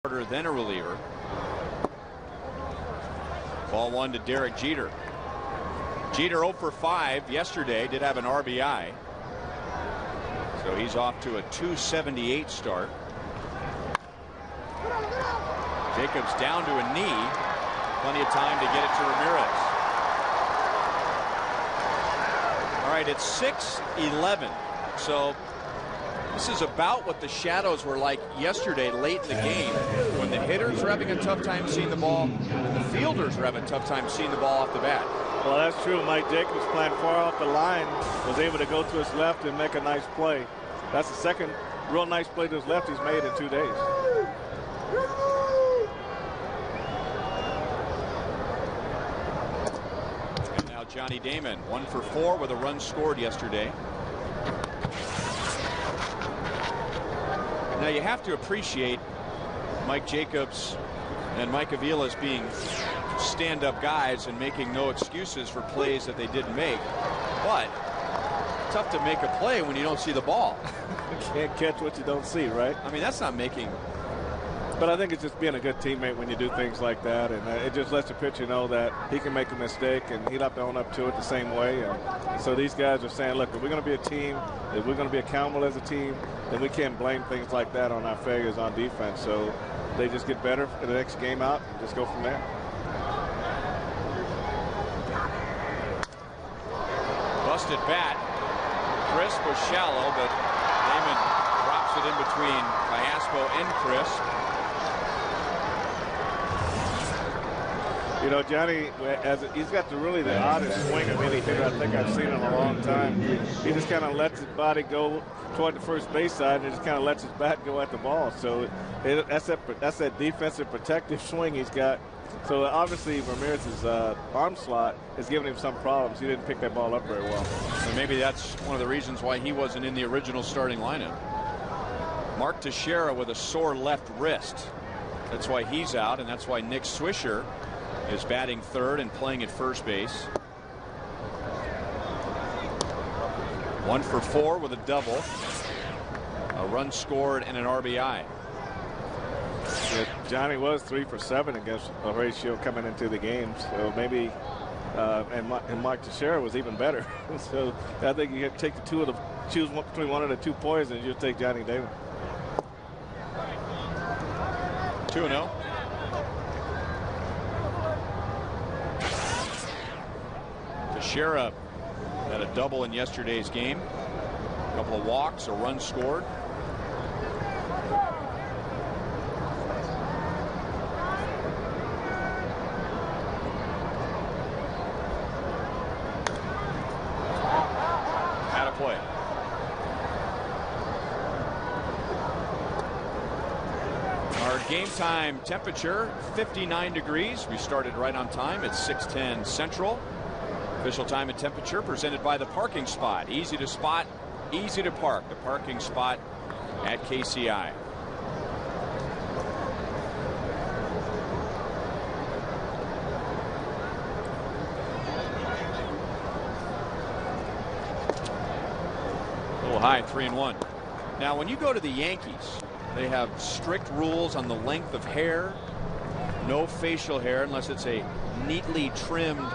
Than a reliever. Ball one to Derek Jeter. Jeter 0 for 5 yesterday, did have an RBI. So he's off to a .278 start. Jacobs down to a knee. Plenty of time to get it to Ramirez. All right, it's 6-11. So this is about what the shadows were like yesterday late in the game, when the hitters were having a tough time seeing the ball and the fielders were having a tough time seeing the ball off the bat. Well, that's true. Mike Jacobs, playing far off the line, was able to go to his left and make a nice play. That's the second real nice play to his left he's made in 2 days. And now Johnny Damon, 1 for 4 with a run scored yesterday. Now you have to appreciate Mike Jacobs and Mike Avila's being stand-up guys and making no excuses for plays that they didn't make. But tough to make a play when you don't see the ball. You can't catch what you don't see, right? I mean, that's not making. But I think it's just being a good teammate when you do things like that, and it just lets the pitcher know that he can make a mistake and he'll have to own up to it the same way. And so these guys are saying, look, if we're going to be a team, if we're going to be accountable as a team, then we can't blame things like that on our failures on defense. So they just get better in the next game out and just go from there. Busted bat. Crisp was shallow, but Damon drops it in between Callaspo and Crisp. You know, Johnny, he's got the oddest swing of any hitter I think I've seen in a long time. He just kind of lets his body go toward the first base side and just kind of lets his bat go at the ball. So that's that defensive protective swing he's got. So obviously Ramirez's arm slot is giving him some problems. He didn't pick that ball up very well. And maybe that's one of the reasons why he wasn't in the original starting lineup. Mark Teixeira with a sore left wrist. That's why he's out, and that's why Nick Swisher is batting third and playing at first base. 1 for 4 with a double, a run scored, and an RBI. Yeah, Johnny was 3 for 7 against Horatio coming into the game, so maybe and Mark Teixeira was even better. So I think you have to take the two of the choose between one of the 2 poisons. You take Johnny Damon. 2-0. Teixeira had a double in yesterday's game. A couple of walks, a run scored. Had a play. Our game time temperature 59 degrees. We started right on time at 6:10 Central. Official time and temperature presented by the parking spot. Easy to spot, easy to park. The parking spot at KCI. A little high, 3-1. Now, when you go to the Yankees, they have strict rules on the length of hair. No facial hair unless it's a neatly trimmed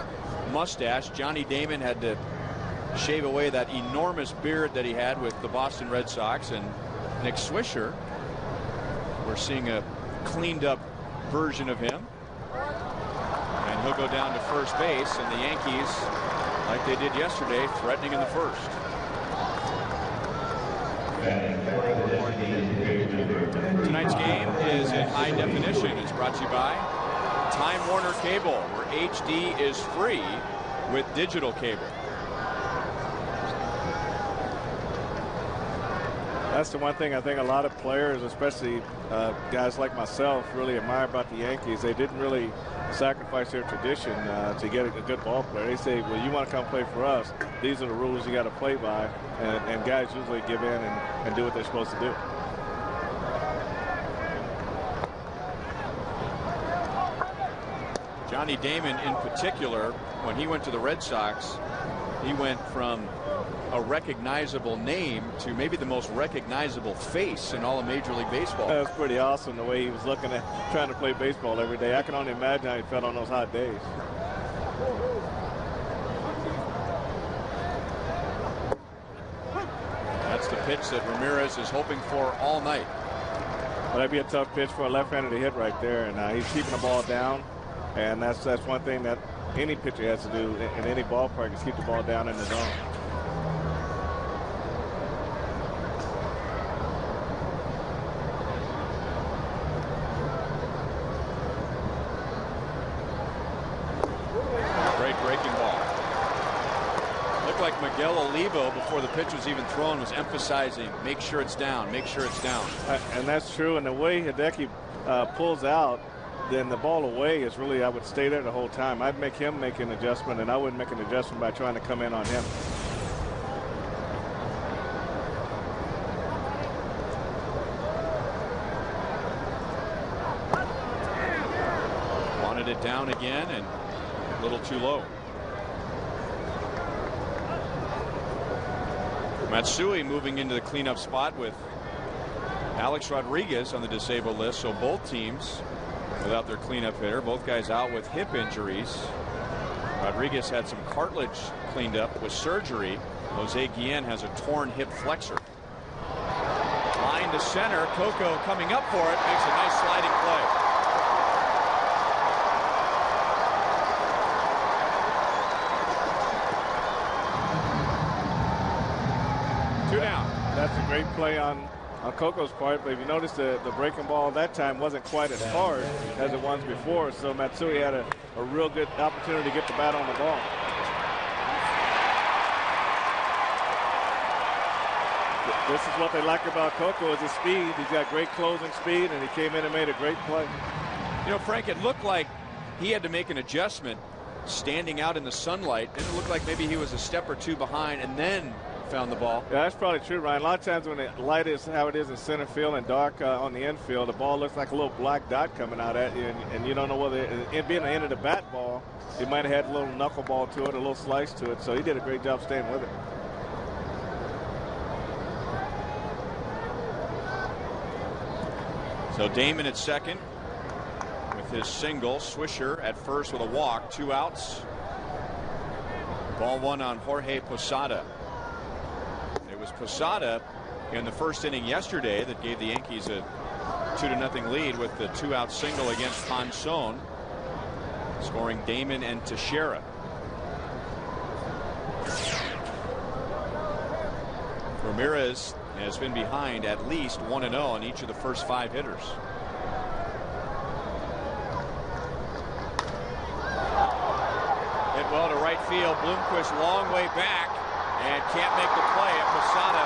mustache. Johnny Damon had to shave away that enormous beard that he had with the Boston Red Sox, and Nick Swisher, we're seeing a cleaned up version of him, and he'll go down to first base, and the Yankees, like they did yesterday, threatening in the first. Tonight's game is in high definition. It's brought to you by Time Warner Cable, where HD is free with digital cable. That's the one thing I think a lot of players, especially guys like myself, really admire about the Yankees. They didn't really sacrifice their tradition to get a good ball player. They say, well, you want to come play for us, these are the rules you got to play by, and guys usually give in and do what they're supposed to do. Johnny Damon in particular, when he went to the Red Sox, he went from a recognizable name to maybe the most recognizable face in all of Major League Baseball. That was pretty awesome the way he was looking at trying to play baseball every day. I can only imagine how he felt on those hot days. That's the pitch that Ramirez is hoping for all night. Well, that'd be a tough pitch for a left-hander to hit right there, and he's keeping the ball down, and that's one thing that any pitcher has to do in any ballpark is keep the ball down in the zone. Great breaking ball. Looked like Miguel Olivo, before the pitch was even thrown, was emphasizing, make sure it's down, make sure it's down. And that's true, and the way Hideki pulls out, then the ball away is really, I would stay there the whole time. I'd make him make an adjustment, and I wouldn't make an adjustment by trying to come in on him. Wanted it down again and a little too low. Matsui moving into the cleanup spot with Alex Rodriguez on the disabled list, so both teams without their cleanup hitter. Both guys out with hip injuries. Rodriguez had some cartilage cleaned up with surgery. Jose Guillen has a torn hip flexor. Line to center. Coco coming up for it. Makes a nice sliding play. Two down. That's a great play on Coco's part, but if you notice the breaking ball that time wasn't quite as hard as it was before, so Matsui had a real good opportunity to get the bat on the ball. This is what they like about Coco, is his speed. He's got great closing speed, and he came in and made a great play. You know, Frank, it looked like he had to make an adjustment standing out in the sunlight, and it looked like maybe he was a step or two behind and then found the ball. Yeah, that's probably true, Ryan. A lot of times when the light is how it is in center field and dark on the infield, the ball looks like a little black dot coming out at you, and you don't know whether it being the end of the bat ball, it might have had a little knuckleball to it, a little slice to it. So he did a great job staying with it. So Damon at second with his single. Swisher at first with a walk. 2 outs. Ball one on Jorge Posada. It was Posada in the first inning yesterday that gave the Yankees a 2-0 lead with the 2-out single against Ponson, scoring Damon and Teixeira. Ramirez has been behind at least 1-0 on each of the first 5 hitters. Hit well to right field. Bloomquist long way back and can't make the play. And Posada,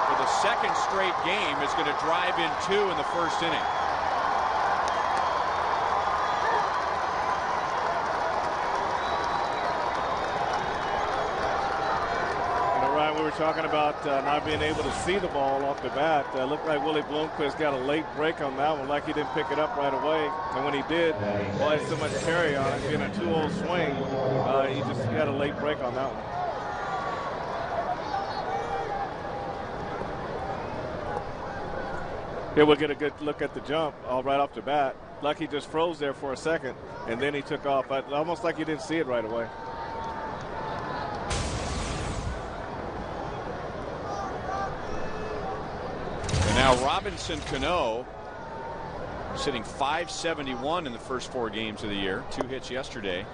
for the second straight game, is going to drive in 2 in the first inning. We were talking about not being able to see the ball off the bat. Looked like Willie Bloomquist got a late break on that one, like he didn't pick it up right away. And when he did, well, he had so much carry on it, being a 2-0 swing, he just got a late break on that one. Here we'll get a good look at the jump all right off the bat. Like he just froze there for a second, and then he took off. Almost like he didn't see it right away. Now Robinson Cano sitting .571 in the first 4 games of the year. 2 hits yesterday.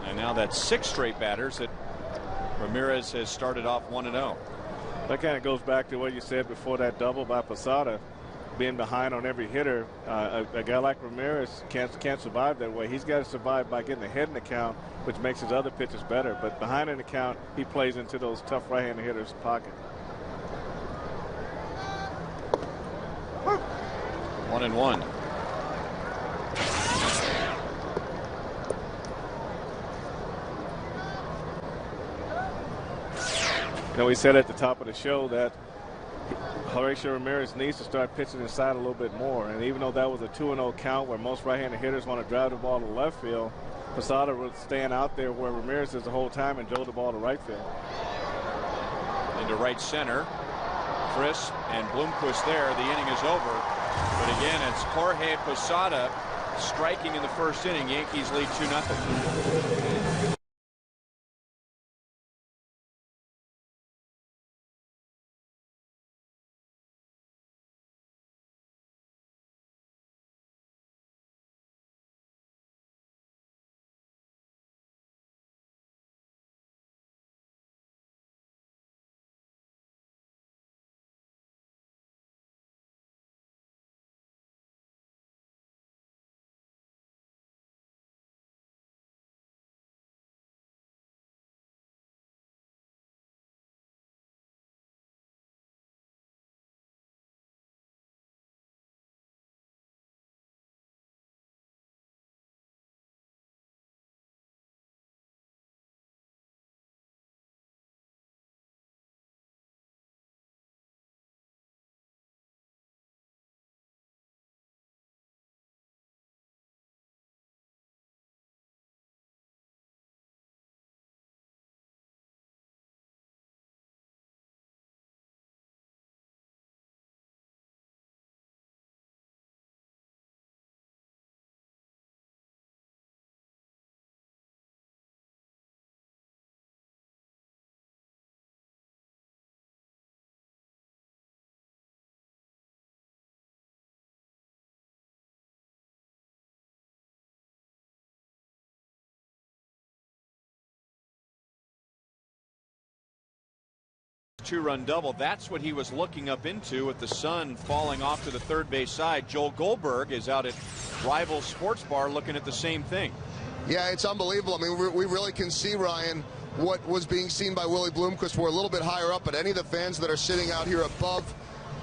And now that's 6 straight batters that Ramirez has started off 1-0. That kind of goes back to what you said before that double by Posada, being behind on every hitter. A guy like Ramirez can't survive that way. He's got to survive by getting ahead in the count, which makes his other pitches better. But behind in the count, he plays into those tough right-handed hitters' pocket. 1-1. You know, we said at the top of the show that Horacio Ramirez needs to start pitching inside a little bit more. And even though that was a 2-0 count where most right-handed hitters want to drive the ball to left field, Posada was staying out there where Ramirez is the whole time and drove the ball to right field. Into right center. Chris and Bloomquist there. The inning is over. But again, it's Jorge Posada striking in the first inning. Yankees lead 2-0. Two-run double. That's what he was looking up into with the sun falling off to the third base side. Joel Goldberg is out at Rival Sports Bar looking at the same thing. Yeah, it's unbelievable. I mean, we really can see, Ryan, what was being seen by Willie Bloomquist. We're a little bit higher up, but any of the fans that are sitting out here above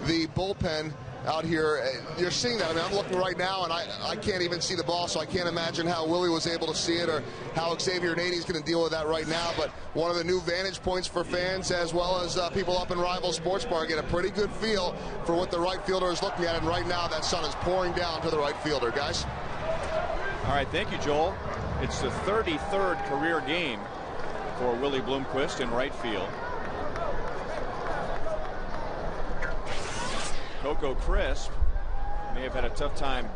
the bullpen out here, you're seeing that. I mean, I'm looking right now, and I can't even see the ball, so I can't imagine how Willie was able to see it or how Xavier Nady's going to deal with that right now. But one of the new vantage points for fans as well as people up in Rival Sports Bar get a pretty good feel for what the right fielder is looking at. And right now, that sun is pouring down to the right fielder, guys. All right, thank you, Joel. It's the 33rd career game for Willie Bloomquist in right field. Coco Crisp may have had a tough time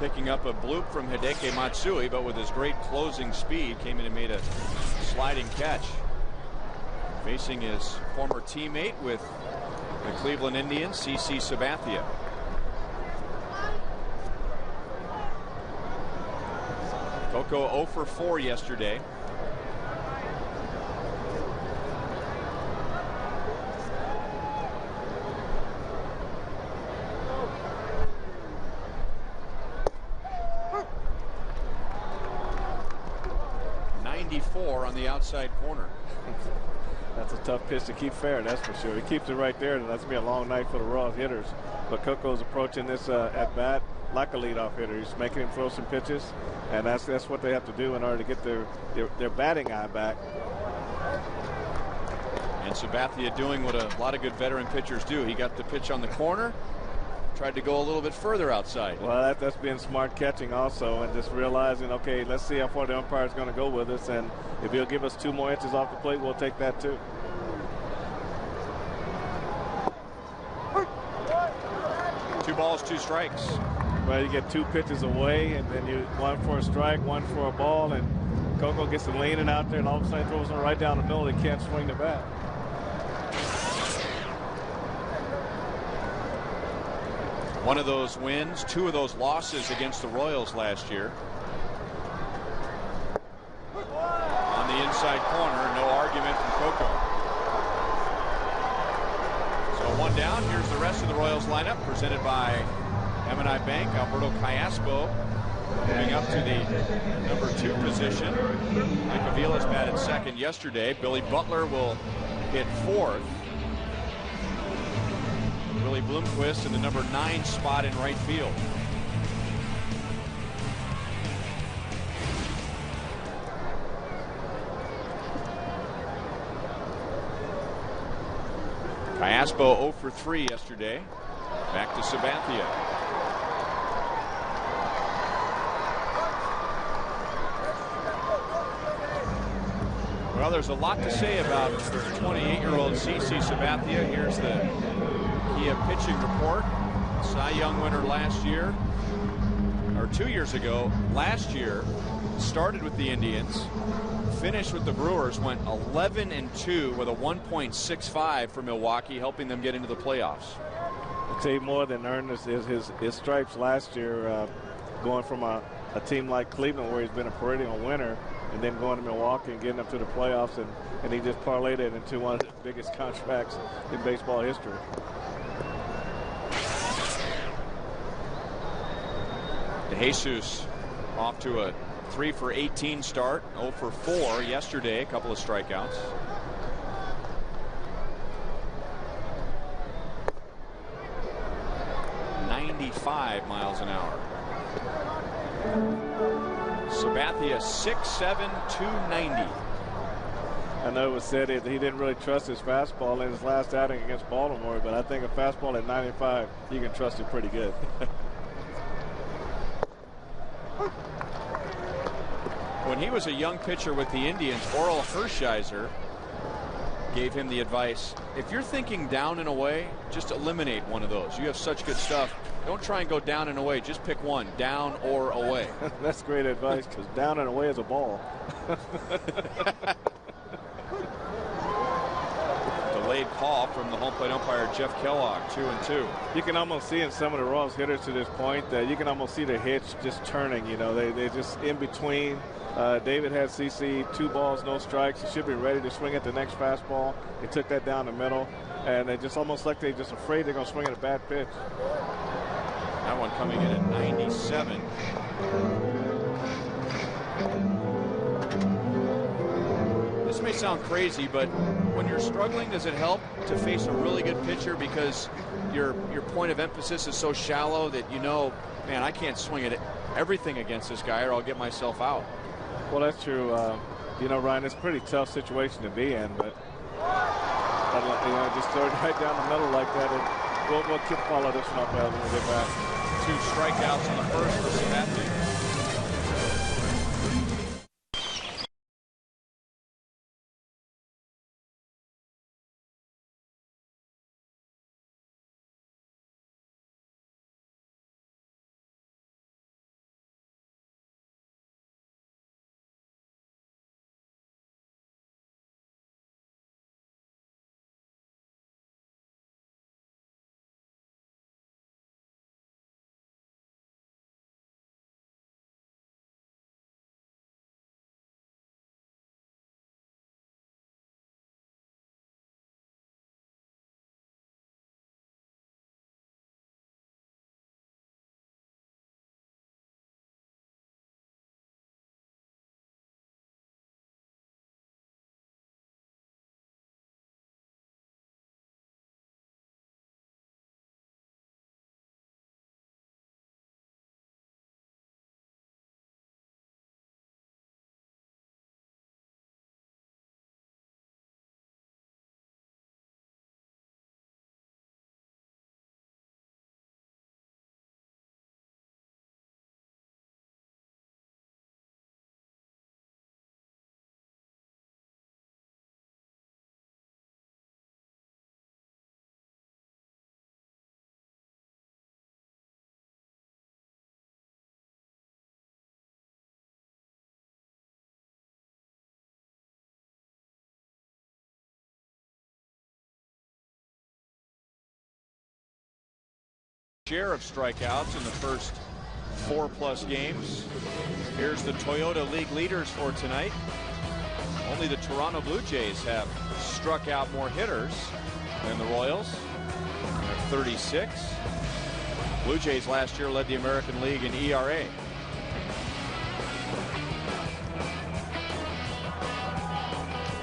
picking up a bloop from Hideki Matsui, but with his great closing speed came in and made a sliding catch. Facing his former teammate with the Cleveland Indians, CC Sabathia. Coco 0 for 4 yesterday. On the outside corner. That's a tough pitch to keep fair, that's for sure. He keeps it right there, and that's going to be a long night for the Royals hitters. But Coco's approaching this at bat like a leadoff hitter. He's making him throw some pitches, and that's what they have to do in order to get their batting eye back. And Sabathia doing what a lot of good veteran pitchers do. He got the pitch on the corner, tried to go a little bit further outside. Well, that's being smart catching also, and just realizing, okay, let's see how far the umpire is going to go with us, and if he'll give us 2 more inches off the plate, we'll take that too. Two balls, 2 strikes. Well, you get 2 pitches away, and then one for a strike, one for a ball, and Coco gets to leaning out there, and all of a sudden throws him right down the middle. He can't swing the bat. One of those wins, 2 of those losses against the Royals last year. On the inside corner, no argument from Coco. So 1 down. Here's the rest of the Royals lineup presented by M&I Bank. Alberto Callaspo moving up to the number 2 position. Mike Avila's batted second yesterday. Billy Butler will hit 4th. Willie Bloomquist in the number 9 spot in right field. Callaspo 0 for 3 yesterday. Back to Sabathia. Well, there's a lot to say about 28-year-old CC Sabathia. Here's the Kia pitching report. Cy Young winner last year, or 2 years ago. Last year, started with the Indians, finished with the Brewers, went 11-2 with a 1.65 for Milwaukee, helping them get into the playoffs. I'll tell you more than earned his stripes last year, going from a team like Cleveland, where he's been a perennial winner, and then going to Milwaukee and getting them to the playoffs, and he just parlayed it into one of the biggest contracts in baseball history. DeJesus off to a 3 for 18 start, 0 for 4 yesterday, a couple of strikeouts. .95 miles an hour. Sabathia 6'7", 290. I know it was said he didn't really trust his fastball in his last outing against Baltimore, but I think a fastball at 95, you can trust it pretty good. When he was a young pitcher with the Indians, Oral Hershiser gave him the advice, if you're thinking down and away, just eliminate one of those. You have such good stuff. Don't try and go down and away. Just pick one, down or away. That's great advice, because down and away is a ball. Delayed call from the home plate umpire, Jeff Kellogg, 2-2. You can almost see in some of the Royals hitters to this point that you can almost see the hitch just turning. You know, they're just in between. David had CC 2 balls, no strikes. He should be ready to swing at the next fastball. He took that down the middle, and they just almost like they're just afraid they're going to swing at a bad pitch. That one coming in at 97. This may sound crazy, but when you're struggling, does it help to face a really good pitcher because your point of emphasis is so shallow that you know, man, I can't swing at everything against this guy or I'll get myself out? Well, that's true. You know, Ryan, it's a pretty tough situation to be in, but you know, just throw it right down the middle like that, and we'll follow this one up when we get back. 2 strikeouts in the first for Sabathia. Share of strikeouts in the first 4+ games. Here's the Toyota League leaders for tonight. Only the Toronto Blue Jays have struck out more hitters than the Royals. They're 36. Blue Jays last year led the American League in ERA.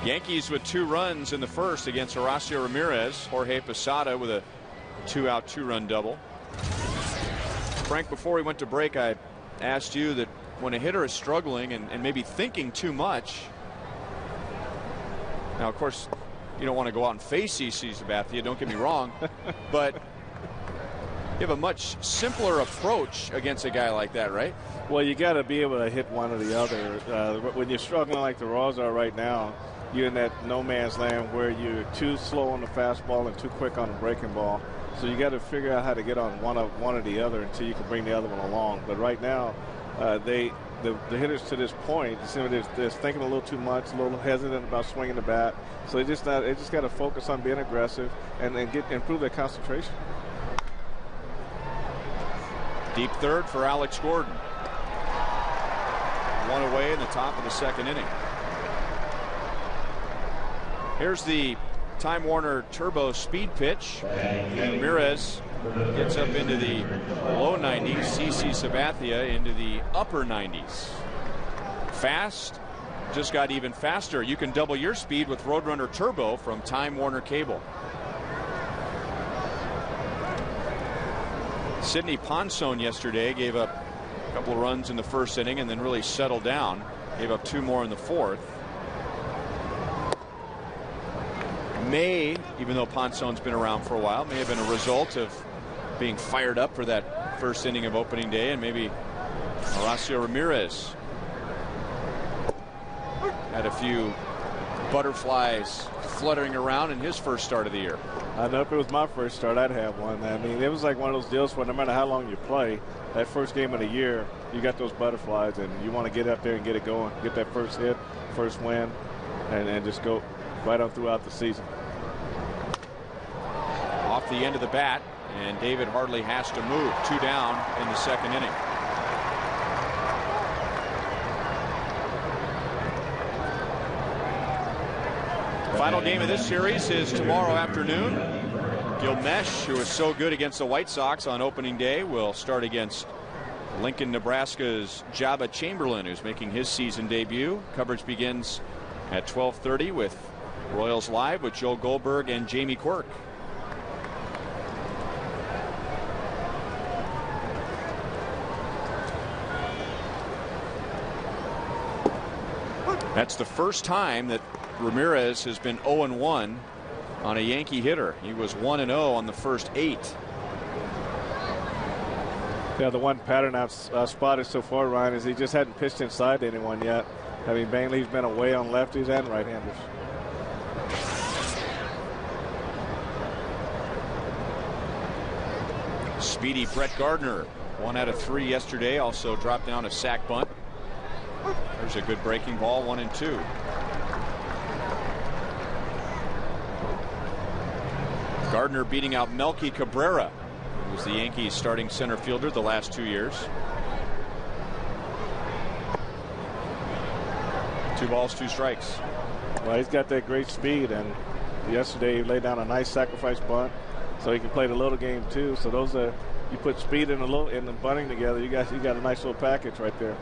Yankees with 2 runs in the first against Horacio Ramirez. Jorge Posada with a 2-out 2-run double. Frank, before we went to break, I asked you that when a hitter is struggling and maybe thinking too much. Now, of course, you don't want to go out and face CC Sabathia, don't get me wrong, but you have a much simpler approach against a guy like that, right? Well, you got to be able to hit one or the other. When you're struggling like the Royals are right now, you're in that no man's land where you're too slow on the fastball and too quick on the breaking ball. So you got to figure out how to get on one or the other until you can bring the other one along. But right now, the hitters to this point, they're thinking a little too much, a little hesitant about swinging the bat. So they just got to focus on being aggressive and improve their concentration. Deep third for Alex Gordon. One away in the top of the second inning. Here's the Time Warner Turbo speed pitch. Ramirez gets up into the low 90s. CC Sabathia into the upper 90s. Fast, just got even faster. You can double your speed with Roadrunner Turbo from Time Warner Cable. Sidney Ponson yesterday gave up a couple of runs in the first inning and then really settled down. Gave up 2 more in the fourth. May, even though Ponson's been around for a while, may have been a result of being fired up for that first inning of opening day, and maybe Horacio Ramirez had a few butterflies fluttering around in his first start of the year. I know if it was my first start, I'd have one. I mean, it was like one of those deals where no matter how long you play, that first game of the year, you got those butterflies, and you want to get up there and get it going, get that first hit, first win, and just go right on throughout the season. Off the end of the bat, and David hardly has to move. 2 down in the second inning. Final game of this series is tomorrow afternoon. Gilmesh, who was so good against the White Sox on opening day, will start against Lincoln, Nebraska's Jabba Chamberlain, who's making his season debut. Coverage begins at 12:30 with Royals Live with Joe Goldberg and Jamie Quirk. That's the first time that Ramirez has been 0-1 on a Yankee hitter. He was 1-0 on the first 8. Yeah, the one pattern I've spotted so far, Ryan, is he just hadn't pitched inside to anyone yet. I mean, Bainley's been away on lefties and right-handers. Speedy Brett Gardner, 1 out of 3 yesterday, also dropped down a sac bunt. There's a good breaking ball, 1-2. Gardner beating out Melky Cabrera, who was the Yankees starting center fielder the last 2 years. 2 balls, 2 strikes. Well, he's got that great speed, and yesterday he laid down a nice sacrifice bunt, so he can play the little game too. So those are, you put speed and the bunting together, you got a nice little package right there.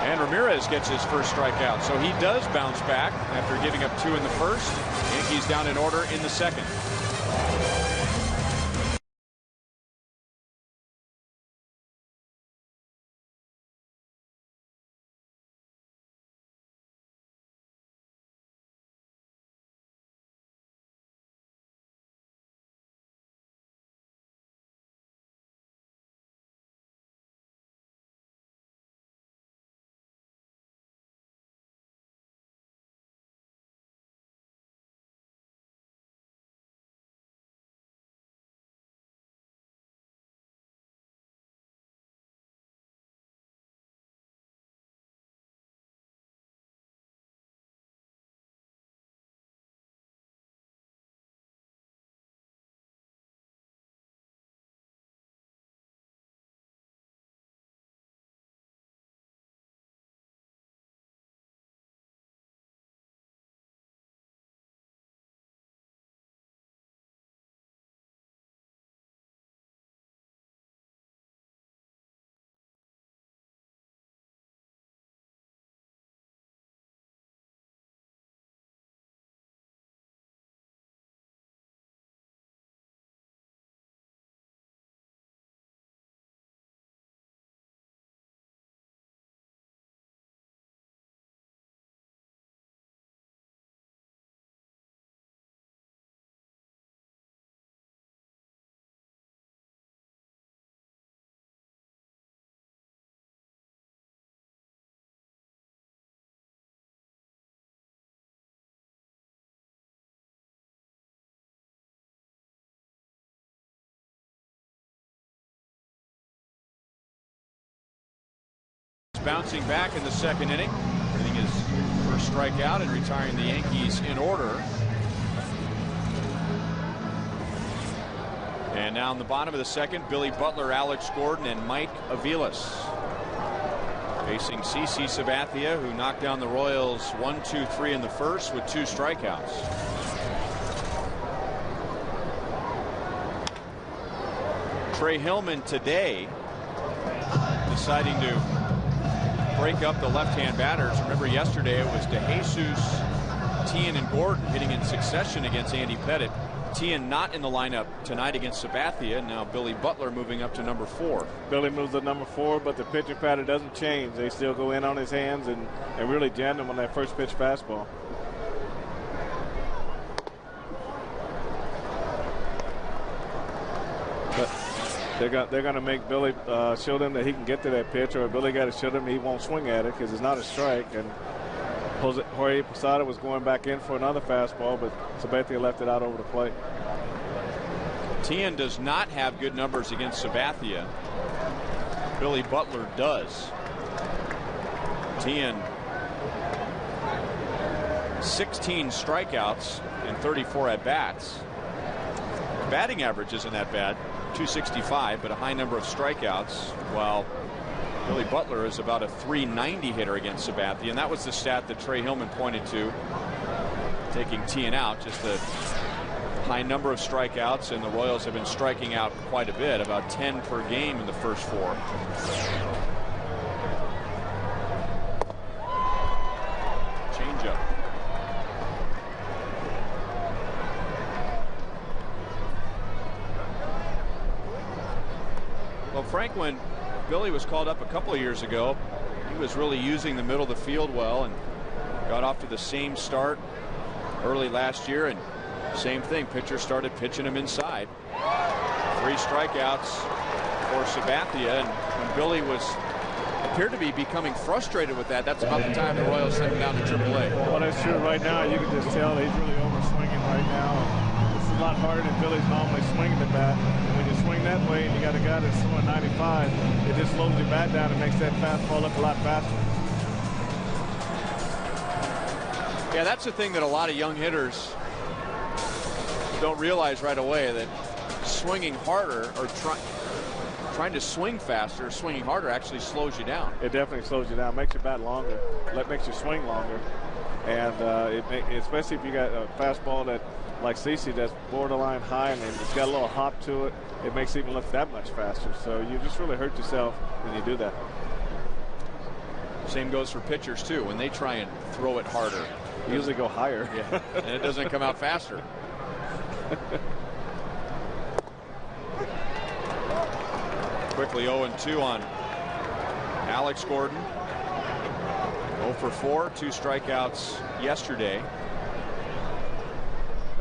And Ramirez gets his first strikeout, so he does bounce back after giving up 2 in the first. Yankees down in order in the second. bouncing back in the second inning, getting his first strikeout and retiring the Yankees in order. And now in the bottom of the second, Billy Butler, Alex Gordon, and Mike Aviles facing CC Sabathia, who knocked down the Royals 1-2-3 in the first with 2 strikeouts. Trey Hillman today deciding to break up the left-hand batters. Remember yesterday it was DeJesus, Tian, and Gordon hitting in succession against Andy Pettitte. Tian not in the lineup tonight against Sabathia. Now Billy Butler moving up to number 4. Billy moves to number 4, but the pitching pattern doesn't change. They still go in on his hands and really jam him on that first pitch fastball. But they're going to make Billy show them that he can get to that pitch, or Billy got to show them he won't swing at it because it's not a strike. And Jorge Posada was going back in for another fastball, but Sabathia left it out over the plate. Tian does not have good numbers against Sabathia. Billy Butler does. Tian 16 strikeouts and 34 at-bats. Batting average isn't that bad, 265, but a high number of strikeouts, while Billy Butler is about a 390 hitter against Sabathia, and that was the stat that Trey Hillman pointed to, taking Tian out. Just the high number of strikeouts, and the Royals have been striking out quite a bit, about 10 per game in the first 4. Changeup. Well, Frank, when Billy was called up a couple of years ago, he was really using the middle of the field well and got off to the same start early last year, and same thing, pitchers started pitching him inside. 3 strikeouts for Sabathia, and when Billy appeared to be becoming frustrated with that, that's about the time the Royals sent him down to AAA. Well, that's true. Right now you can just tell he's really over swinging right now. It's a lot harder than Billy's normally swinging the bat. When you swing that way and you got a guy that's throwing 95, it just slows your bat down and makes that fastball look a lot faster. Yeah, that's the thing that a lot of young hitters don't realize right away, that swinging harder or trying to swing faster, swinging harder actually slows you down. It definitely slows you down, makes your bat longer, makes your swing longer, and especially if you got a fastball that, like CC, that's borderline high and it's got a little hop to it, it makes it even look that much faster. So you just really hurt yourself when you do that. Same goes for pitchers too. When they try and throw it harder, you usually go higher. Yeah, and it doesn't come out faster. Quickly 0-2 on Alex Gordon. 0 for 4, 2 strikeouts yesterday.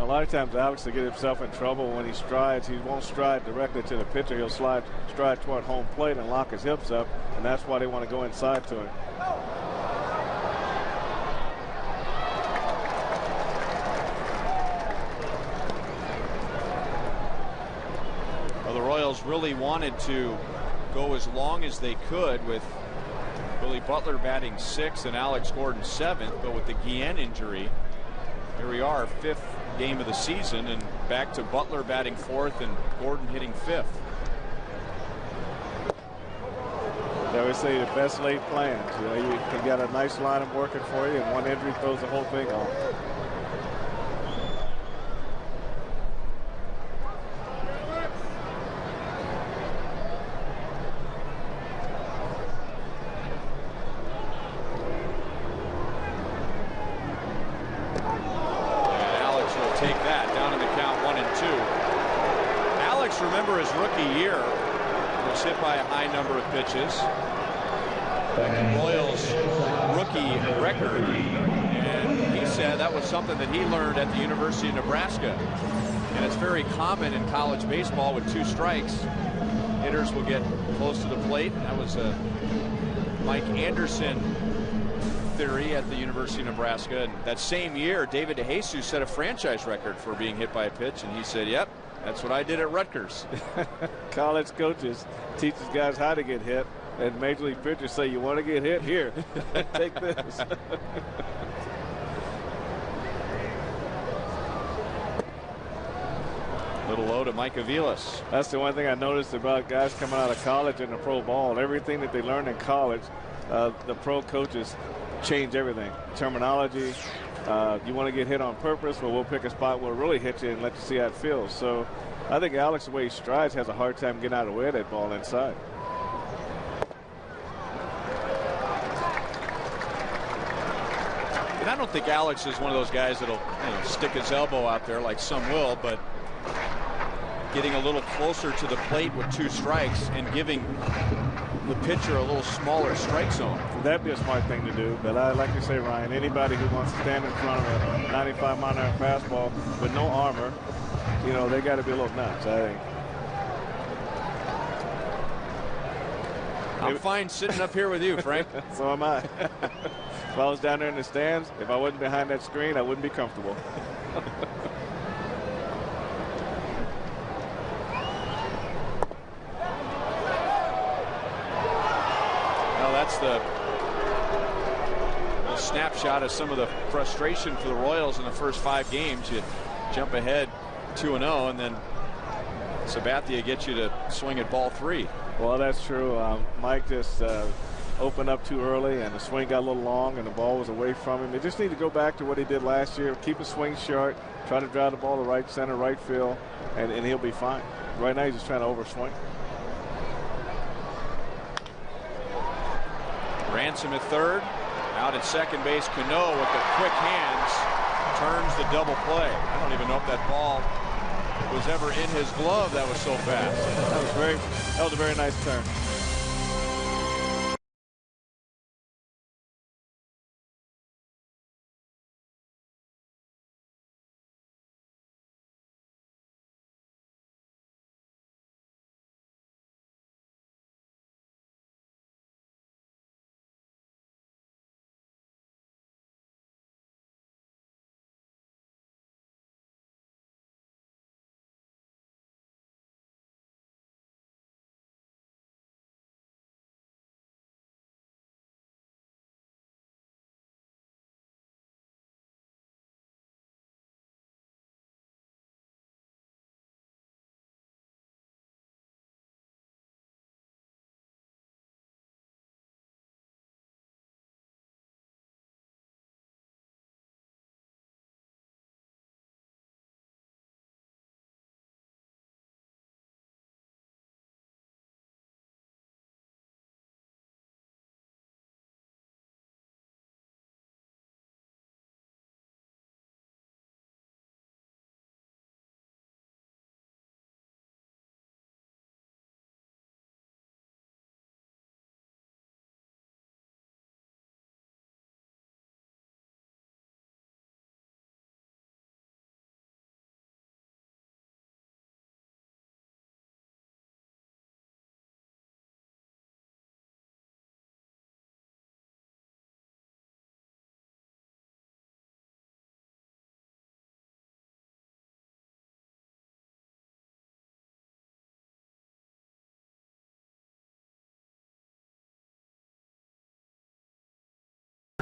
A lot of times Alex will get himself in trouble when he strides. He won't stride directly to the pitcher. He'll stride toward home plate and lock his hips up, and that's why they want to go inside to him. Well, the Royals really wanted to go as long as they could with Billy Butler batting 6th and Alex Gordon 7th, but with the Guillen injury, here we are, 5th game of the season, and back to Butler batting 4th and Gordon hitting 5th. They always say the best laid plans. You know, you got a nice lineup working for you, and one injury throws the whole thing off. Remember his rookie year was hit by a high number of pitches. Royals rookie record, and he said that was something that he learned at the University of Nebraska, and it's very common in college baseball. With 2 strikes, hitters will get close to the plate. That was a Mike Anderson theory at the University of Nebraska, and that same year David DeJesus set a franchise record for being hit by a pitch, and he said, yep, that's what I did at Rutgers. College coaches teaches guys how to get hit, And major league pitchers say, you want to get hit? Here, take this. Little low to Mike Aviles. That's the one thing I noticed about guys coming out of college and the pro ball. Everything that they learned in college, the pro coaches change everything. Terminology. You want to get hit on purpose? Well, we'll pick a spot where we'll really hit you and let you see how it feels. So I think Alex, the way he strides, has a hard time getting out of the way of that ball inside. And I don't think Alex is one of those guys that'll stick his elbow out there like some will, but getting a little closer to the plate with 2 strikes and giving the pitcher a little smaller strike zone. That'd be a smart thing to do. But I like to say, Ryan, anybody who wants to stand in front of a 95-mile-an-hour fastball with no armor, they got to be a little nuts, I think. I'm fine sitting up here with you, Frank. So am I. If I was down there in the stands, if I wasn't behind that screen, I wouldn't be comfortable. Well, that's the snapshot of some of the frustration for the Royals in the first 5 games. You jump ahead 2-0, and then Sabathia gets you to swing at ball 3. Well, that's true. Mike just opened up too early, and the swing got a little long, and the ball was away from him. They just need to go back to what he did last year. Keep his swing short, try to drive the ball to right center, right field, and he'll be fine. Right now, he's just trying to overswing. Ransom at third. Out at second base, Cano with the quick hands turns the double play. I don't even know if that ball was ever in his glove. That was so fast. That was a very nice turn.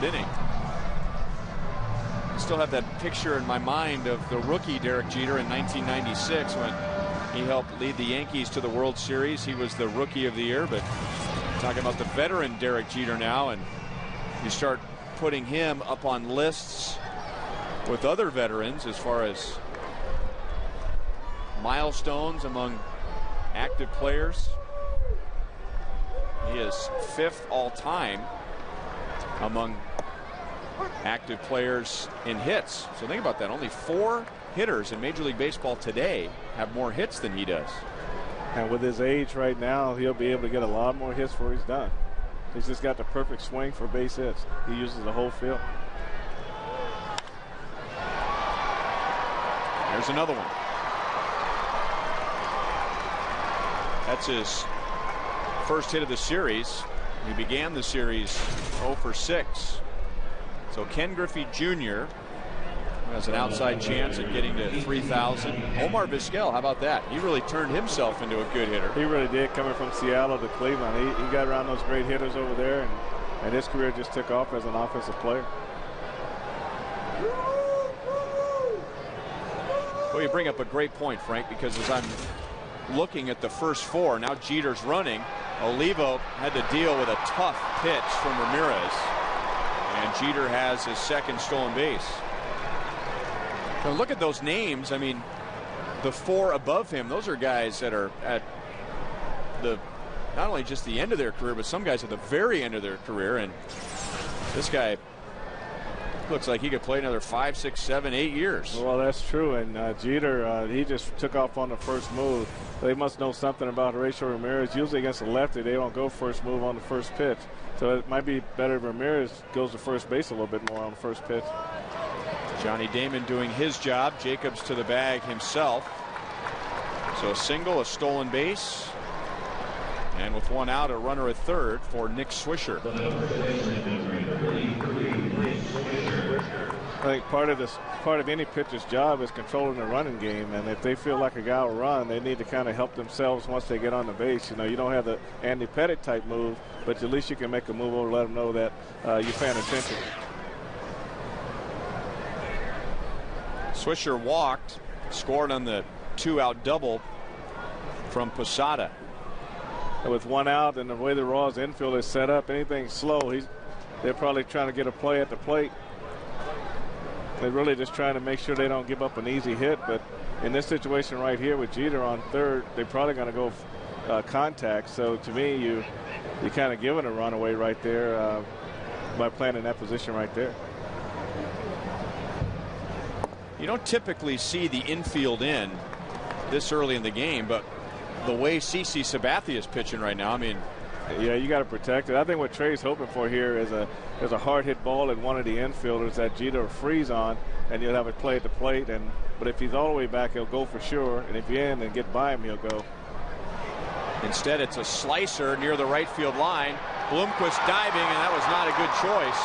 Inning. I still have that picture in my mind of the rookie Derek Jeter in 1996 when he helped lead the Yankees to the World Series. He was the rookie of the year, but talking about the veteran Derek Jeter now, and you start putting him up on lists with other veterans as far as milestones among active players. He is 5th all time among active players in hits. So think about that. Only 4 hitters in Major League Baseball today have more hits than he does. And with his age right now, he'll be able to get a lot more hits before he's done. He's just got the perfect swing for base hits. He uses the whole field. There's another one. That's his first hit of the series. He began the series 0 for 6. So Ken Griffey Jr. has an outside chance at getting to 3,000. Omar Vizquel, how about that? He really turned himself into a good hitter. He really did, coming from Seattle to Cleveland. He got around those great hitters over there, and his career just took off as an offensive player. Well, you bring up a great point, Frank, because as I'm looking at the first four, now Jeter's running. Olivo had to deal with a tough pitch from Ramirez, and Jeter has his second stolen base. Now look at those names. I mean, the four above him, those are guys that are at the not only just the end of their career, but some guys at the very end of their career. And this guy looks like he could play another 5, 6, 7, 8 years. Well, that's true. And Jeter, he just took off on the first move. They must know something about Horatio Ramirez. Usually against a lefty, they don't go first move on the first pitch. So it might be better if Ramirez goes to first base a little bit more on the first pitch. Johnny Damon doing his job. Jacobs to the bag himself. So a single, a stolen base. And with one out, a runner at third for Nick Swisher. I think part of any pitcher's job is controlling the running game, and if they feel like a guy will run, they need to kind of help themselves once they get on the base. You know, you don't have the Andy Pettitte type move, but at least you can make a move over to let them know that you're paying attention. Swisher walked, scored on the 2-out double from Posada. With one out and the way the Raws infield is set up, anything slow, they're probably trying to get a play at the plate. They're really just trying to make sure they don't give up an easy hit. But in this situation right here with Jeter on third, they're probably going to go contact. So to me, you're kind of giving a runaway right there by playing in that position right there. You don't typically see the infield in this early in the game, but the way CC Sabathia is pitching right now, I mean, yeah, you got to protect it. I think what Trey's hoping for here is a hard hit ball at one of the infielders that Jeter will freeze on, and you'll have it play at the plate. But if he's all the way back, he'll go for sure. And if you're in and get by him, he'll go. Instead, it's a slicer near the right field line. Bloomquist diving, and that was not a good choice.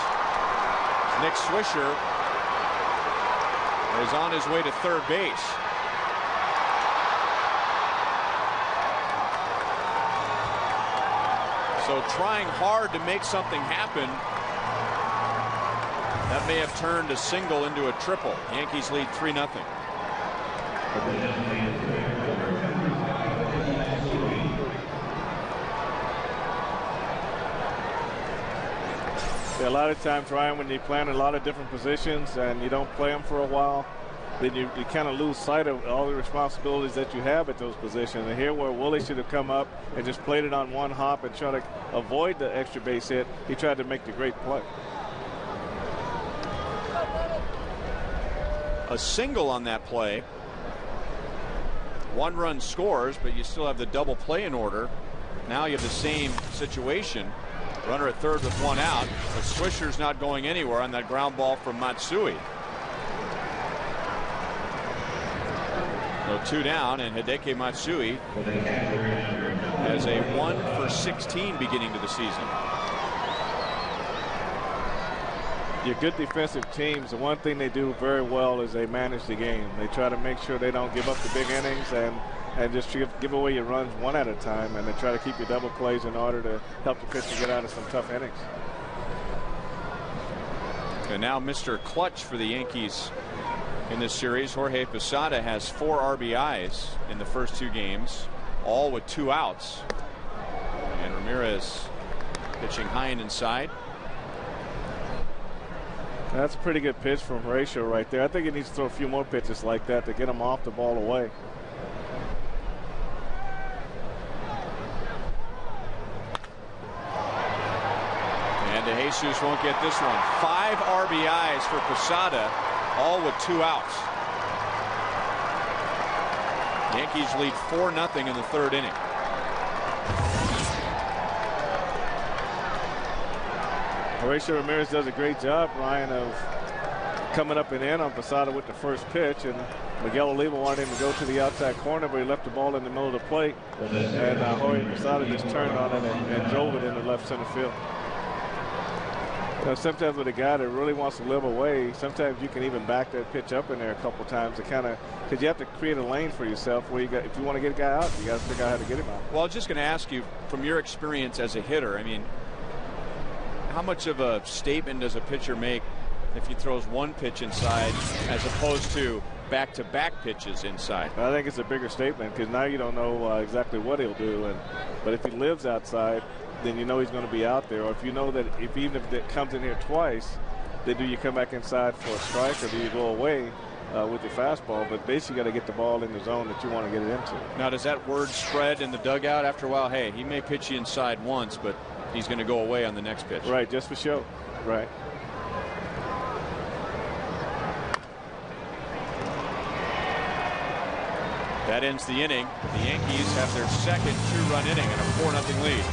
Nick Swisher is on his way to third base. So trying hard to make something happen. That may have turned a single into a triple. Yankees lead 3-0. Yeah, a lot of times, Ryan, when you play in a lot of different positions and you don't play them for a while, then you kind of lose sight of all the responsibilities that you have at those positions. And here where Willie should have come up and just played it on one hop and try to avoid the extra base hit, he tried to make the great play. A single on that play. 1 run scores, but you still have the double play in order. Now you have the same situation. Runner at third with 1 out, but Swisher's not going anywhere on that ground ball from Matsui. So 2 down, and Hideki Matsui has a 1 for 16 beginning to the season. Your good defensive teams, the one thing they do very well is they manage the game. They try to make sure they don't give up the big innings and just give away your runs one at a time, and they try to keep your double plays in order to help the pitcher get out of some tough innings. And now Mr. Clutch for the Yankees in this series. Jorge Posada has 4 RBIs in the first 2 games, all with 2 outs. And Ramirez pitching high and inside. That's a pretty good pitch from Horatio right there. I think he needs to throw a few more pitches like that to get him off the ball away. And DeJesus won't get this one. 5 RBIs for Posada, all with 2 outs. Yankees lead 4-0 in the 3rd inning. Horatio Ramirez does a great job, Ryan, of coming up and in on Posada with the first pitch, and Miguel Oliva wanted him to go to the outside corner, but he left the ball in the middle of the plate, and Jorge Posada just turned on it and drove it into left center field. Sometimes with a guy that really wants to live away, sometimes you can even back that pitch up in there a couple times to kind of, because you have to create a lane for yourself where if you want to get a guy out, you got to figure out how to get him out. Well, I was just going to ask you, from your experience as a hitter, I mean, how much of a statement does a pitcher make if he throws one pitch inside as opposed to back-to-back pitches inside? I think it's a bigger statement because now you don't know exactly what he'll do. But if he lives outside, then you know he's going to be out there. Or if you know that even if it comes in here twice, then do you come back inside for a strike or do you go away with your fastball? But basically you got to get the ball in the zone that you want to get it into. Now, does that word spread in the dugout after a while? Hey, he may pitch you inside once, but he's going to go away on the next pitch. Right, just for show. Right. That ends the inning. The Yankees have their second two-run inning and a 4-0 lead.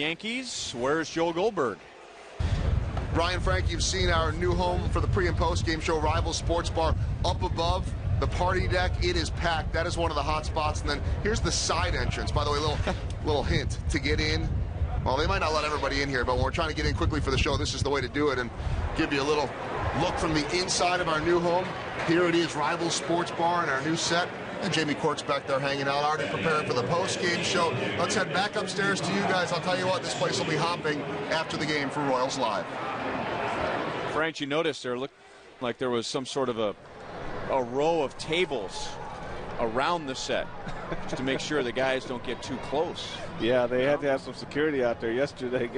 Yankees, where's Joel Goldberg? Ryan, Frank, you've seen our new home for the pre and post game show, Rival Sports Bar, up above the party deck. It is packed. That is one of the hot spots. And then here's the side entrance. By the way, little hint to get in. Well, they might not let everybody in here, but when we're trying to get in quickly for the show, this is the way to do it and give you a little look from the inside of our new home. Here it is, Rival Sports Bar and our new set. And Jamie Quirk's back there hanging out, already preparing for the post-game show. Let's head back upstairs to you guys. I'll tell you what, this place will be hopping after the game for Royals Live. Frank, you noticed there looked like there was some sort of a row of tables around the set just to make sure the guys don't get too close. Yeah, they had to have some security out there yesterday.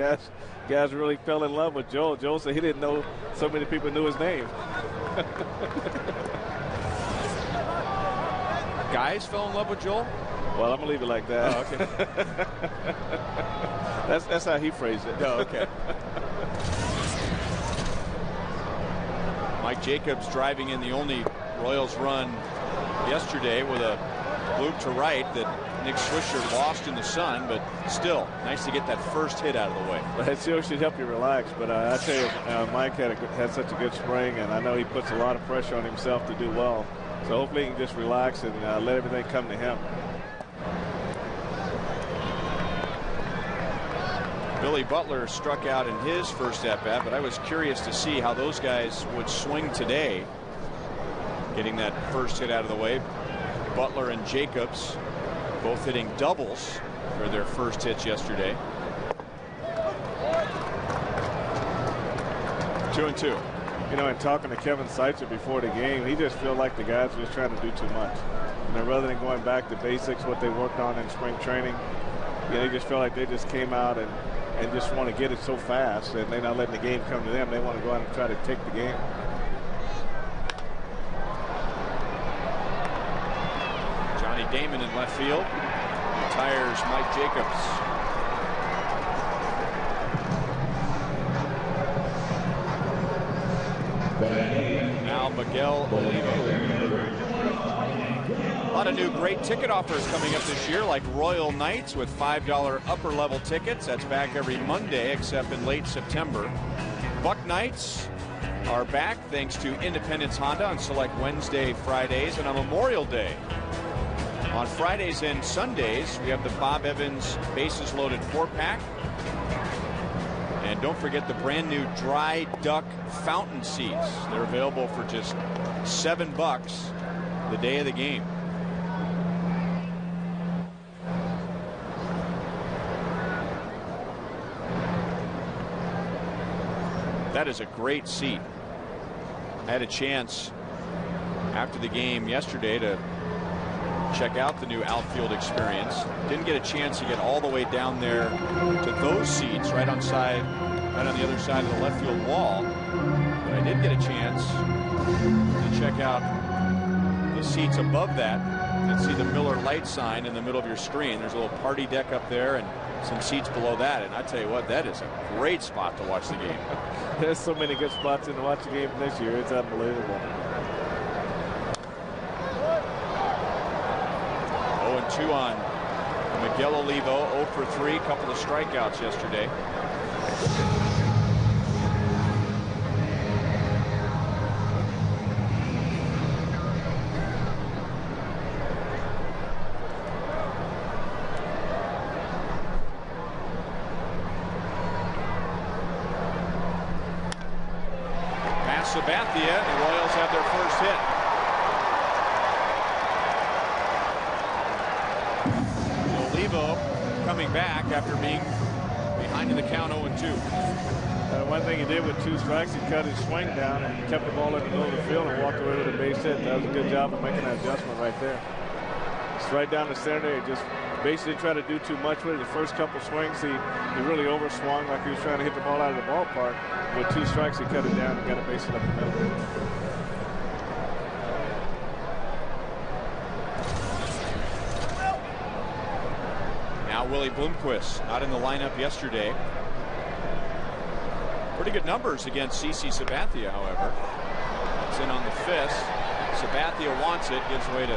Guys really fell in love with Joel. Joel said he didn't know so many people knew his name. Guys fell in love with Joel? Well, I'm going to leave it like that. Oh, okay. That's how he phrased it. Oh, okay. Mike Jacobs driving in the only Royals run yesterday with a loop to right that Nick Swisher lost in the sun, but still nice to get that first hit out of the way. That sure should help you relax, but I tell you, Mike had such a good spring, and I know he puts a lot of pressure on himself to do well. So hopefully he can just relax and let everything come to him. Billy Butler struck out in his first at-bat, but I was curious to see how those guys would swing today. Getting that first hit out of the way. Butler and Jacobs both hitting doubles for their first hits yesterday. 2-2. You know, and talking to Kevin Seitzer before the game, he just felt like the guys were just trying to do too much. You know, rather than going back to basics, what they worked on in spring training, you know, they just felt like they just came out and just want to get it so fast, and they're not letting the game come to them. They want to go out and try to take the game. Johnny Damon in left field. Retires Mike Jacobs. Now Miguel Olivo. A lot of new great ticket offers coming up this year, like Royal Nights with $5 upper level tickets. That's back every Monday except in late September. Buck Nights are back thanks to Independence Honda on select Wednesday, Fridays, and on Memorial Day. On Fridays and Sundays, we have the Bob Evans Bases Loaded 4-pack. And don't forget the brand new Dry Duck fountain seats. They're available for just $7 the day of the game. That is a great seat. I had a chance after the game yesterday to check out the new outfield experience. Didn't get a chance to get all the way down there to those seats right on the other side of the left field wall. But I did get a chance to check out the seats above that and see the Miller Lite sign in the middle of your screen. There's a little party deck up there and some seats below that, and I tell you what, that is a great spot to watch the game. There's so many good spots in to watch the game this year. It's unbelievable. 0-2 on Miguel Olivo. 0 for 3, couple of strikeouts yesterday. Sabathia, the Royals have their first hit. Olivo coming back after being behind in the count 0-2. One thing he did with 2 strikes, he cut his swing down and kept the ball in the middle of the field and walked away with a base hit. That was a good job of making that adjustment right there. It's right down the center there. He just basically tried to do too much with it. The first couple swings, he really overswung like he was trying to hit the ball out of the ballpark. With 2 strikes, he cut it down and got a base hit up the middle. Now Willie Bloomquist, not in the lineup yesterday. Pretty good numbers against CC Sabathia, however. It's in on the 5th. Sabathia wants it, gives way to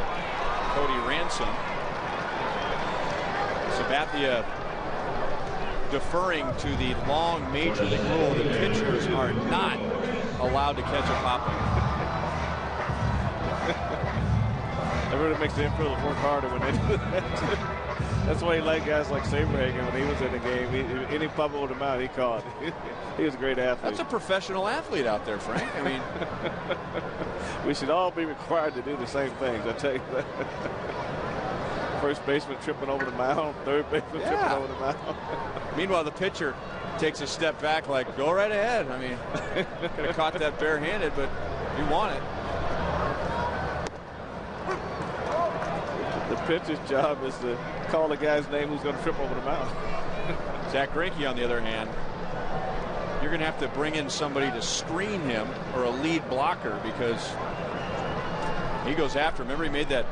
Cody Ransom. Sabathia deferring to the long major league rule that pitchers are not allowed to catch a pop-up. That really makes the infielders work harder when they do that. That's why he liked guys like Saberhagen when he was in the game. Any pop-up with him out, he caught. He was a great athlete. That's a professional athlete out there, Frank. I mean, we should all be required to do the same things, I tell you that. First baseman tripping over the mound, third baseman tripping over the mound. Meanwhile, the pitcher takes a step back like, go right ahead. I mean, could have caught that barehanded, but you want it. The pitcher's job is to call the guy's name who's going to trip over the mound. Zach Greinke, on the other hand, you're going to have to bring in somebody to screen him or a lead blocker because he goes after him. Remember, he made that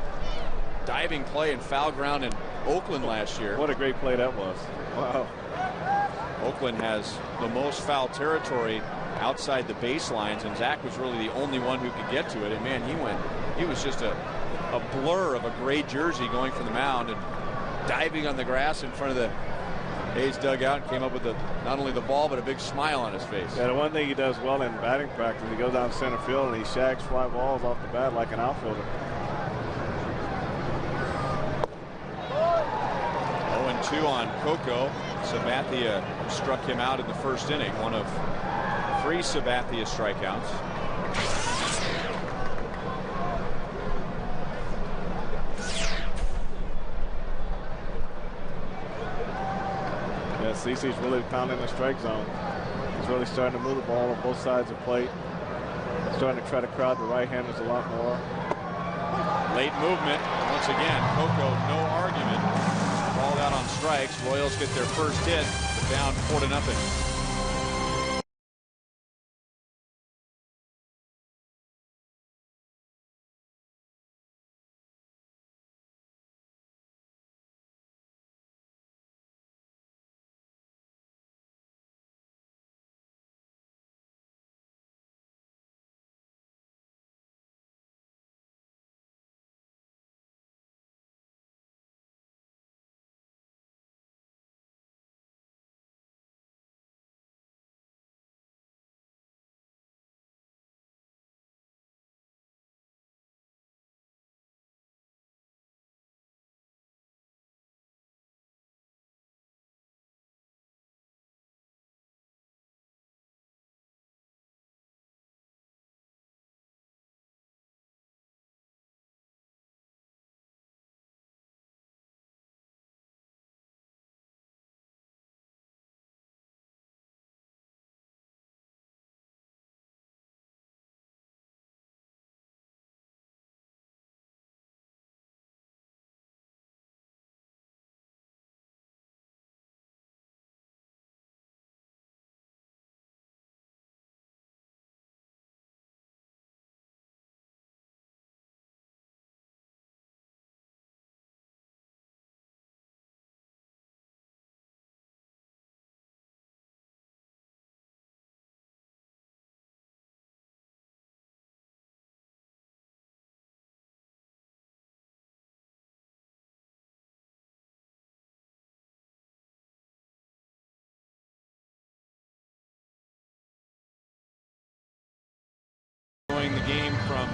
diving play in foul ground in Oakland last year. What a great play that was. Wow. Oakland has the most foul territory outside the baselines, and Zach was really the only one who could get to it. And man, he was just a blur of a gray jersey going from the mound and diving on the grass in front of the A's dugout and came up with not only the ball but a big smile on his face. Yeah, the one thing he does well in batting practice, he goes down center field and he shags fly balls off the bat like an outfielder. 0-2 on Coco. Sabathia struck him out in the first inning, one of 3 Sabathia strikeouts. Yeah, CC's really pounding the strike zone. He's really starting to move the ball on both sides of the plate. Starting to try to crowd the right-handers a lot more. Late movement. Once again, Coco, no argument. Ball out on strikes. Royals get their first hit. Down 4-0. game from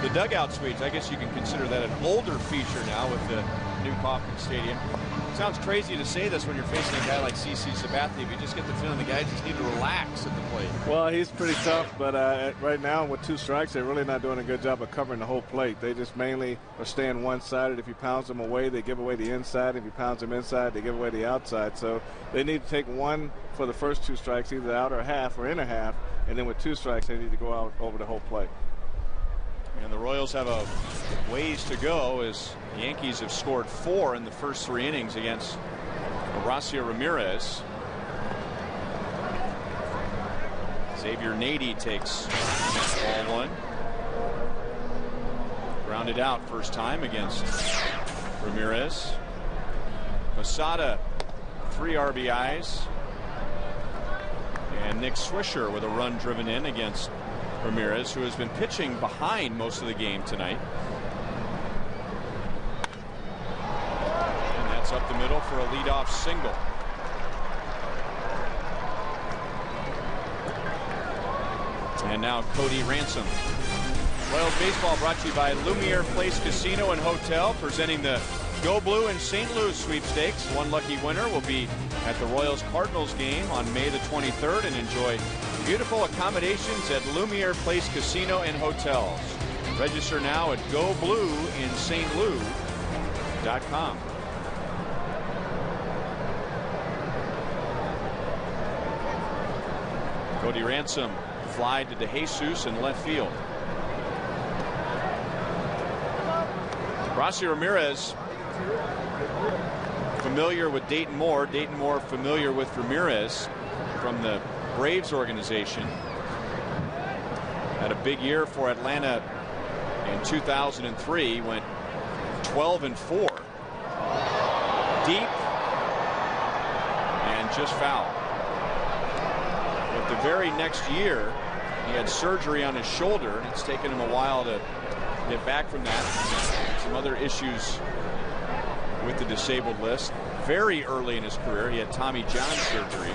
the dugout suites. I guess you can consider that an older feature now with the new Kauffman Stadium. Sounds crazy to say this when you're facing a guy like CC Sabathia, but you just get the feeling the guys just need to relax at the plate. Well, he's pretty tough, but right now with 2 strikes, they're really not doing a good job of covering the whole plate. They just mainly are staying one-sided. If you pounds them away, they give away the inside. If you pounds them inside, they give away the outside. So they need to take one for the first 2 strikes, either out or half or in a half, and then with 2 strikes, they need to go out over the whole plate. And the Royals have a ways to go as the Yankees have scored 4 in the first 3 innings against Horacio Ramirez. Xavier Nady takes ball 1. Grounded out first time against Ramirez. Posada 3 RBIs. And Nick Swisher with a run driven in against Ramirez, who has been pitching behind most of the game tonight. And that's up the middle for a leadoff single. And now Cody Ransom. Royals baseball brought to you by Lumiere Place Casino and Hotel, presenting the Go Blue in St. Louis sweepstakes. One lucky winner will be at the Royals Cardinals game on May the 23rd and enjoy beautiful accommodations at Lumiere Place Casino and Hotels. Register now at goblueinstlouis.com. Cody Ransom fly to DeJesus in left field. Horacio Ramirez familiar with Dayton Moore. Dayton Moore familiar with Ramirez from the Braves organization. Had a big year for Atlanta in 2003. Went 12-4. Deep and just foul. But the very next year he had surgery on his shoulder, and it's taken him a while to get back from that. Some other issues with the disabled list. Very early in his career he had Tommy John surgery.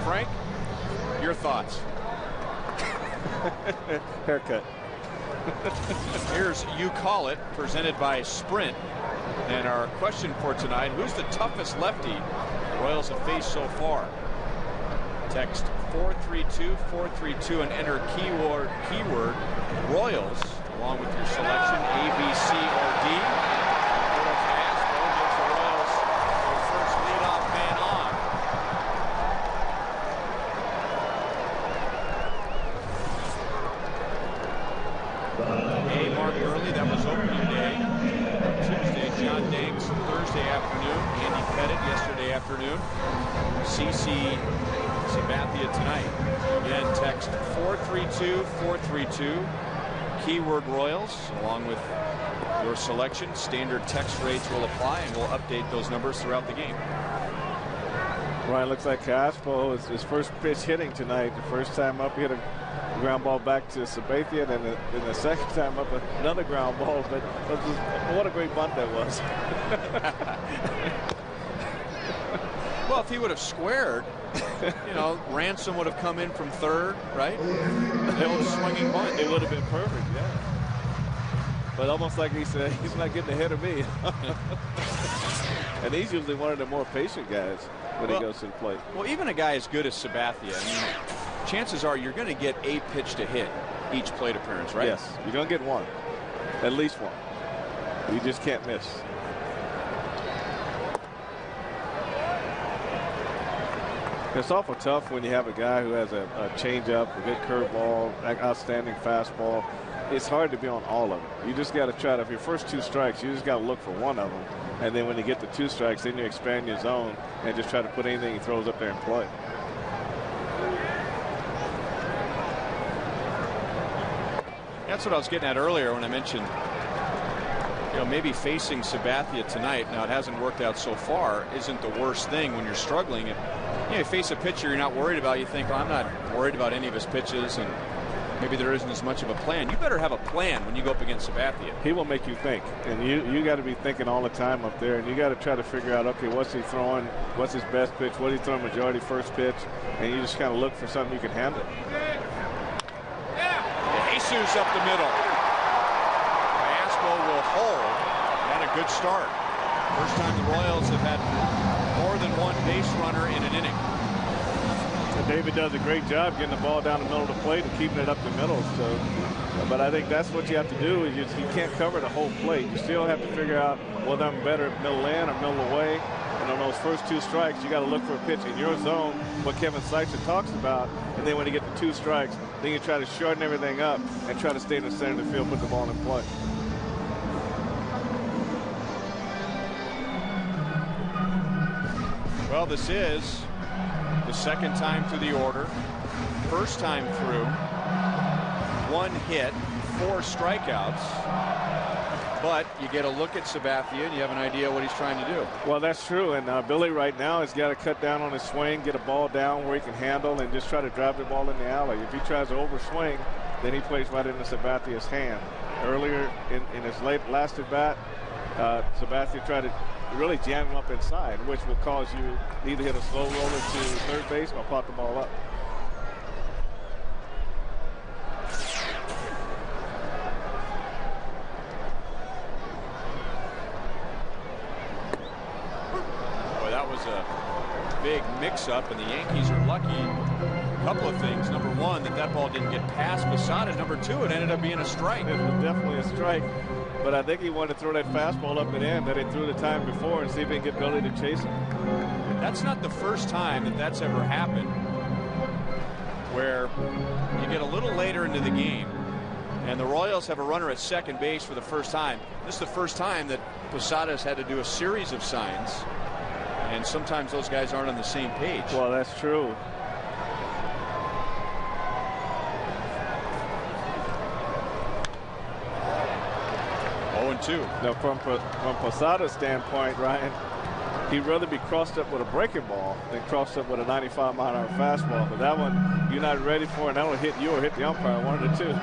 Frank, your thoughts? Haircut. Here's You Call It, presented by Sprint. And our question for tonight, who's the toughest lefty the Royals have faced so far? Text 432-432 and enter keyword Royals along with your selection, A, B, C, or D. Aspo gives the Royals their first leadoff man on. Hey, Mark Gurley, that was opening day. Tuesday, John Danks Thursday afternoon, Andy Pettit yesterday afternoon, CC Sabathia tonight. Again, text 432-432, keyword Royals, along with your selection. Standard text rates will apply, and we'll update those numbers throughout the game. Ryan, looks like Aspo is his first pitch hitting tonight. The first time up, he hit a ground ball back to Sabathia, and then the second time up, another ground ball. But what a great bunt that was. Well, if he would have squared, you know, Ransom would have come in from third, right? The old swinging bunt. It would have been perfect, yeah. But almost like he said, he's not getting ahead of me. And he's usually one of the more patient guys when he goes to the plate. Well, even a guy as good as Sabathia, I mean, chances are you're going to get a pitch to hit each plate appearance, right? Yes, you're going to get one, at least one. You just can't miss. It's awful tough when you have a guy who has a changeup, a good curveball, outstanding fastball. It's hard to be on all of them. You just got to try to, if your first two strikes, you just got to look for one of them. And then when you get the two strikes, then you expand your zone and just try to put anything he throws up there and play. That's what I was getting at earlier when I mentioned, you know, maybe facing Sabathia tonight. Now, it hasn't worked out so far. Isn't the worst thing when you're struggling. And, you know, you face a pitcher you're not worried about. You think, well, I'm not worried about any of his pitches, and maybe there isn't as much of a plan. You better have a plan when you go up against Sabathia. He will make you think, and you got to be thinking all the time up there, and you got to try to figure out, okay, what's he throwing, what's his best pitch, what he throwing majority first pitch, and you just kind of look for something you can handle. Jesus up the middle. Aspo will hold, and a good start. First time the Royals have had more than one base runner in an inning. And David does a great job getting the ball down the middle of the plate and keeping it up the middle. So, but I think that's what you have to do. Is you can't cover the whole plate. You still have to figure out whether I'm better middle in or middle away. And on those first two strikes, you got to look for a pitch in your zone, what Kevin Seitzer talks about. And then when you get the two strikes, then you try to shorten everything up and try to stay in the center of the field, put the ball in play. Well, this is the second time through the order. First time through, one hit, 4 strikeouts. But you get a look at Sabathia and you have an idea what he's trying to do. Well, that's true. And Billy right now has got to cut down on his swing, get a ball down where he can handle, and just try to drive the ball in the alley. If he tries to overswing, then he plays right into Sabathia's hand. Earlier in his last at bat, Sabathia tried to really jam him up inside, which will cause you either hit a slow roller to third base or pop the ball up. Big mix-up, and the Yankees are lucky. A couple of things. Number one, that ball didn't get past Posada. Number two, it ended up being a strike. It was definitely a strike, but I think he wanted to throw that fastball up and in that he threw the time before and see if he can get Billy to chase him. That's not the first time that's ever happened, where you get a little later into the game and the Royals have a runner at second base for the first time. This is the first time that Posada's had to do a series of signs. And sometimes those guys aren't on the same page. Well, that's true. Oh, 2. Now, from Posada's standpoint, Ryan, he'd rather be crossed up with a breaking ball than crossed up with a 95-mile-an-hour fastball. But that one, you're not ready for, and that'll hit you or hit the umpire, one of the two.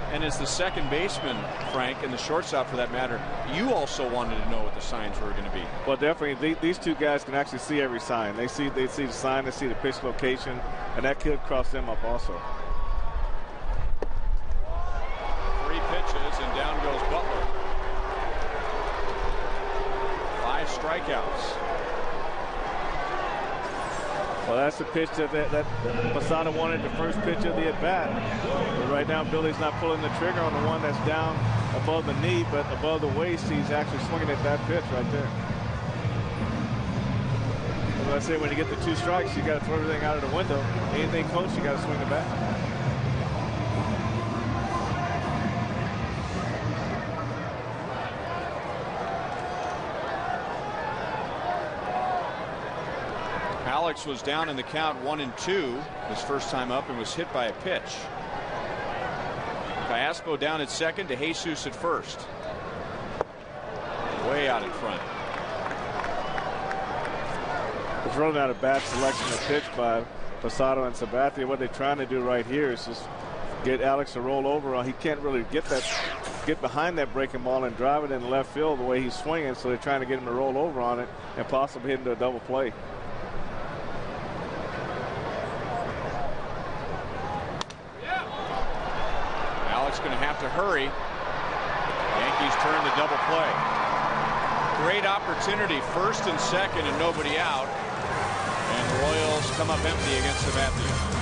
And as the second baseman, Frank, and the shortstop for that matter, you also wanted to know what the signs were going to be. Well, definitely, these two guys can actually see every sign. They see the sign, they see the pitch location, and that could cross them up also. 3 pitches, and down goes Butler. 5 strikeouts. Well, that's the pitch that Posada wanted, the first pitch of the at-bat. But right now, Billy's not pulling the trigger on the one that's down above the knee, but above the waist, he's actually swinging at that pitch right there. As I say, when you get the 2 strikes, you got to throw everything out of the window. Anything close, you got to swing the bat. Alex was down in the count 1-2 his first time up and was hit by a pitch. Callaspo down at second to Jesus at first. Way out in front. It's really not a bad selection of pitch by Posada and Sabathia. What they're trying to do right here is just get Alex to roll over. He can't really get behind that breaking ball and drive it in left field the way he's swinging, so they're trying to get him to roll over on it and possibly hit into a double play. Going to have to hurry. Yankees turn to double play. Great opportunity, first and second, and nobody out. And the Royals come up empty against Sabathia.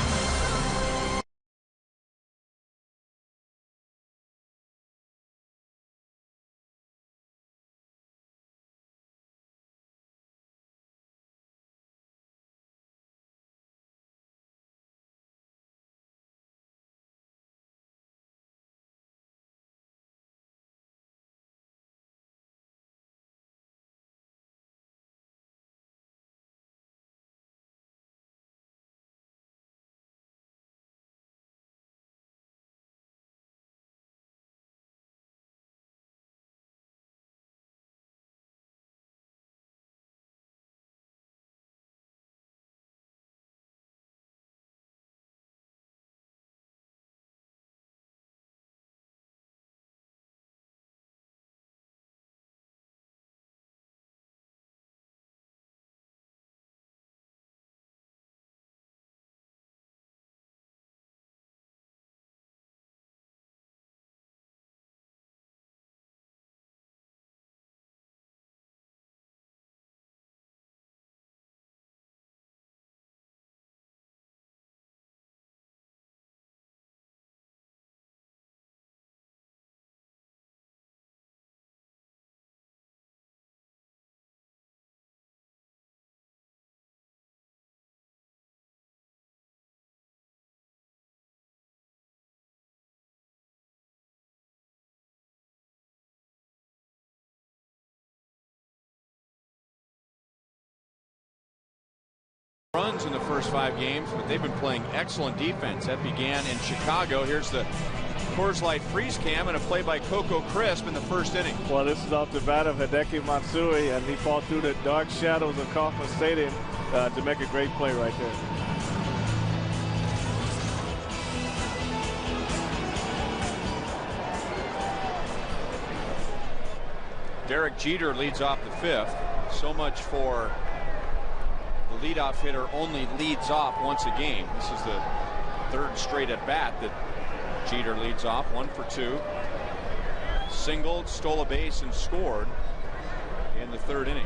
Runs in the first 5 games, but they've been playing excellent defense. That began in Chicago. Here's the Coors Light freeze cam and a play by Coco Crisp in the first inning. Well, this is off the bat of Hideki Matsui, and he fought through the dark shadows of Kauffman Stadium to make a great play right there. Derek Jeter leads off the 5th. So much for the leadoff hitter only leads off once a game. This is the 3rd straight at bat that Jeter leads off. 1 for 2. Singled, stole a base, and scored in the 3rd inning.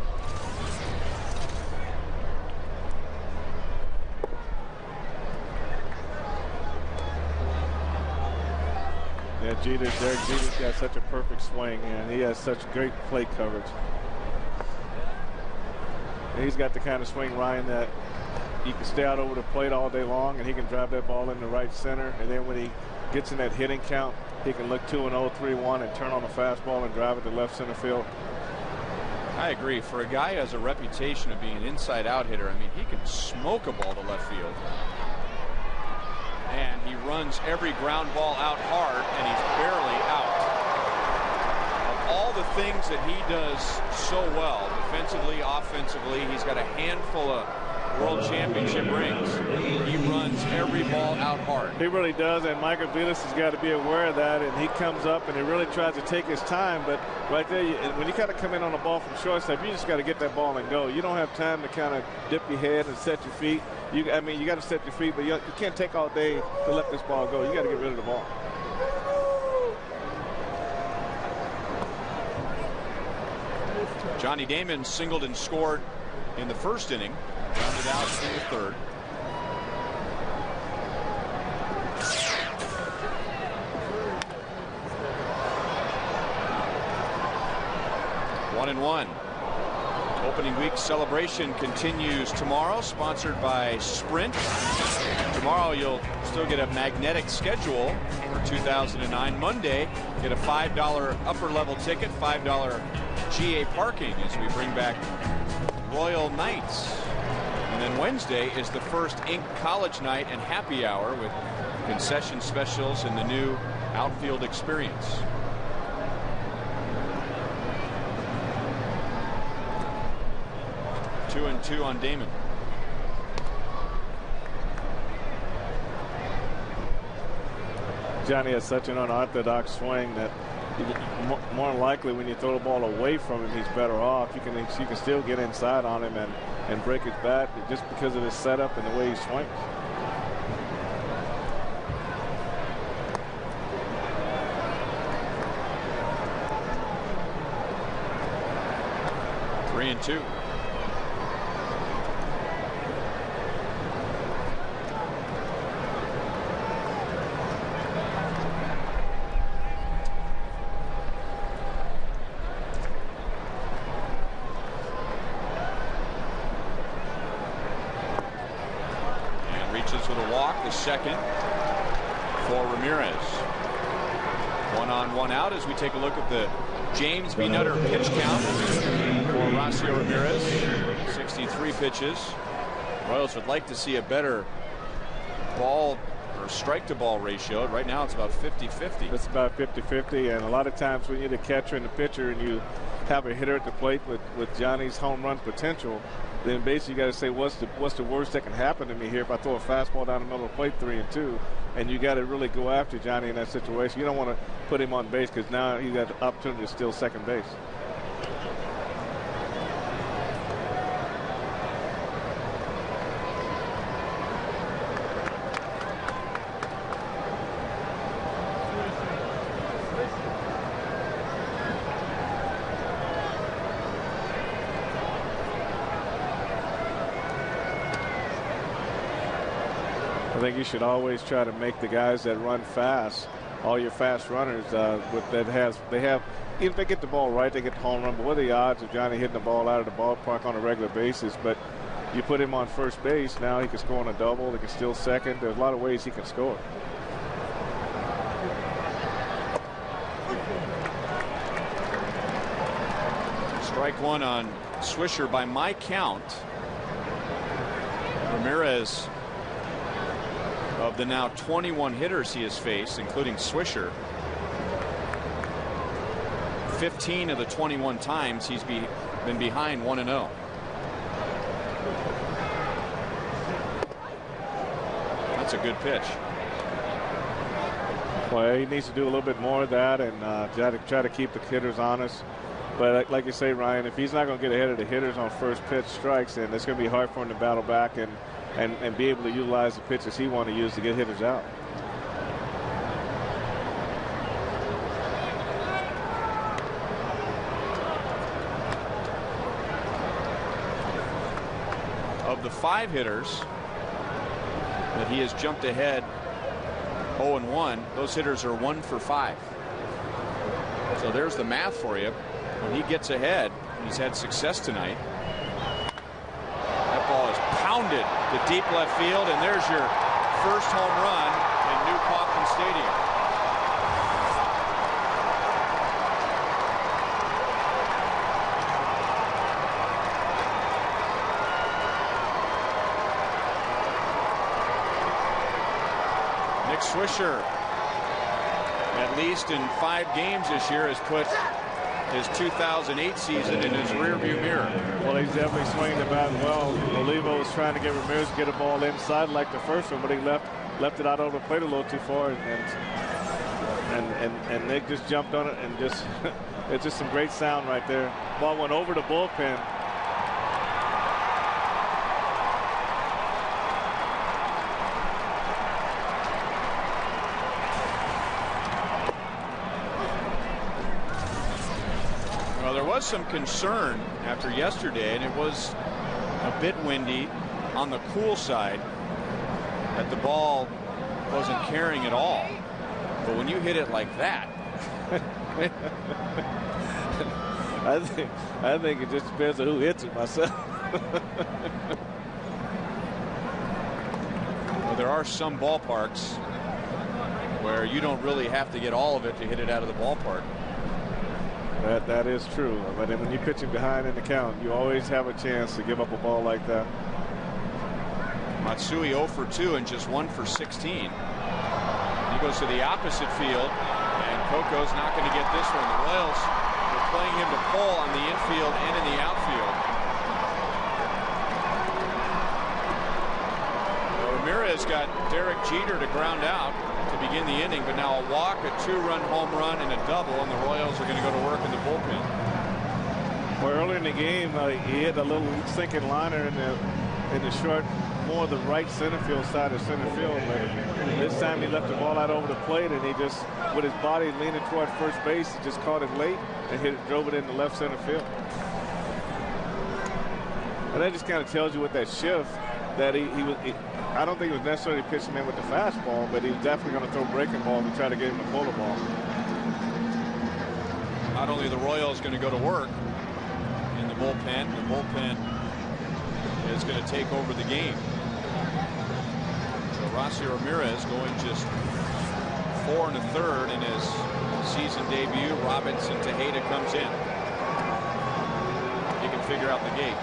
Yeah, Derek Jeter's got such a perfect swing, and he has such great plate coverage. And he's got the kind of swing, Ryan, that he can stay out over the plate all day long, and he can drive that ball in the right center. And then when he gets in that hitting count, he can look 2-0, 3-1, and turn on the fastball and drive it to left center field. I agree. For a guy who has a reputation of being an inside-out hitter, I mean, he can smoke a ball to left field. And he runs every ground ball out hard, and he's barely out. Of all the things that he does so well, defensively, offensively, he's got a handful of World Championship rings. He runs every ball out hard. He really does, and Michael Vilas has got to be aware of that, and he comes up and he really tries to take his time, but right there, when you kind of come in on the ball from shortstop, you just got to get that ball and go. You don't have time to kind of dip your head and set your feet. You got to set your feet, but you can't take all day to let this ball go. You got to get rid of the ball. Johnny Damon singled and scored in the first inning, rounded out in the third. One and one. Opening week celebration continues tomorrow, sponsored by Sprint. Tomorrow you'll still get a magnetic schedule for 2009. Monday, get a $5 upper level ticket, $5 GA parking as we bring back Royal Knights. And then Wednesday is the first Inc. College night and happy hour with concession specials and the new outfield experience. Two and two on Damon. Johnny has such an unorthodox swing that more than likely when you throw the ball away from him, he's better off. You can still get inside on him and break his bat just because of his setup and the way he swings. Three and two. Second for Ramirez. 1 on 1 out as we take a look at the James B. Nutter pitch count for Rocio Ramirez. 63 pitches. Royals would like to see a better ball or strike to ball ratio. Right now it's about 50-50. It's about 50-50, and a lot of times when you're the catcher and the pitcher and you have a hitter at the plate with Johnny's home run potential, then basically you got to say what's the worst that can happen to me here if I throw a fastball down the middle of the plate 3-2, and you got to really go after Johnny in that situation. You don't want to put him on base because now he got the opportunity to steal second base. I think you should always try to make the guys that run fast, all your fast runners, if they get the ball right, they get the home run. But what are the odds of Johnny hitting the ball out of the ballpark on a regular basis? But you put him on first base, now he can score on a double, he can steal second. There's a lot of ways he can score. Strike one on Swisher by my count. Ramirez, of the now 21 hitters he has faced, including Swisher, 15 of the 21 times he's been behind 1-0. That's a good pitch. Well, he needs to do a little bit more of that and try to keep the hitters honest. But like you say, Ryan, if he's not going to get ahead of the hitters on first pitch strikes, then it's going to be hard for him to battle back and be able to utilize the pitches he wants to use to get hitters out. Of the 5 hitters that he has jumped ahead 0-1, those hitters are 1 for 5. So there's the math for you. When he gets ahead, he's had success tonight. That ball is pounded to deep left field, and there's your first home run in New Kauffman Stadium. Nick Swisher, at least in 5 games this year, has put his 2008 season in his rearview mirror. Well, he's definitely swinging the bat well. Olivo was trying to get Ramirez to get a ball inside like the first one, but he left it out over the plate a little too far, and Nick just jumped on it and just it's just some great sound right there. Ball went over the bullpen. Well, there was some concern after yesterday, and it was a bit windy on the cool side, that the ball wasn't carrying at all. But when you hit it like that, I think it just depends on who hits it myself. well, there are some ballparks where you don't really have to get all of it to hit it out of the ballpark. That is true. But when you're pitching behind in the count, you always have a chance to give up a ball like that. Matsui 0 for 2 and just 1 for 16. He goes to the opposite field, and Coco's not going to get this one. The Royals are playing him to pull on the infield and in the outfield. Well, Ramirez got Derek Jeter to ground out to begin the inning, but now a walk, a 2-run home run, and a double, and the Royals are going to go to work in the bullpen. Well, earlier in the game, he hit a little sinking liner in the short, more the right center field side of center field. But this time he left the ball out over the plate, and he just, with his body leaning toward first base, he just caught it late and drove it into left center field. And that just kind of tells you with that shift that I don't think he was necessarily pitching in with the fastball, but he was definitely going to throw breaking ball to try to get him to pull the ball. Not only the Royals going to go to work in the bullpen is going to take over the game. So Horacio Ramirez going just 4 1/3 in his season debut. Robinson Tejeda comes in. He can figure out the gate.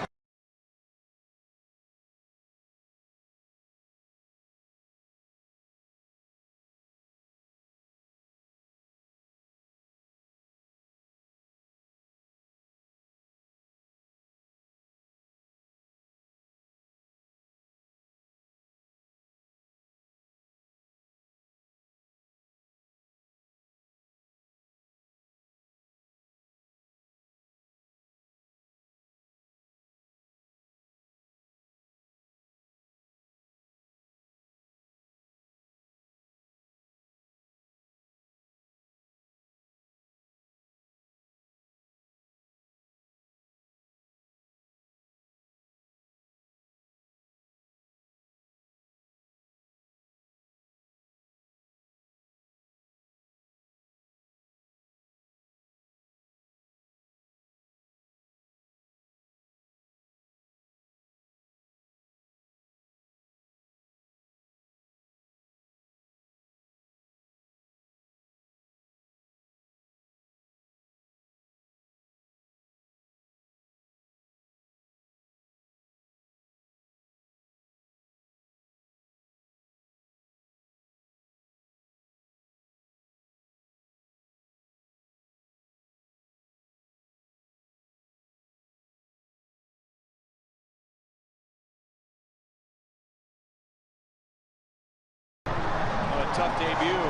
Tough debut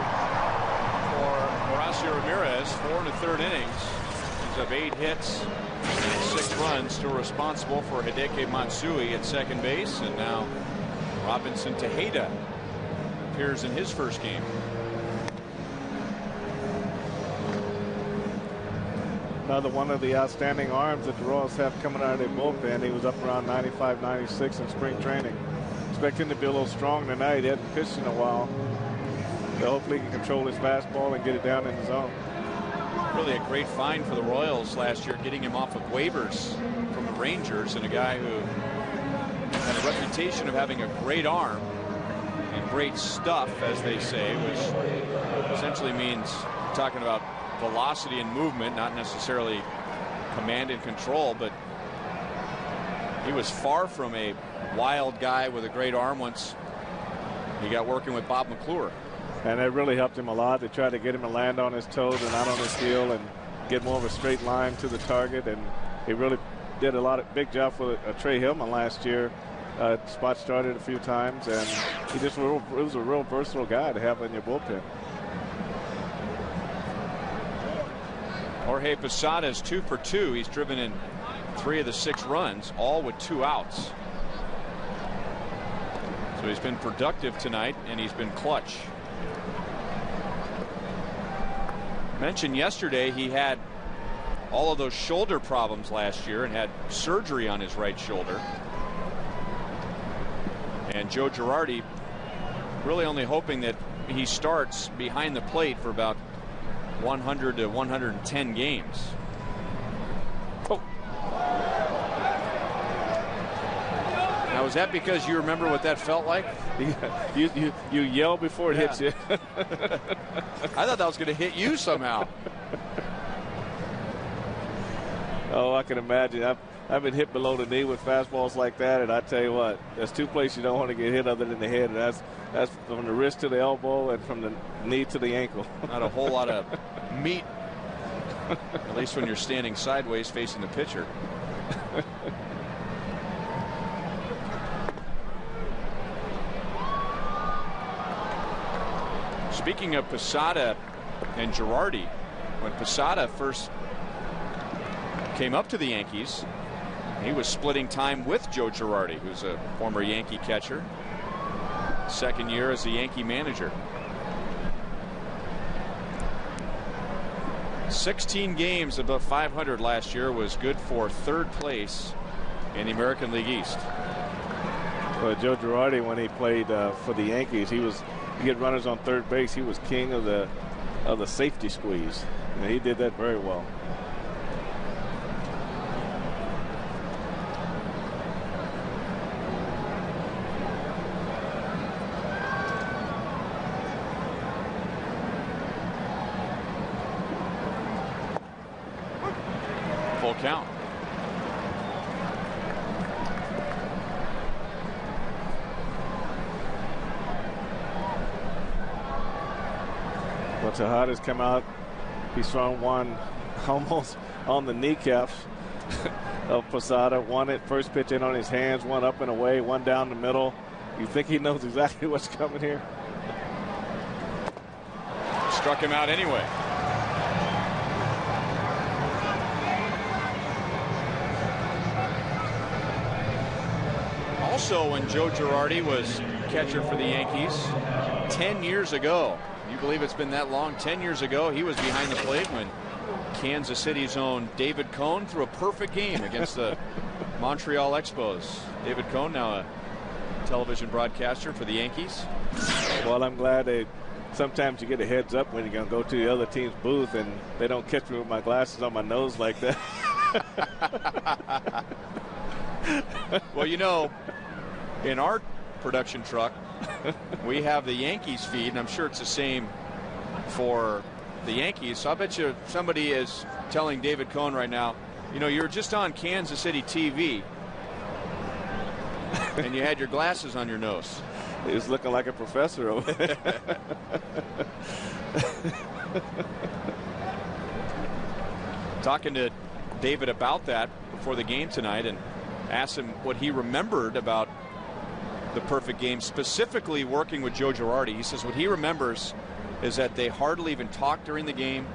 for Horacio Ramirez. 4 1/3 innings. He's up 8 hits, 6 runs. Still responsible for Hideki Matsui at second base, and now Robinson Tejeda appears in his first game. Another one of the outstanding arms that the Royals have coming out of their bullpen. He was up around 95, 96 in spring training. Expect him to be a little strong tonight. He hasn't pitched in a while. So hopefully he can control his fastball and get it down in the zone. Really a great find for the Royals last year, getting him off of waivers from the Rangers, and a guy who had a reputation of having a great arm and great stuff, as they say, which essentially means talking about velocity and movement, not necessarily command and control, but he was far from a wild guy with a great arm once he got working with Bob McClure. And it really helped him a lot. They tried to get him to land on his toes and not on his heel, and get more of a straight line to the target, and he really did big job for Trey Hillman last year. Spot started a few times, and he just was a real versatile guy to have in your bullpen. Jorge Posada is 2 for 2. He's driven in 3 of the 6 runs, all with 2 outs. So he's been productive tonight, and he's been clutch. Mentioned yesterday he had all of those shoulder problems last year and had surgery on his right shoulder. And Joe Girardi really only hoping that he starts behind the plate for about 100 to 110 games. Oh. Now, was that because you remember what that felt like? You yell before it hits you. I thought that was going to hit you somehow. Oh, I can imagine. I've been hit below the knee with fastballs like that, and I tell you what, there's 2 places you don't want to get hit other than the head, and that's from the wrist to the elbow and from the knee to the ankle. Not a whole lot of meat, at least when you're standing sideways facing the pitcher. Speaking of Posada and Girardi, when Posada first came up to the Yankees, he was splitting time with Joe Girardi, who's a former Yankee catcher. Second year as a Yankee manager. 16 games above 500 last year was good for 3rd place in the American League East. Well, Joe Girardi, when he played for the Yankees, he get runners on 3rd base. He was king of the safety squeeze, and he did that very well. Full count. Well, Tejada's come out. He's thrown one almost on the kneecaps of Posada. One at first pitch in on his hands, one up and away, one down the middle. You think he knows exactly what's coming here? Struck him out anyway. Also, when Joe Girardi was catcher for the Yankees 10 years ago, can you believe it's been that long? 10 years ago, he was behind the plate when Kansas City's own David Cone threw a perfect game against the Montreal Expos. David Cone, now a television broadcaster for the Yankees. Well, I'm glad sometimes you get a heads up when you're going to go to the other team's booth and they don't catch me with my glasses on my nose like that. Well, you know, in our production truck, we have the Yankees feed, and I'm sure it's the same for the Yankees. So I bet you somebody is telling David Cone right now, you know, you're just on Kansas City TV and you had your glasses on your nose. He was looking like a professor over there. Talking to David about that before the game tonight, and asked him what he remembered about the perfect game, specifically working with Joe Girardi. He says what he remembers is that they hardly even talked during the game.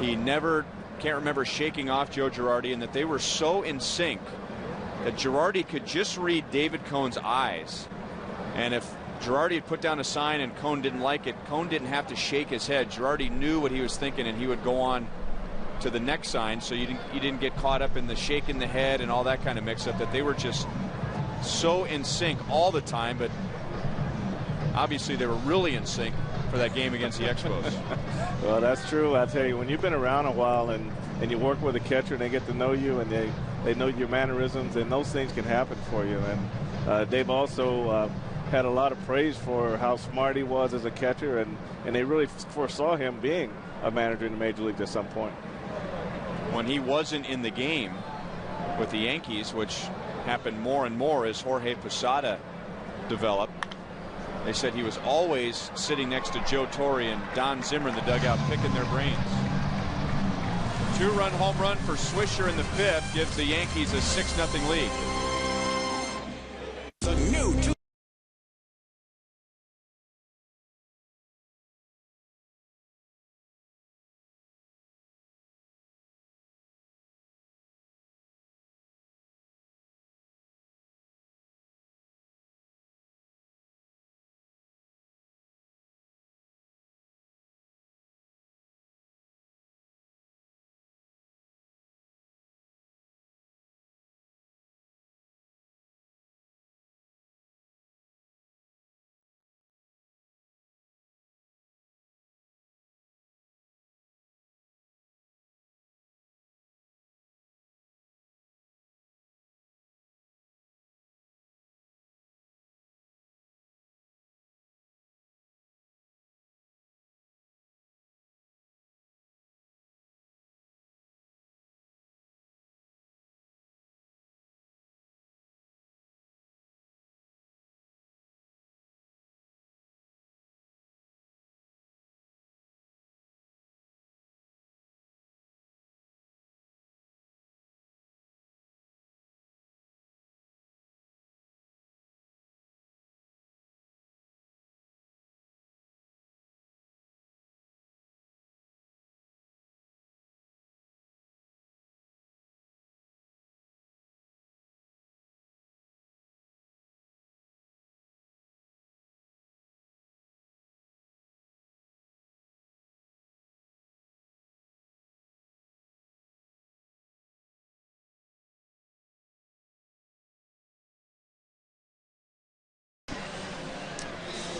He can't remember shaking off Joe Girardi, and that they were so in sync that Girardi could just read David Cone's eyes. And if Girardi had put down a sign and Cone didn't like it, Cone didn't have to shake his head. Girardi knew what he was thinking, and he would go on to the next sign, so you didn't get caught up in the shaking the head and all that kind of mix-up. That they were just so in sync all the time. But obviously they were really in sync for that game against the Expos. Well, that's true. I tell you, when you've been around a while and you work with a catcher and they get to know you and they know your mannerisms, and those things can happen for you. And they've also had a lot of praise for how smart he was as a catcher, and they really foresaw him being a manager in the major leagues at some point. When he wasn't in the game with the Yankees, which happened more and more as Jorge Posada developed, they said he was always sitting next to Joe Torre and Don Zimmer in the dugout, picking their brains. Two-run home run for Swisher in the fifth gives the Yankees a 6-0 lead. The new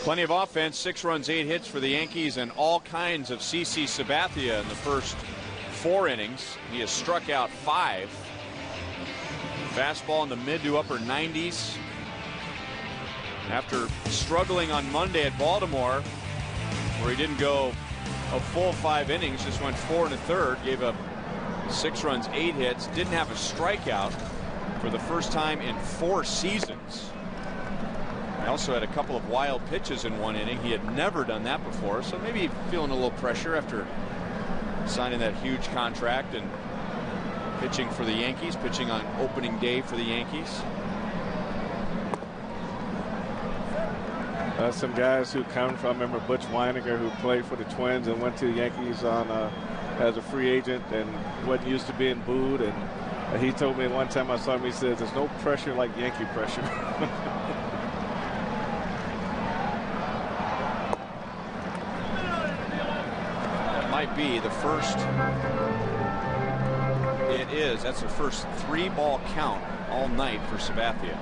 Plenty of offense, 6 runs, 8 hits for the Yankees, and all kinds of CC Sabathia in the first 4 innings. He has struck out 5. Fastball in the mid to upper 90s. After struggling on Monday at Baltimore, where he didn't go a full 5 innings, just went 4 1/3, gave up 6 runs, 8 hits, didn't have a strikeout for the first time in 4 seasons. He also had a couple of wild pitches in 1 inning. He had never done that before, so maybe feeling a little pressure after signing that huge contract and pitching for the Yankees, pitching on opening day for the Yankees. Some guys who come from, I remember Butch Weiniger, who played for the Twins and went to the Yankees on as a free agent and wasn't used to being booed. And he told me one time I saw him, he says, "There's no pressure like Yankee pressure." Might be the first. It is. That's the first 3-ball count all night for Sabathia.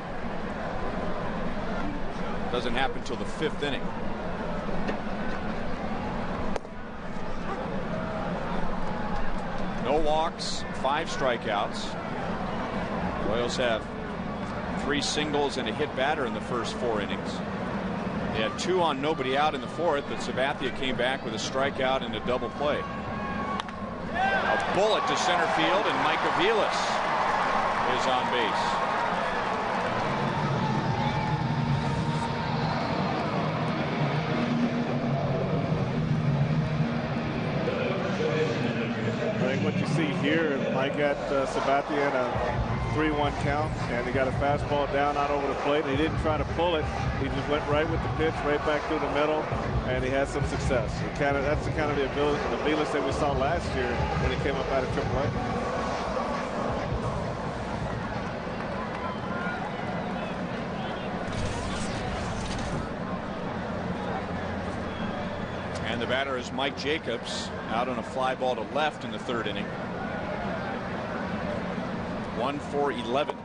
Doesn't happen until the 5th inning. No walks, 5 strikeouts. Royals have 3 singles and a hit batter in the first 4 innings. They had 2 on, nobody out in the 4th, but Sabathia came back with a strikeout and a double play. A bullet to center field, and Mike Aviles is on base. I think what you see here, Mike got Sabathia in a 3-1 count, and he got a fastball down out over the plate. He didn't try to pull it. He just went right with the pitch, right back through the middle, and he had some success. That's the kind of the Aviles that we saw last year when he came up out of AAA. And the batter is Mike Jacobs, out on a fly ball to left in the 3rd inning. 1 for 11.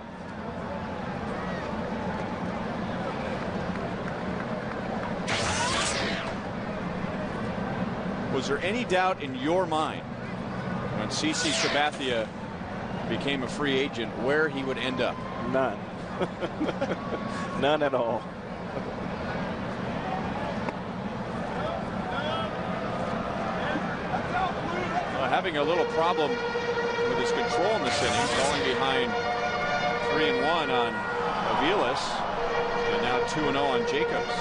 Was there any doubt in your mind when CC Sabathia became a free agent where he would end up? None. None at all. Having a little problem with his control in this inning, falling behind 3-1 on Aviles, and now 2-0 on Jacobs.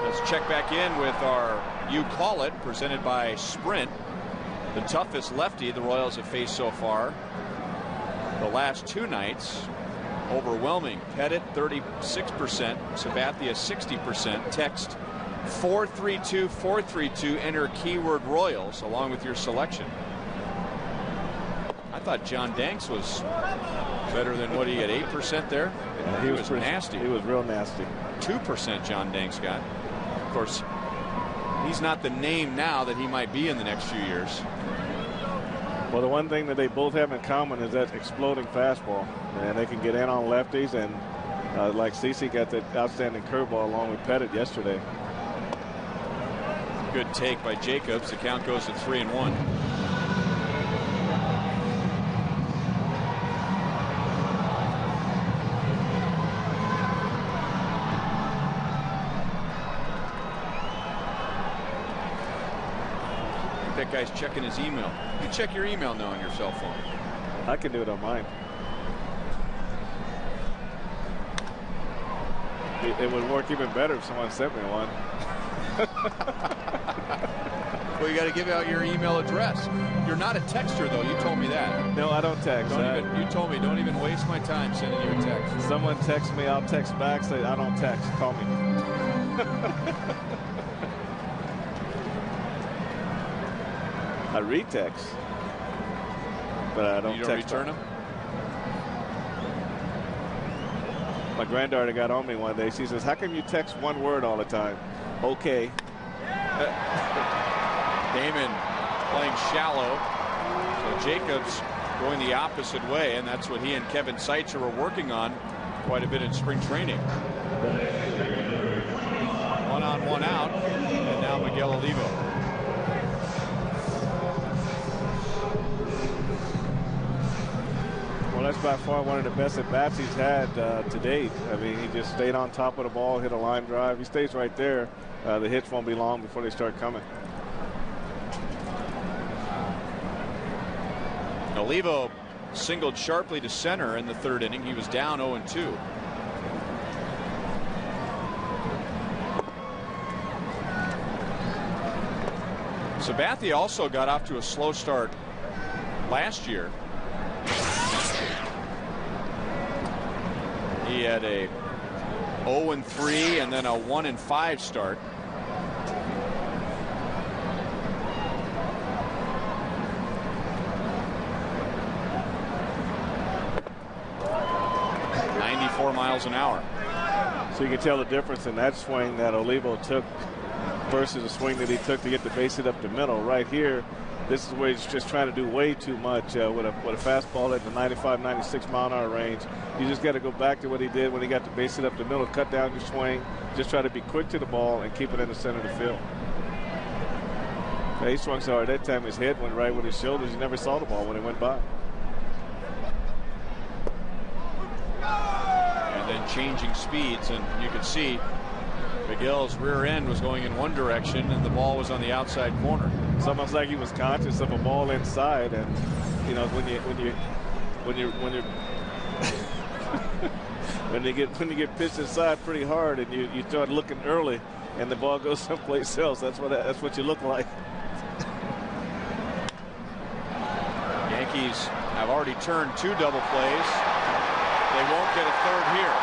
That's check back in with our You Call It, presented by Sprint. The toughest lefty the Royals have faced so far the last 2 nights. Overwhelming. Pettit 36%, Sabathia 60%. Text 432-432, enter keyword Royals along with your selection. I thought John Danks was better than what he had, 8% there. Yeah, he was nasty. He was real nasty. 2% John Danks got. Of course, he's not the name now that he might be in the next few years. Well, the one thing that they both have in common is that exploding fastball, and they can get in on lefties, and like CeCe got that outstanding curveball along with Pettit yesterday. Good take by Jacobs. The count goes to 3-1. That guy's checking his email. You check your email now on your cell phone. I can do it on mine. It would work even better if someone sent me one. Well, you got to give out your email address. You're not a texter, though. You told me that. No, I don't text. You told me, don't even waste my time sending you a text. Someone texts me, I'll text back, say, I don't text. Call me. I read text, but I don't. You don't text return them? My granddaughter got on me one day. She says, how come you text one word all the time? Okay. Damon playing shallow. So Jacobs going the opposite way, and that's what he and Kevin Seitzer were working on quite a bit in spring training. 1 on, 1 out, and now Miguel Olivo. Well, that's by far one of the best at-bats he's had to date. I mean, he just stayed on top of the ball, hit a line drive. He stays right there. The hits won't be long before they start coming. Olivo singled sharply to center in the 3rd inning. He was down 0-2. Sabathia also got off to a slow start last year. He had a 0-3 and then a 1-5 start. Miles an hour. So you can tell the difference in that swing that Olivo took versus the swing that he took to get the base hit up the middle. Right here, this is where he's just trying to do way too much with a fastball at the 95, 96 mile an hour range. You just got to go back to what he did when he got the base hit up the middle, cut down your swing, just try to be quick to the ball and keep it in the center of the field. He swung so hard that time his head went right with his shoulders. You never saw the ball when it went by. Changing speeds, and you could see Miguel's rear end was going in one direction and the ball was on the outside corner. It's almost like he was conscious of a ball inside, and you know when you when you get pitched inside pretty hard and you start looking early and the ball goes someplace else, that's what you look like. Yankees have already turned 2 double plays. They won't get a 3rd here.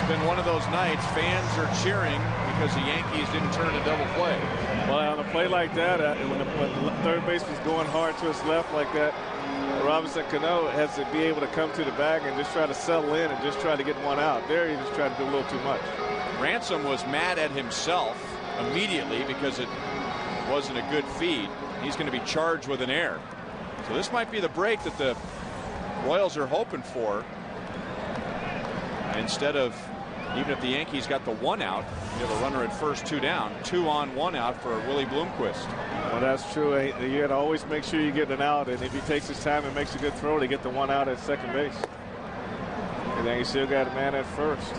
Been one of those nights fans are cheering because the Yankees didn't turn a double play. Well, on a play like that, when the third baseman's going hard to his left like that, Robinson Cano has to be able to come to the bag and just try to settle in and just try to get one out. There he just tried to do a little too much. Ransom was mad at himself immediately because it wasn't a good feed. He's going to be charged with an error. So this might be the break that the Royals are hoping for. Instead of, even if the Yankees got the 1 out, you have a runner at first, 2 down, 2 on, 1 out for Willie Bloomquist. Well, that's true. You got to always make sure you get an out, and if he takes his time and makes a good throw to get the 1 out at second base. And then you still got a man at first.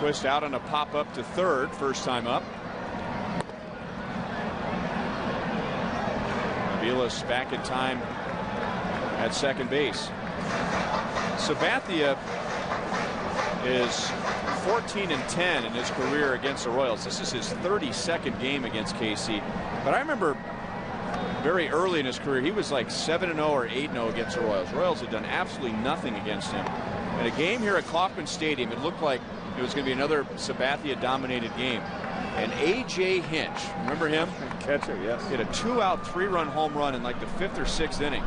Lundqvist out on a pop-up to third, first time up. Aviles back in time at second base. Sabathia is 14-10 in his career against the Royals. This is his 32nd game against KC. But I remember very early in his career, he was like 7-0 or 8-0 against the Royals. Royals had done absolutely nothing against him. In a game here at Kauffman Stadium, it looked like it was going to be another Sabathia-dominated game. And A.J. Hinch, remember him? Catcher, yes. Hit a 2-out, 3-run home run in like the 5th or 6th inning.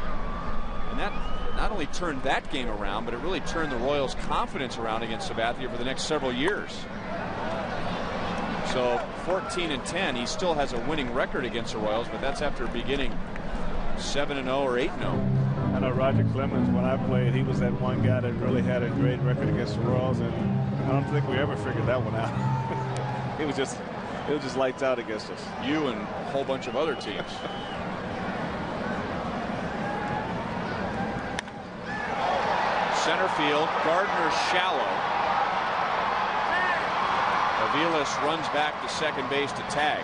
And that not only turned that game around, but it really turned the Royals' confidence around against Sabathia for the next several years. So 14-10, he still has a winning record against the Royals, but that's after beginning 7-0 or 8-0. I know Roger Clemens, when I played, he was that one guy that really had a great record against the Royals, and I don't think we ever figured that one out. It was just lights out against us. You and a whole bunch of other teams. Center field, Gardner shallow. Aviles runs back to second base to tag.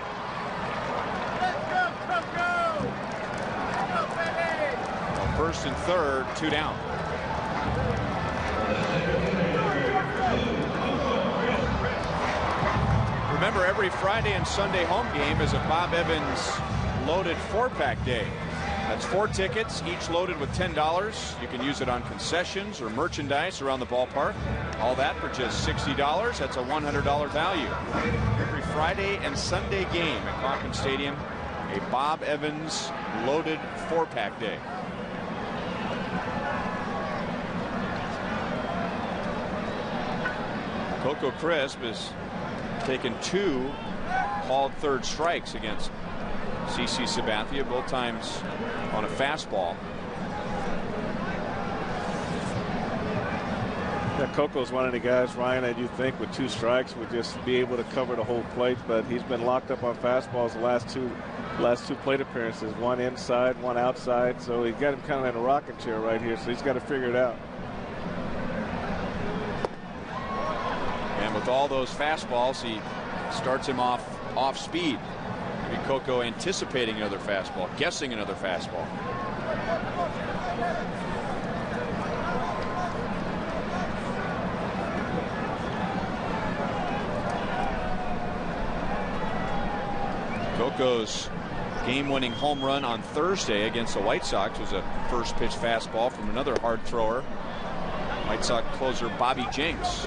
Well, first and third, 2 down. Remember, every Friday and Sunday home game is a Bob Evans loaded 4-pack day. That's 4 tickets, each loaded with $10. You can use it on concessions or merchandise around the ballpark. All that for just $60. That's a $100 value. Every Friday and Sunday game at Kauffman Stadium, a Bob Evans loaded 4-pack day. Coco Crisp has taken 2 called third strikes against CC Sabathia, both times on a fastball. Yeah, Coco's one of the guys, Ryan, that you think with 2 strikes would just be able to cover the whole plate, but he's been locked up on fastballs the last two plate appearances, one inside, one outside, so he got him kind of in a rocking chair right here, so he's got to figure it out. And with all those fastballs, he starts him off speed. Maybe Coco anticipating another fastball, guessing another fastball. Coco's game-winning home run on Thursday against the White Sox was a first pitch fastball from another hard thrower, White Sox closer Bobby Jenks.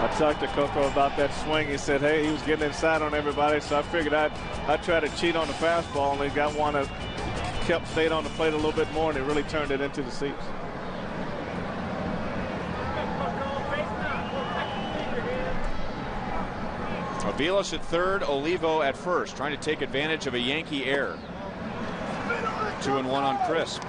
I talked to Coco about that swing. He said, hey, he was getting inside on everybody, so I figured I'd try to cheat on the fastball, and he got one that stayed on the plate a little bit more, and he really turned it into the seats. Aviles at third, Olivo at first, trying to take advantage of a Yankee error. 2-1 on Crisp.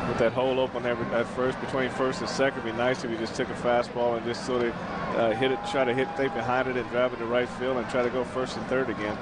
With that hole open at first, between first and second, it'd be nice if you just took a fastball and just sort of try to hit behind it and drive it to right field and try to go first and third again.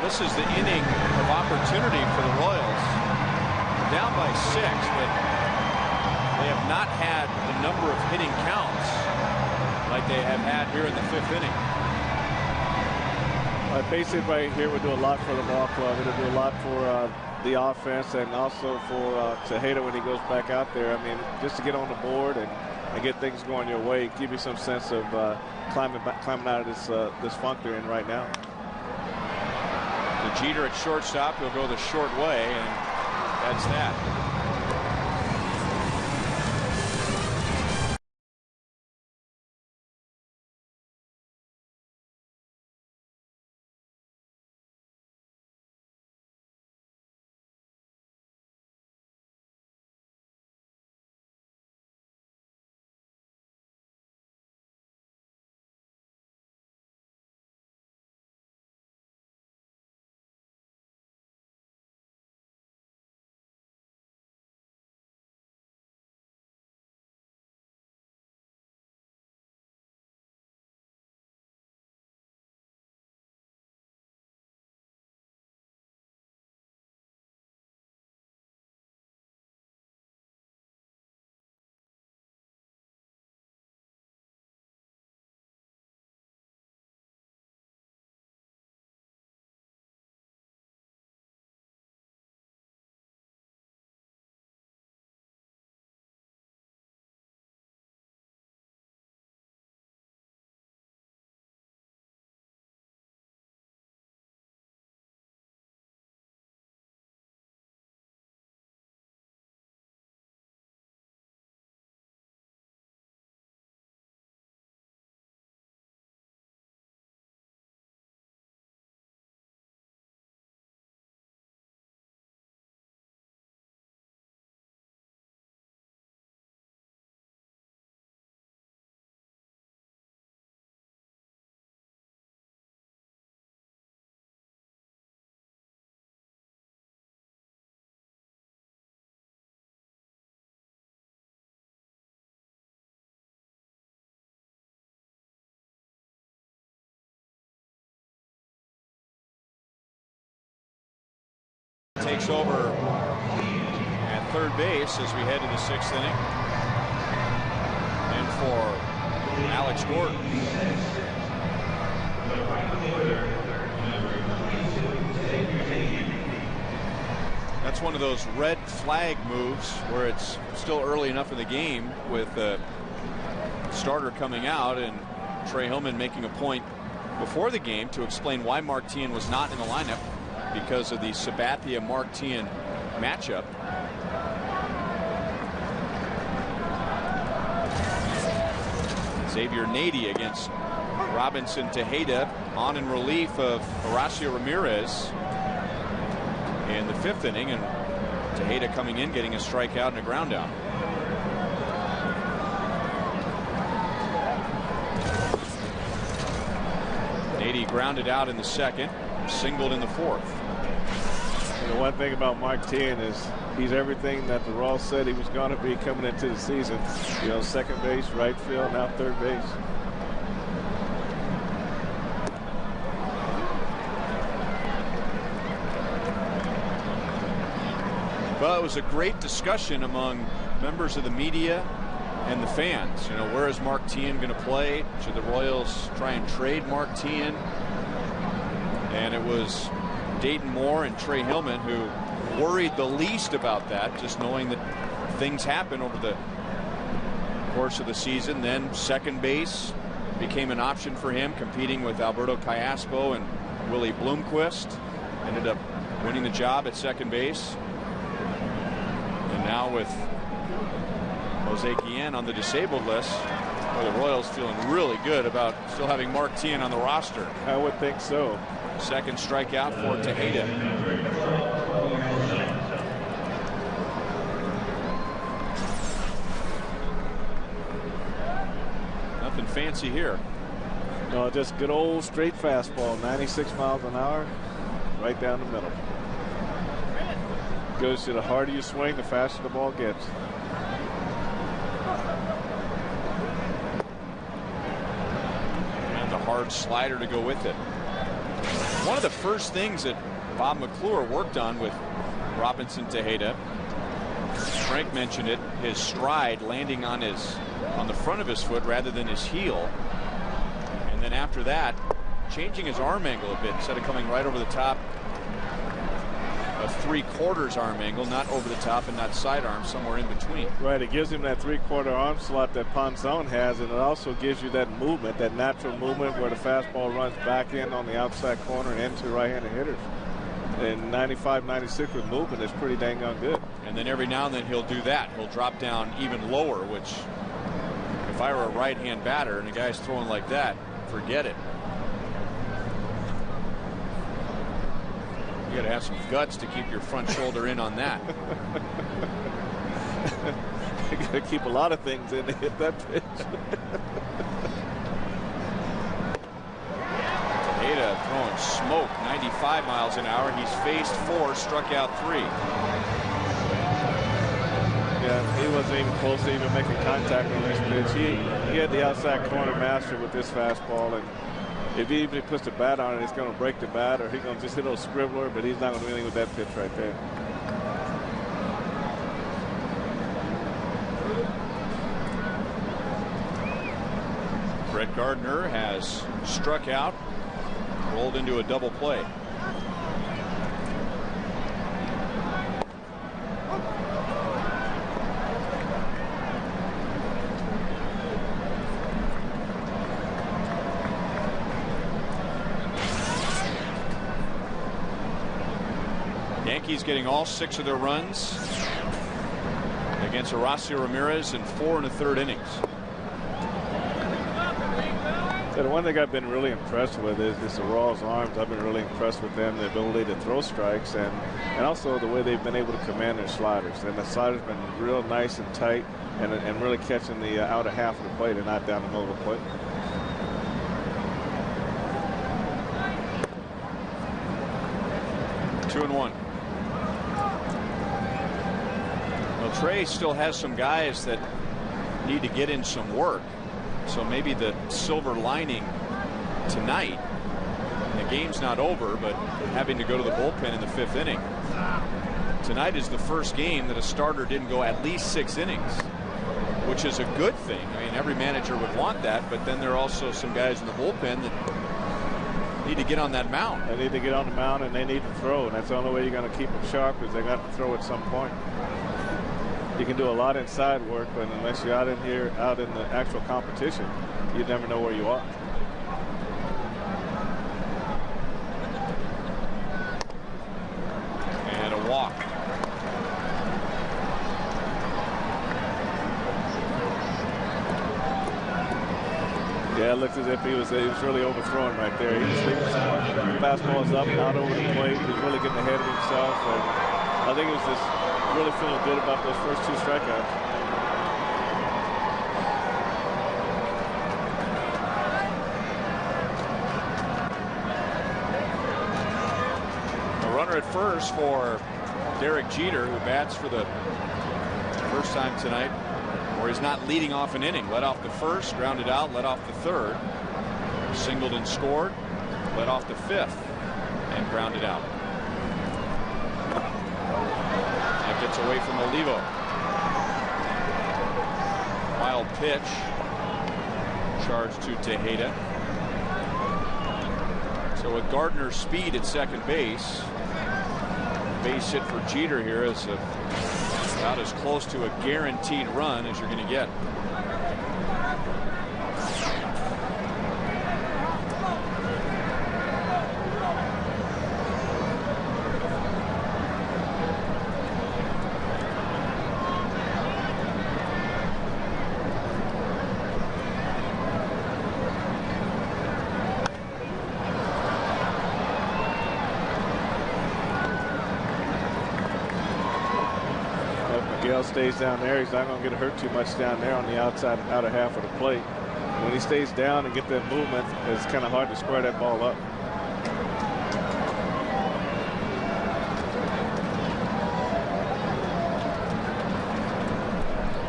This is the inning of opportunity for the Royals. They're down by 6, but they have not had the number of hitting counts like they have had here in the 5th inning. Basically, right here would do a lot for the ball club. It'll do a lot for the offense, and also for Tejeda when he goes back out there. I mean, just to get on the board and get things going your way, give you some sense of climbing out of this funk they're in right now. Jeter at shortstop. He'll go the short way, and that's that. takes over at third base as we head to the 6th inning. And for Alex Gordon. That's one of those red flag moves where it's still early enough in the game with the starter coming out and Trey Hillman making a point before the game to explain why Mark Teahen was not in the lineup because of the Sabathia-Mark Teahen matchup. Xavier Nady against Robinson Tejeda on in relief of Horacio Ramirez in the 5th inning, and Tejeda coming in, getting a strikeout and a ground out. Nady grounded out in the 2nd, singled in the 4th. And the one thing about Mark Teahen is he's everything that the Royals said he was going to be coming into the season. You know, second base, right field, now third base. Well, it was a great discussion among members of the media and the fans. You know, where is Mark Teahen going to play? Should the Royals try and trade Mark Teahen? And it was Dayton Moore and Trey Hillman who worried the least about that, just knowing that things happen over the course of the season. Then second base became an option for him, competing with Alberto Callaspo and Willie Bloomquist. Ended up winning the job at second base. And now with Jose Guillen on the disabled list, well, the Royals feeling really good about still having Mark Teahen on the roster. I would think so. Second strikeout for Tejeda. Nothing fancy here. No, just good old straight fastball, 96 miles an hour, right down the middle. Goes to the harder you swing, the faster the ball gets. And the hard slider to go with it. One of the first things that Bob McClure worked on with Robinson Tejeda, Frank mentioned it, his stride landing on the front of his foot rather than his heel. And then after that, changing his arm angle a bit instead of coming right over the top. A 3/4 arm angle, not over the top and not sidearm, somewhere in between. Right, it gives him that 3/4 arm slot that Ponzon has, and it also gives you that movement, that natural movement where the fastball runs back in on the outside corner and into right-handed hitters. And 95, 96 with movement is pretty dang on good. And then every now and then he'll do that. He'll drop down even lower, which if I were a right-hand batter and a guy's throwing like that, forget it. You got to have some guts to keep your front shoulder in on that. You got to keep a lot of things in to hit that pitch. Tejeda throwing smoke, 95 miles an hour. He's faced 4, struck out 3. Yeah, he wasn't even close to even making contact on this pitch. He had the outside corner master with this fastball, and if he even puts the bat on it, it's going to break the bat, or he's going to just hit a little scribbler, but he's not going to do anything with that pitch right there. Brett Gardner has struck out, rolled into a double play. Yankees getting all 6 of their runs against Horacio Ramirez in 4 1/3 innings. So the one thing I've been really impressed with is the Royals' arms. I've been really impressed with them, the ability to throw strikes, and also the way they've been able to command their sliders. And the sliders been real nice and tight, and really catching the outer half of the plate and not down the middle of the plate. Two and 1. Well, Trey still has some guys that need to get in some work. So maybe the silver lining tonight the game's not over, but having to go to the bullpen in the 5th inning. Tonight is the first game that a starter didn't go at least 6 innings, which is a good thing. I mean, every manager would want that, but then there are also some guys in the bullpen that need to get on that mound. They need to get on the mound, and they need to throw, and that's the only way you're going to keep them sharp is they got to throw at some point. You can do a lot inside work, but unless you're out in the actual competition, you never know where you are. And a walk. Yeah, it looks as if he was really overthrown right there. He was thinking fastball's up, not over the plate. He was really getting ahead of himself, and I think it was just really feeling good about those first 2 strikeouts. A runner at first for Derek Jeter, who bats for the first time tonight, or he's not leading off an inning. Led off the first, grounded out, led off the 3rd, singled and scored, led off the 5th, and grounded out. That gets away from Olivo. Wild pitch. Charge to Tejeda. So with Gardner's speed at second base hit for Jeter here is about as close to a guaranteed run as you're going to get. Stays down there, he's not going to get hurt too much down there on the outer half of the plate. When he stays down and get that movement, it's kind of hard to square that ball up.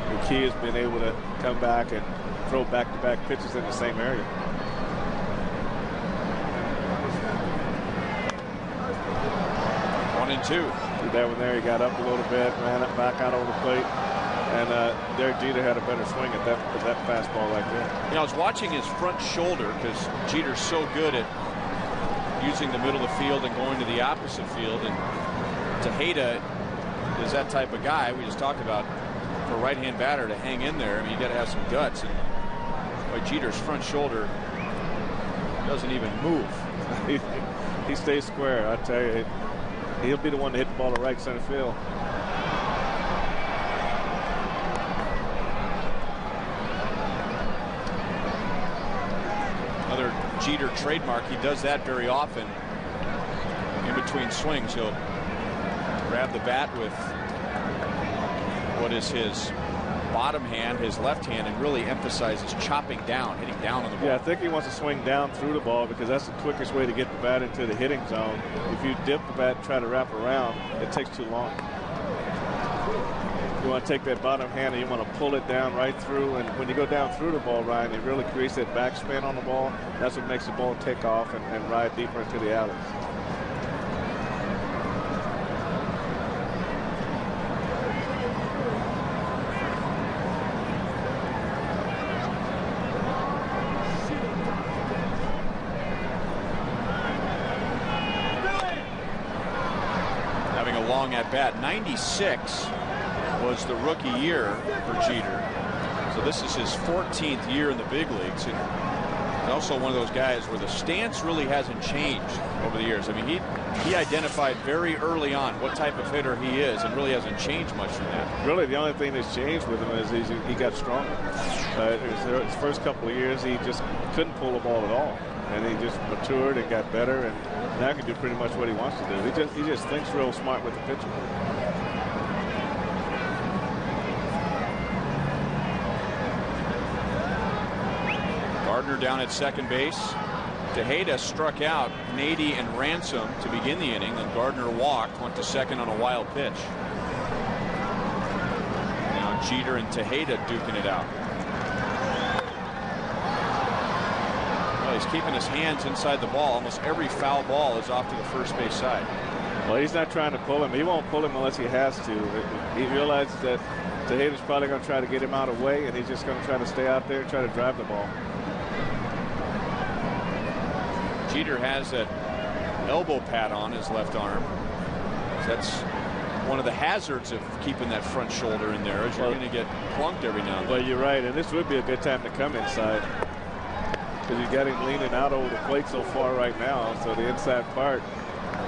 The key has been able to come back and throw back-to-back pitches in the same area. One and two. That one there, he got up a little bit, ran it back out over the plate, and Derek Jeter had a better swing at that fastball right there. You know, I was watching his front shoulder because Jeter's so good at using the middle of the field and going to the opposite field, and Tejeda is that type of guy we just talked about for a right-hand batter to hang in there. I mean, you got to have some guts, and by Jeter's front shoulder doesn't even move. He stays square, I tell you. He'll be the one to hit the ball to right center field. Another Jeter trademark. He does that very often in between swings. He'll grab the bat with what is his bottom hand, his left hand, and really emphasizes chopping down, hitting down on the ball. Yeah, I think he wants to swing down through the ball because that's the quickest way to get the bat into the hitting zone. If you dip the bat and try to wrap around, it takes too long. You want to take that bottom hand and you want to pull it down right through, and when you go down through the ball, Ryan, it really creates that backspin on the ball. That's what makes the ball take off and ride deeper into the alleys. At bat. 96 was the rookie year for Jeter, so this is his 14th year in the big leagues, and he's also one of those guys where the stance really hasn't changed over the years. I mean, he identified very early on what type of hitter he is, and really hasn't changed much from that. Really, the only thing that's changed with him is he got stronger. His first couple of years, he just couldn't pull the ball at all, and he just matured and got better, and now he can do pretty much what he wants to do. He just thinks real smart with the pitcher. Gardner down at second base. Tejeda struck out Nady and Ransom to begin the inning. Then Gardner walked, went to second on a wild pitch. Now Jeter and Tejeda duking it out. he's keeping his hands inside the ball. Almost every foul ball is off to the first base side. Well, he's not trying to pull him. He won't pull him unless he has to. He realizes that Tejeda's probably going to try to get him out of the way, and he's just going to try to stay out there and try to drive the ball. Jeter has that elbow pad on his left arm. That's one of the hazards of keeping that front shoulder in there, is you're going to get plunked every now and then. Well, you're right, and this would be a good time to come inside, because you got him leaning out over the plate so far right now, so the inside part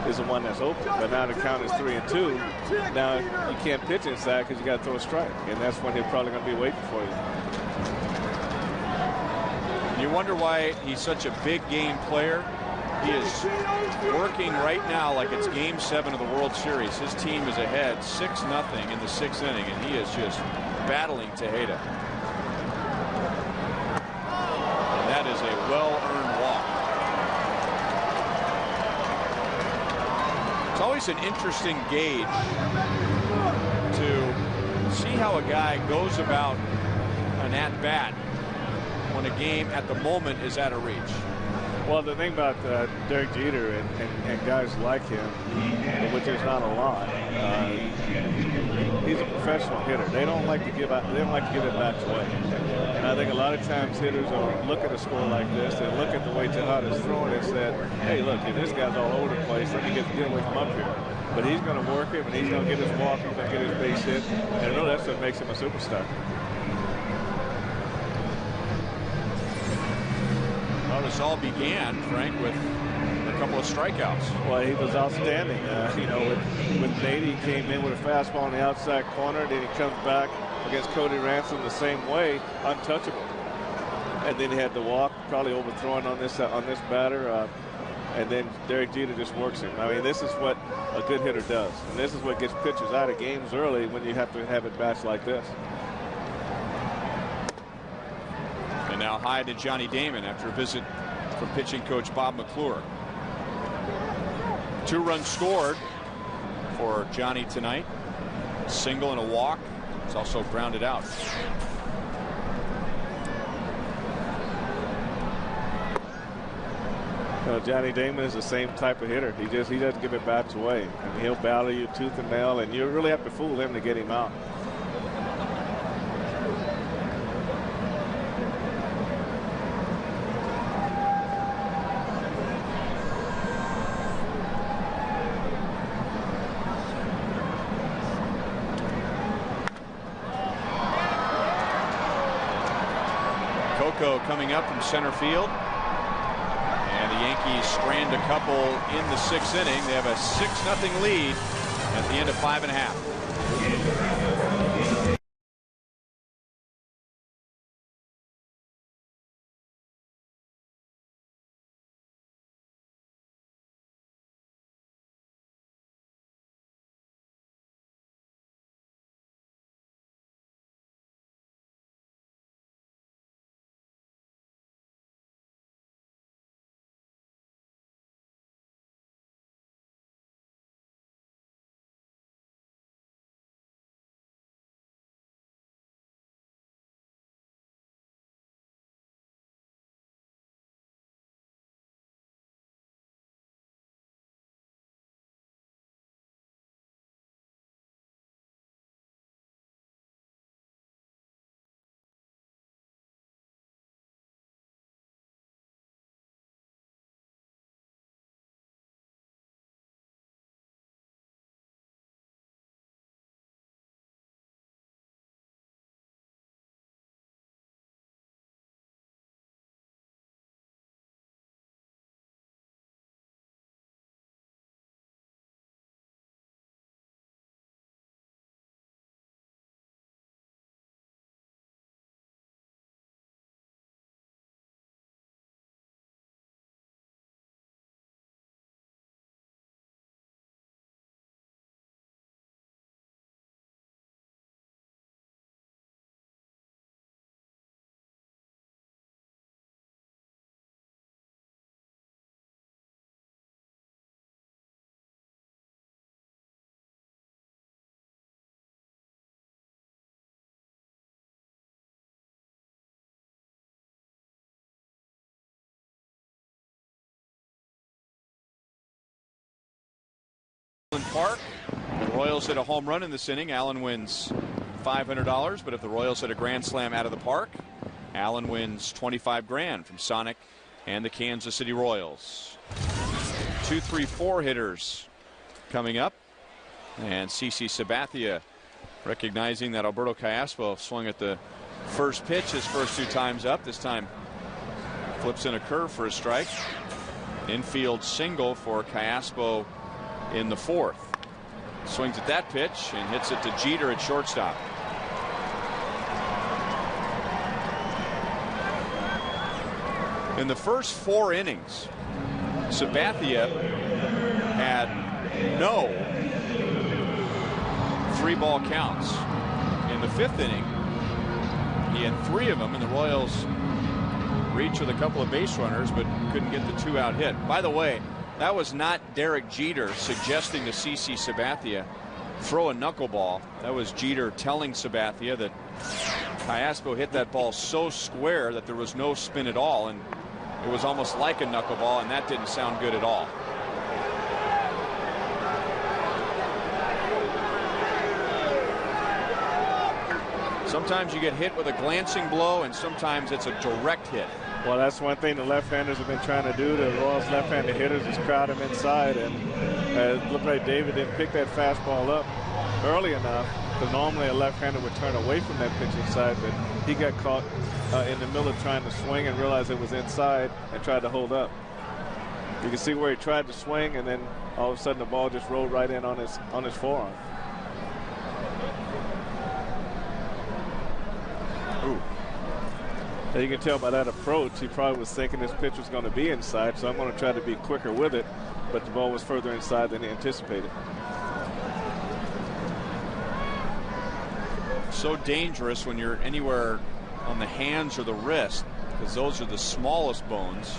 is the one that's open. But now the count is 3-2. Now you can't pitch inside because you got to throw a strike, and that's when they're probably going to be waiting for you. You wonder why he's such a big game player. He is working right now like it's Game 7 of the World Series. His team is ahead 6-0 in the 6th inning, and he is just battling Tejeda. And that is a well-earned walk. It's always an interesting gauge to see how a guy goes about an at-bat when a game at the moment is out of reach. Well, the thing about Derek Jeter and guys like him, which is not a lot, he's a professional hitter. They don't like to give out. They don't like to give it bats away. And I think a lot of times hitters will look at a score like this and look at the way Tejada's throwing and said, "Hey, look, this guy's all over the place. Let me get away from up here." But he's going to work him, and he's going to get his walk. He's going to get his base hit. And I know that's what makes him a superstar. This all began, Frank, with a couple of strikeouts. Well, he was outstanding. You know, with Nate, he came in with a fastball on the outside corner. Then he comes back against Cody Ransom the same way, untouchable. And then he had the walk, probably overthrowing on this batter. And then Derek Jeter just works him. I mean, this is what a good hitter does. And this is what gets pitchers out of games early when you have to have at bats like this. And now high to Johnny Damon after a visit from pitching coach Bob McClure. 2 runs scored for Johnny tonight. A single and a walk. It's also grounded out. Johnny Damon is the same type of hitter. He doesn't give it bats away. I mean, he'll battle you tooth and nail, and you really have to fool him to get him out. Coming up from center field, and the Yankees strand a couple in the 6th inning. They have a 6-0 lead at the end of 5½. park. The Royals hit a home run in this inning. Allen wins $500, but if the Royals hit a grand slam out of the park, Allen wins $25,000 from Sonic and the Kansas City Royals. 2, 3, 4 hitters coming up, and CC Sabathia recognizing that Alberto Callaspo swung at the first pitch his first 2 times up. This time flips in a curve for a strike. Infield single for Callaspo in the 4th. Swings at that pitch and hits it to Jeter at shortstop. In the first 4 innings, Sabathia had no 3-ball counts. In the 5th inning, he had 3 of them, and the Royals reached with a couple of base runners, but couldn't get the 2-out hit. By the way, that was not Derek Jeter suggesting to CC Sabathia throw a knuckleball. That was Jeter telling Sabathia that Callaspo hit that ball so square that there was no spin at all, and it was almost like a knuckleball, and that didn't sound good at all. Sometimes you get hit with a glancing blow, and sometimes it's a direct hit. Well, that's one thing the left-handers have been trying to do. The Royals left-handed hitters is crowd him inside, and it looked like David didn't pick that fastball up early enough, because normally a left-hander would turn away from that pitch inside, but he got caught in the middle of trying to swing and realized it was inside and tried to hold up. You can see where he tried to swing, and then all of a sudden the ball just rolled right in on his forearm. Ooh. Now you can tell by that approach, he probably was thinking this pitch was going to be inside, so I'm going to try to be quicker with it, but the ball was further inside than he anticipated. So dangerous when you're anywhere on the hands or the wrist, because those are the smallest bones.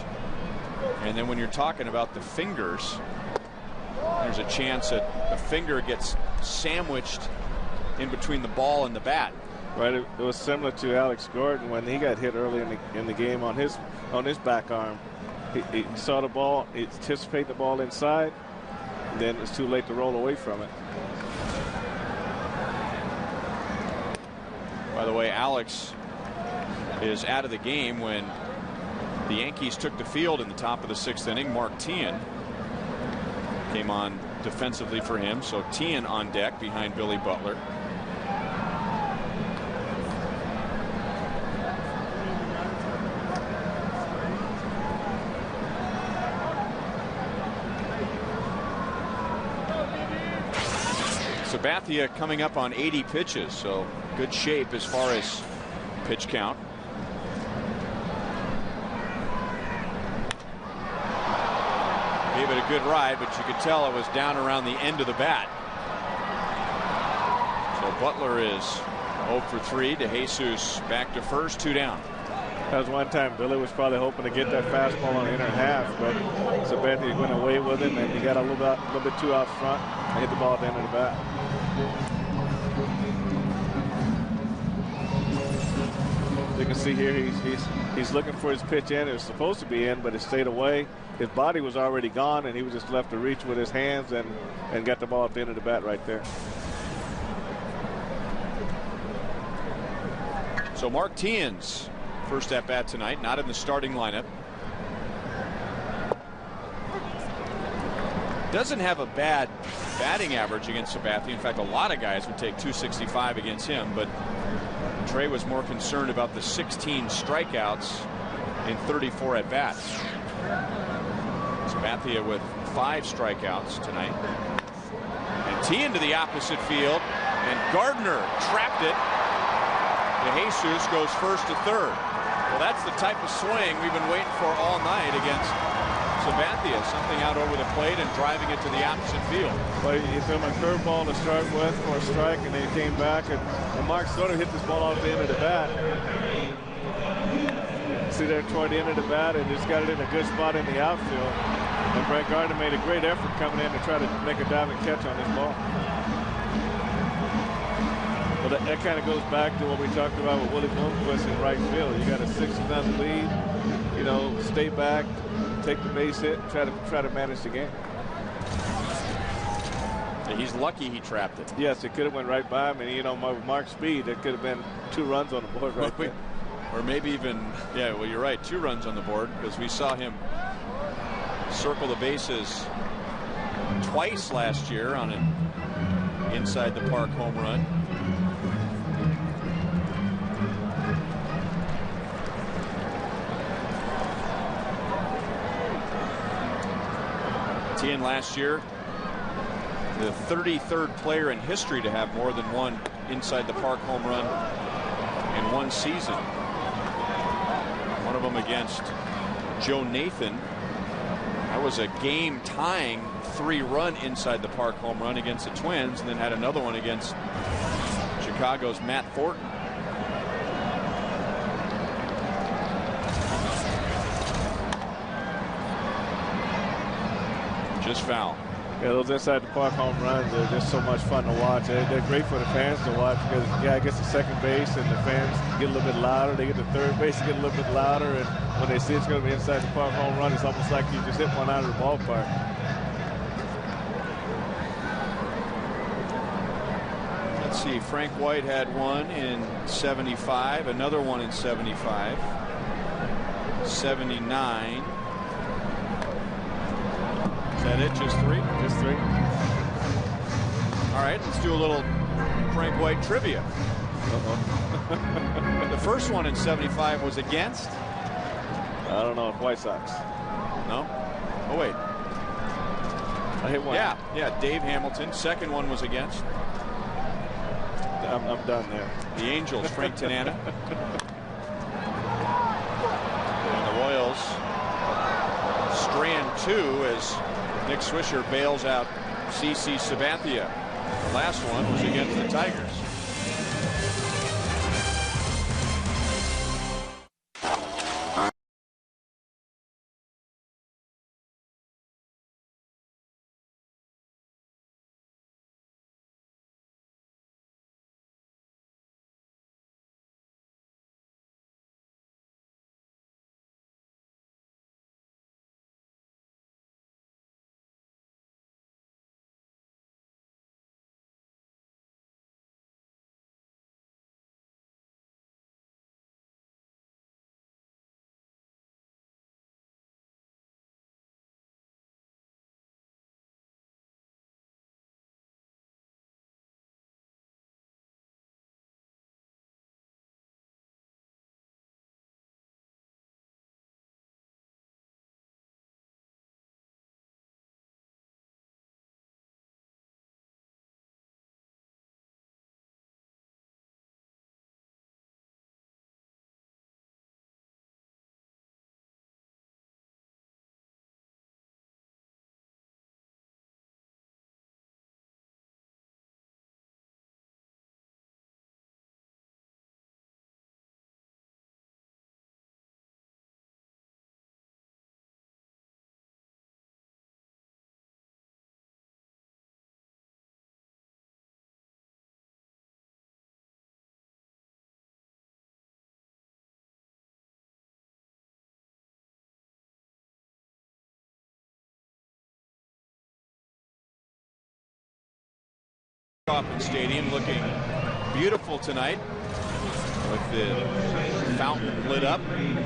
And then when you're talking about the fingers, there's a chance that a finger gets sandwiched in between the ball and the bat. Right, it was similar to Alex Gordon when he got hit early in the game on his back arm. He saw the ball, he anticipated the ball inside, and then it was too late to roll away from it. By the way, Alex is out of the game when the Yankees took the field in the top of the 6th inning. Mark Teahan came on defensively for him, so Teahan on deck behind Billy Butler. Sabathia coming up on 80 pitches, so good shape as far as pitch count. Gave it a good ride, but you could tell it was down around the end of the bat. So Butler is 0 for 3. DeJesus back to first, 2 down. That was one time Billy was probably hoping to get that fastball on the inner half, but Sabathia went away with it, and he got a little bit too out front and hit the ball at the end of the bat. You can see here he's looking for his pitch in. It was supposed to be in, but it stayed away. His body was already gone, and he was just left to reach with his hands and got the ball at the end of the bat right there. So Mark Teahan's first at bat tonight, not in the starting lineup. Doesn't have a bad batting average against Sabathia. In fact, a lot of guys would take 265 against him, but Trey was more concerned about the 16 strikeouts in 34 at bats. Sabathia with 5 strikeouts tonight. And Teahan to the opposite field, and Gardner trapped it. DeJesus goes first to third. Well, that's the type of swing we've been waiting for all night against Sabathia. Something out over the plate and driving it to the opposite field. Well, he threw him a curveball to start with for a strike, and then he came back, and Mark sort of hit this ball off the end of the bat. See there toward the end of the bat, and just got it in a good spot in the outfield. And Brett Gardner made a great effort coming in to try to make a diving catch on this ball. Well, that kind of goes back to what we talked about with Willie Bloomquist in right field. You got a 6-0 lead, you know, stay back, take the base hit, try to manage the game. He's lucky he trapped it. Yes, it could have went right by him, and you know, with Mark's speed, it could have been 2 runs on the board right there. Or maybe even, yeah, well, you're right, 2 runs on the board, because we saw him circle the bases twice last year on an inside the park home run. Tien last year, the 33rd player in history to have more than 1 inside the park home run in 1 season. One of them against Joe Nathan. That was a game tying 3-run inside the park home run against the Twins, and then had another one against Chicago's Matt Thornton. Just foul. Yeah, those inside the park home runs are just so much fun to watch. They're great for the fans to watch because the guy gets to second base and the fans get a little bit louder. They get to third base, get a little bit louder, and when they see it's going to be inside the park home run, it's almost like you just hit one out of the ballpark. Let's see, Frank White had one in '75, another one in '75, '79. Is that it? Just 3? Just 3. All right, let's do a little Frank White trivia. The first one in '75 was against? I don't know, White Sox. No? Oh, wait. I hit one. Yeah, Dave Hamilton. Second one was against? I'm done there. The Angels, Frank Tanana. And the Royals, strand 2 as Nick Swisher bails out CC Sabathia. The last one was against the Tigers. Kauffman Stadium looking beautiful tonight with the fountain lit up and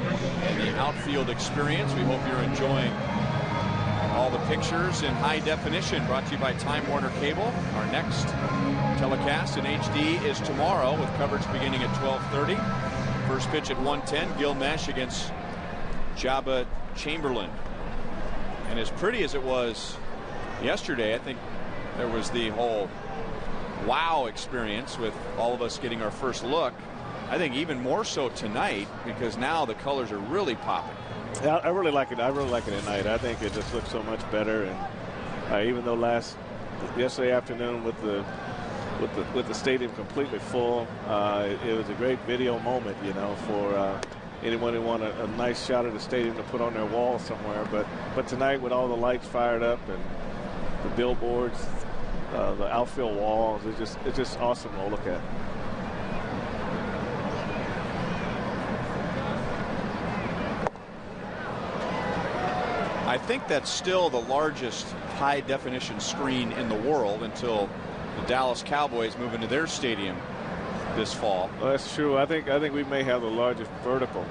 the outfield experience. We hope you're enjoying all the pictures in high definition, brought to you by Time Warner Cable. Our next telecast in HD is tomorrow with coverage beginning at 12:30. First pitch at 1:10, Gil Mesh against Jabba Chamberlain. And as pretty as it was yesterday, I think there was the whole wow experience with all of us getting our first look. I think even more so tonight, because now the colors are really popping. Yeah, I really like it. I really like it at night. I think it just looks so much better. And even though yesterday afternoon with the stadium completely full, it was a great video moment, you know, for anyone who want a nice shot of the stadium to put on their wall somewhere. But tonight, with all the lights fired up and the billboards, the outfield walls, it's just awesome to look at. I think that's still the largest high-definition screen in the world until the Dallas Cowboys move into their stadium this fall. Well, that's true. I think we may have the largest vertical.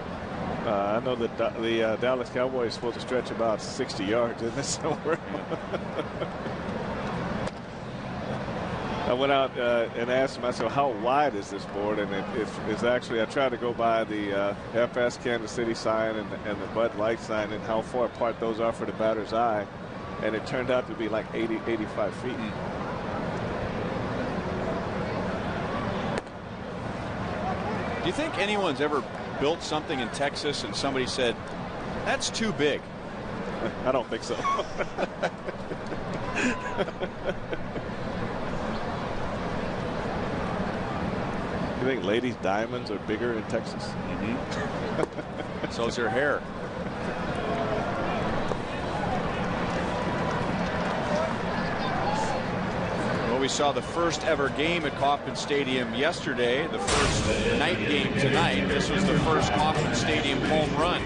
I know that the Dallas Cowboys is supposed to stretch about 60 yards, isn't it, somewhere? I went out and asked him, I said, how wide is this board? And it's actually, I tried to go by the FS Kansas City sign and the Bud Light sign and how far apart those are for the batter's eye. And it turned out to be like 80, 85 feet. Do you think anyone's ever built something in Texas and somebody said, that's too big? I don't think so. You think ladies' diamonds are bigger in Texas? Mm-hmm. So is their hair. Well, we saw the first ever game at Kauffman Stadium yesterday, the first night game tonight. This was the first Kauffman Stadium home run.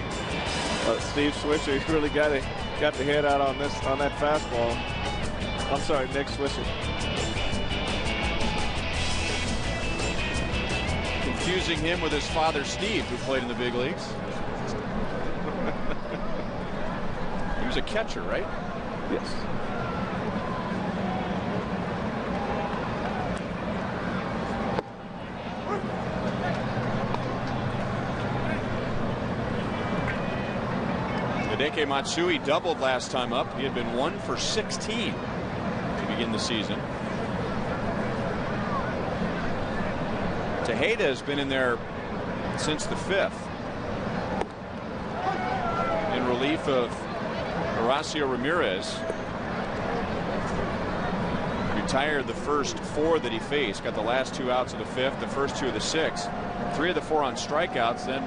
Steve Swisher, he really got the head out on that fastball. I'm sorry, Nick Swisher. Confusing him with his father Steve, who played in the big leagues. He was a catcher, right? Yes. Hideki Matsui doubled last time up. He had been 1 for 16 to begin the season. Tejeda has been in there since the 5th in relief of Horacio Ramirez. Retired the first 4 that he faced, got the last 2 outs of the 5th, the first 2 of the 6th, 3 of the 4 on strikeouts, then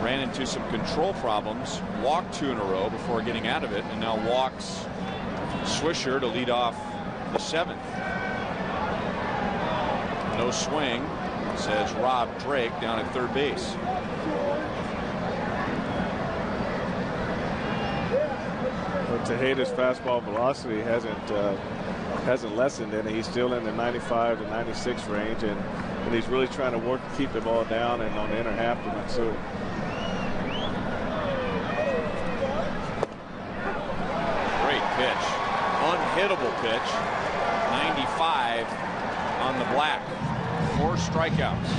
ran into some control problems, walked 2 in a row before getting out of it, and now walks Swisher to lead off the 7th. No swing, says Rob Drake down at third base. Well, Tejeda's fastball velocity hasn't lessened, and he's still in the 95 to 96 range, and he's really trying to work to keep the ball down and on the inner half to Matsui. Great pitch, unhittable pitch, 95 on the black. 4 strikeouts.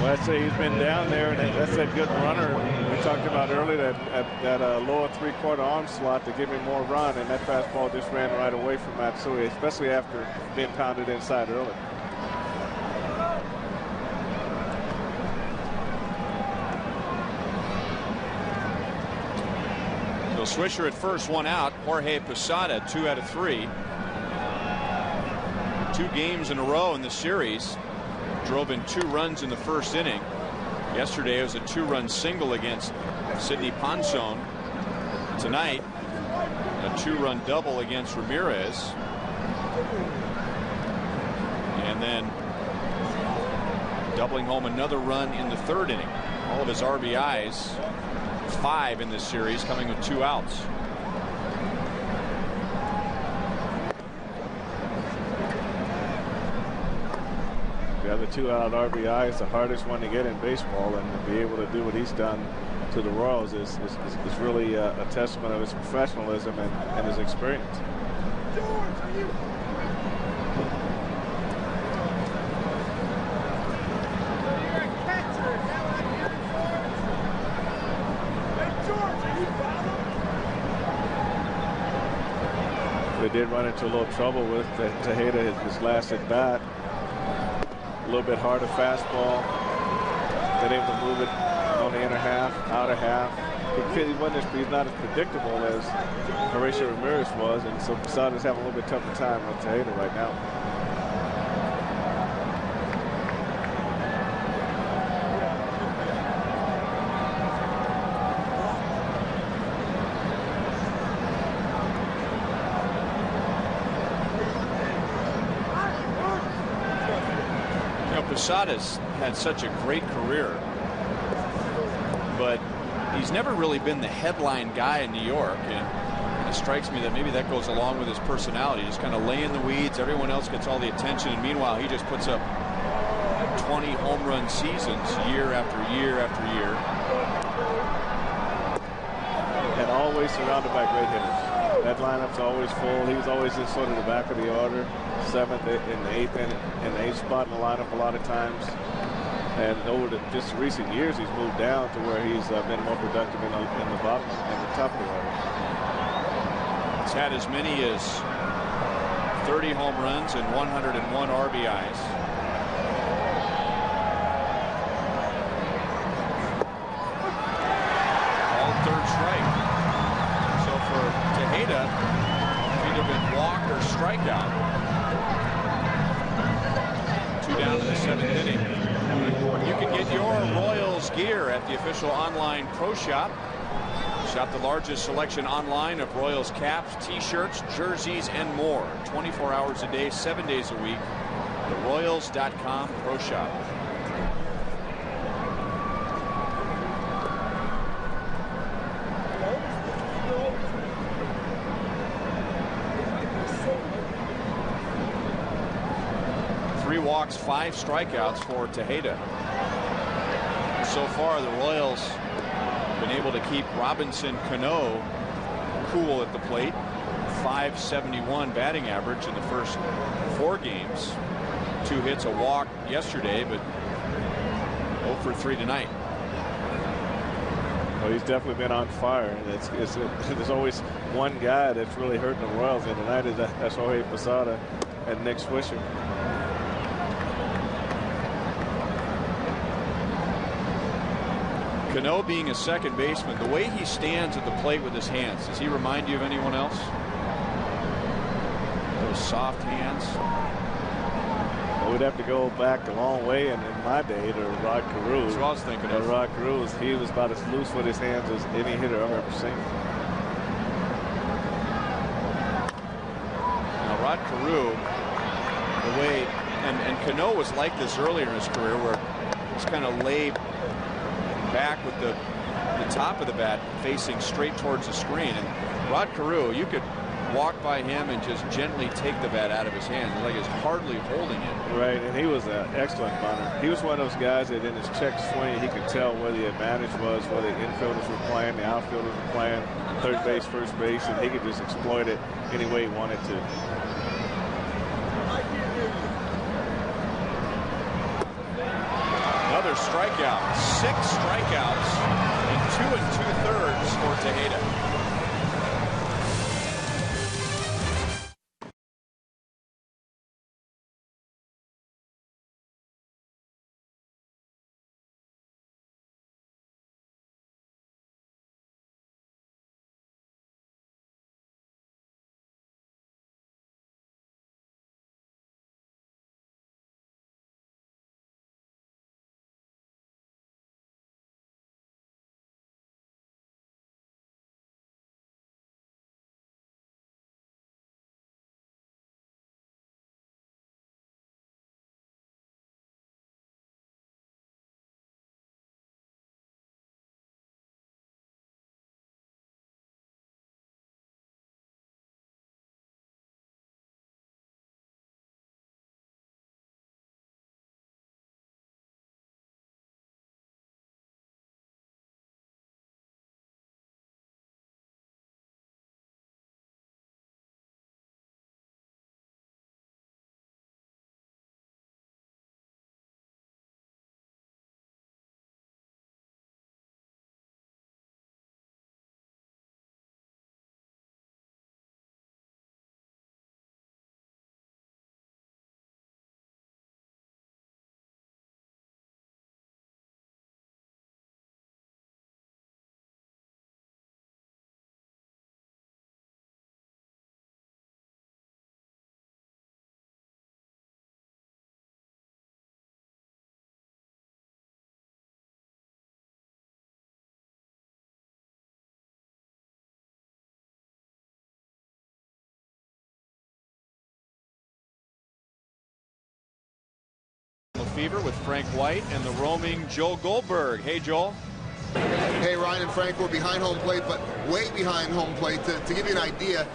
Well, I'd say he's been down there, and that's that good runner we talked about earlier, that lower 3/4 arm slot to give him more run, and that fastball just ran right away from Matsui, especially after being pounded inside early. So Swisher at first, 1 out. Jorge Posada 2 out of 3. 2 games in a row in the series. Drove in 2 runs in the first inning. Yesterday it was a 2-run single against Sidney Ponson. Tonight a 2-run double against Ramirez. And then doubling home another run in the 3rd inning. All of his RBIs, 5 in this series, coming with 2 outs. The other 2-out RBI is the hardest one to get in baseball, and to be able to do what he's done to the Royals is really a testament of his professionalism and his experience. They did run into a little trouble with Tejeda his last at bat. A little bit harder fastball. Been able to move it on the inner half, outer half. He's not as predictable as Horacio Ramirez was, and so Posada's having a little bit tougher time with Tejeda right now. Posada's had such a great career, but he's never really been the headline guy in New York, and it strikes me that maybe that goes along with his personality. Just kind of lay in the weeds. Everyone else gets all the attention, and meanwhile he just puts up 20 home run seasons year after year after year. And always surrounded by great hitters. That lineup's always full. He was always in sort of the back of the order, 7th in the 8th inning, in the 8th spot in the lineup a lot of times. And over just recent years, he's moved down to where he's been more productive in the bottom and the top of the order. He's had as many as 30 home runs and 101 RBIs. All third strike. So for Tejeda, it's either been walk or strikeout. 2 down in the 7th inning. You can get your Royals gear at the official online pro shop. Shop the largest selection online of Royals caps, t-shirts, jerseys, and more. 24 hours a day, 7 days a week. The Royals.com pro shop. Three walks, 5 strikeouts for Tejeda. So far, the Royals have been able to keep Robinson Cano cool at the plate. .571 batting average in the first 4 games. 2 hits, a walk yesterday, but 0 for 3 tonight. Well, he's definitely been on fire. There's always one guy that's really hurting the Royals, and tonight that's Jorge Posada and Nick Swisher. Cano being a second baseman, the way he stands at the plate with his hands, does he remind you of anyone else? Those soft hands. Well, we'd have to go back a long way in my day to Rod Carew. That's what I was thinking of. Rod Carew, he was about as loose with his hands as any hitter I've ever seen. Now Rod Carew, the way, and Cano was like this earlier in his career, where he's kind of laid back with the top of the bat facing straight towards the screen. And Rod Carew, you could walk by him and just gently take the bat out of his hands, like he's hardly holding it. Right, and he was an excellent bunter. He was one of those guys that in his check swing, he could tell where the advantage was, where the infielders were playing, the outfielders were playing, third base, first base, and he could just exploit it any way he wanted to. Another strikeout. 6 strikeouts in 2 2/3 for Tejeda. Fever with Frank White and the roaming Joel Goldberg. Hey, Joel. Hey, Ryan and Frank, we're behind home plate, but way behind home plate. To give you an idea,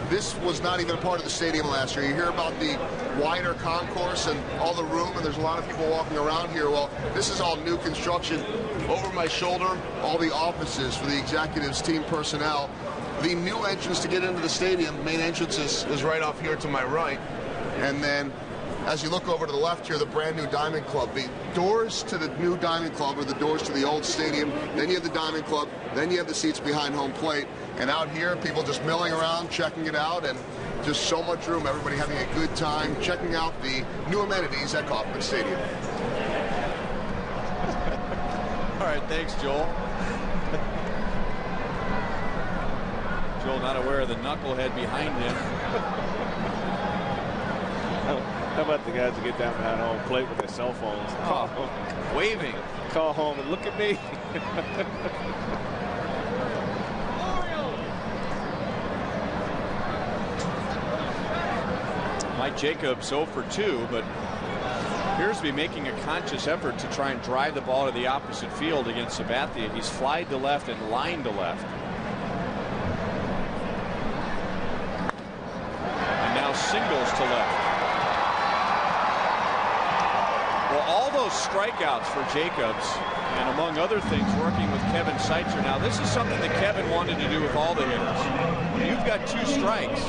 this was not even a part of the stadium last year. You hear about the wider concourse and all the room, and there's a lot of people walking around here. Well, this is all new construction. Over my shoulder, all the offices for the executives, team personnel. The new entrance to get into the stadium, main entrance is right off here to my right. And then as you look over to the left here, the brand new Diamond Club. The doors to the new Diamond Club are the doors to the old stadium. Then you have the Diamond Club. Then you have the seats behind home plate. And out here, people just milling around, checking it out, and just so much room. Everybody having a good time, checking out the new amenities at Kauffman Stadium. All right, thanks, Joel. Joel not aware of the knucklehead behind him. How about the guys that get down behind home plate with their cell phones? Waving. Call home and look at me. Mike Jacobs 0 for 2, but appears to be making a conscious effort to try and drive the ball to the opposite field against Sabathia. He's flied to left and lined to left. And now singles to left. Well, all those strikeouts for Jacobs, and among other things, working with Kevin Seitzer. Now, this is something that Kevin wanted to do with all the hitters. When you've got 2 strikes,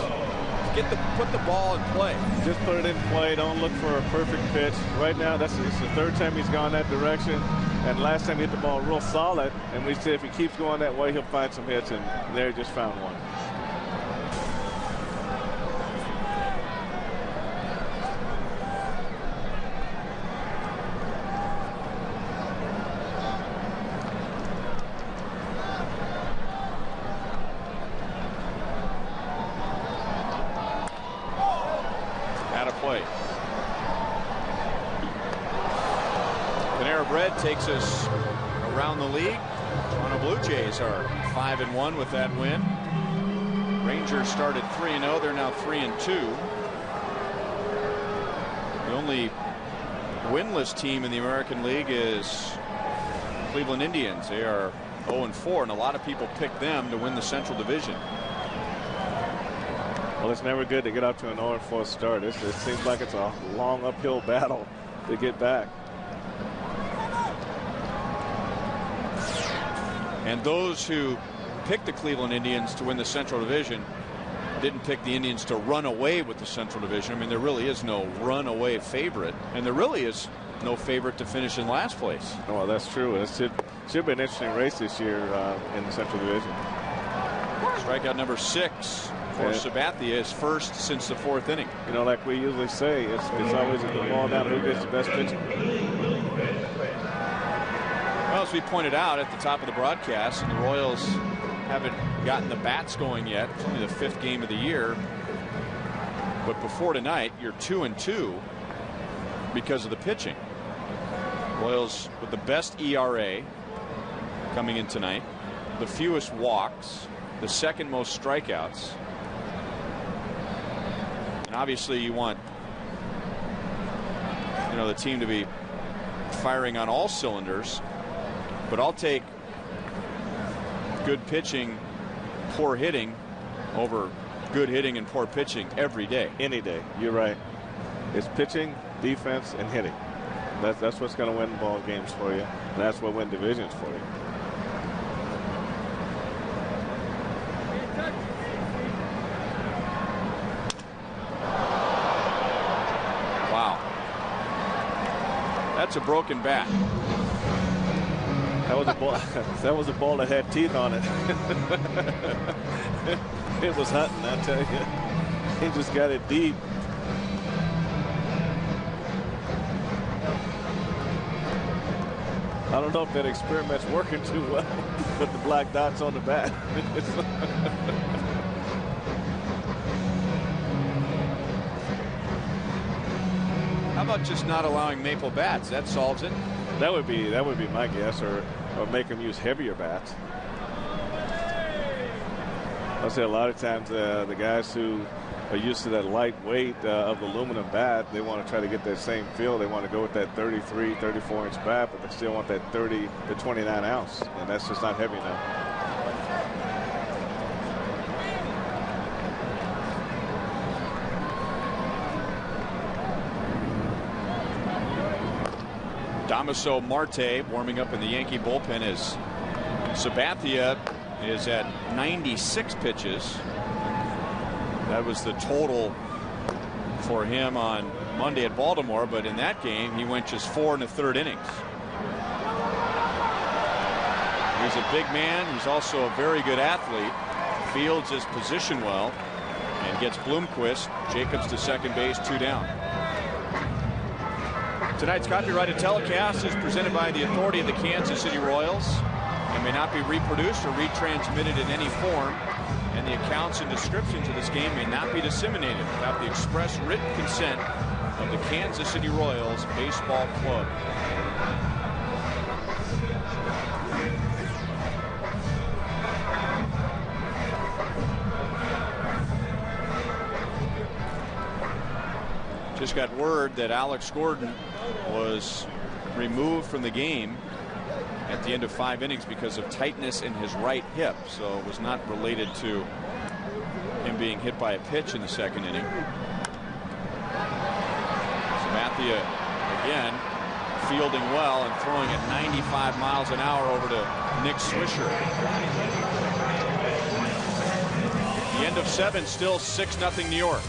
put the ball in play. Just put it in play. Don't look for a perfect pitch. Right now, it's the 3rd time he's gone that direction. And last time he hit the ball real solid. And we said if he keeps going that way, he'll find some hits. And there, he just found one. Takes us around the league. Toronto Blue Jays are 5-1 with that win. Rangers started 3-0. They're now 3-2. The only winless team in the American League is Cleveland Indians. They are 0-4, and a lot of people pick them to win the Central Division. Well, it's never good to get out to an 0-4 start. It seems like it's a long uphill battle to get back. And those who picked the Cleveland Indians to win the Central Division didn't pick the Indians to run away with the Central Division. I mean, there really is no runaway favorite, and there really is no favorite to finish in last place. Oh, that's true. It should be an interesting race this year in the Central Division. Strikeout number 6 for Sabathia is first since the 4th inning. You know, like we usually say, it's always a good ball down who gets the best pitching. Well, as we pointed out at the top of the broadcast, and the Royals haven't gotten the bats going yet. It's only the 5th game of the year. But before tonight, you're 2-2 because of the pitching. Royals with the best ERA coming in tonight, the fewest walks, the 2nd most strikeouts. And obviously you want, the team to be firing on all cylinders. But I'll take good pitching, poor hitting over good hitting and poor pitching every day. Any day. You're right. It's pitching, defense, and hitting. That's what's going to win ball games for you. And that's what win divisions for you. Wow. That's a broken bat. That was a ball. That was a ball that had teeth on it. It was hunting, I tell you. He just got it deep. I don't know if that experiment's working too well with the black dots on the bat. How about just not allowing maple bats? That solves it. That would be my guess, or make them use heavier bats. I'll say a lot of times the guys who are used to that light weight of aluminum bat. They want to try to get that same feel. They want to go with that 33, 34-inch bat, but they still want that 30 to 29 ounce, and that's just not heavy enough. Damaso Marte warming up in the Yankee bullpen as Sabathia is at 96 pitches. That was the total for him on Monday at Baltimore, but in that game he went just 4 1/3 innings. He's a big man. He's also a very good athlete. Fields his position well and gets Bloomquist. Jacobs to second base, 2 down. Tonight's copyrighted telecast is presented by the authority of the Kansas City Royals and may not be reproduced or retransmitted in any form, and the accounts and descriptions of this game may not be disseminated without the express written consent of the Kansas City Royals Baseball Club. Just got word that Alex Gordon was removed from the game at the end of 5 innings because of tightness in his right hip, so it was not related to him being hit by a pitch in the second inning. Sabathia again fielding well and throwing at 95 miles an hour over to Nick Swisher. The end of 7, still 6-0 New York.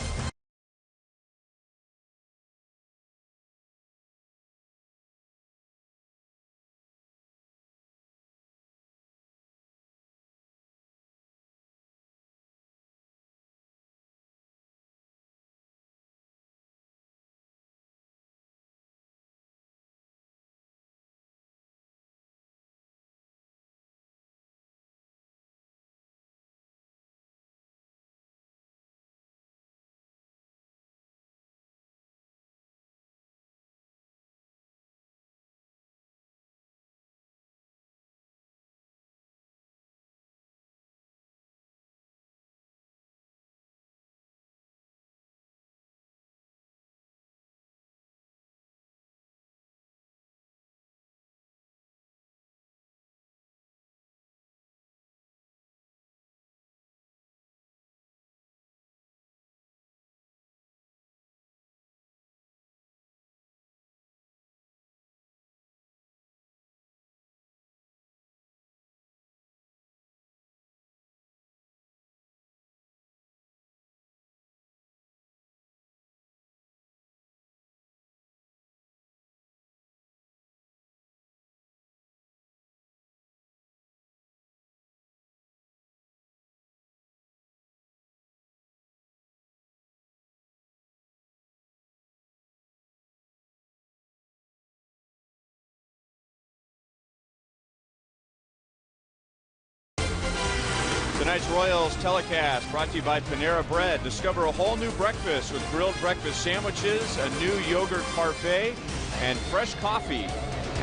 Tonight's Royals telecast brought to you by Panera Bread. Discover a whole new breakfast with grilled breakfast sandwiches, a new yogurt parfait, and fresh coffee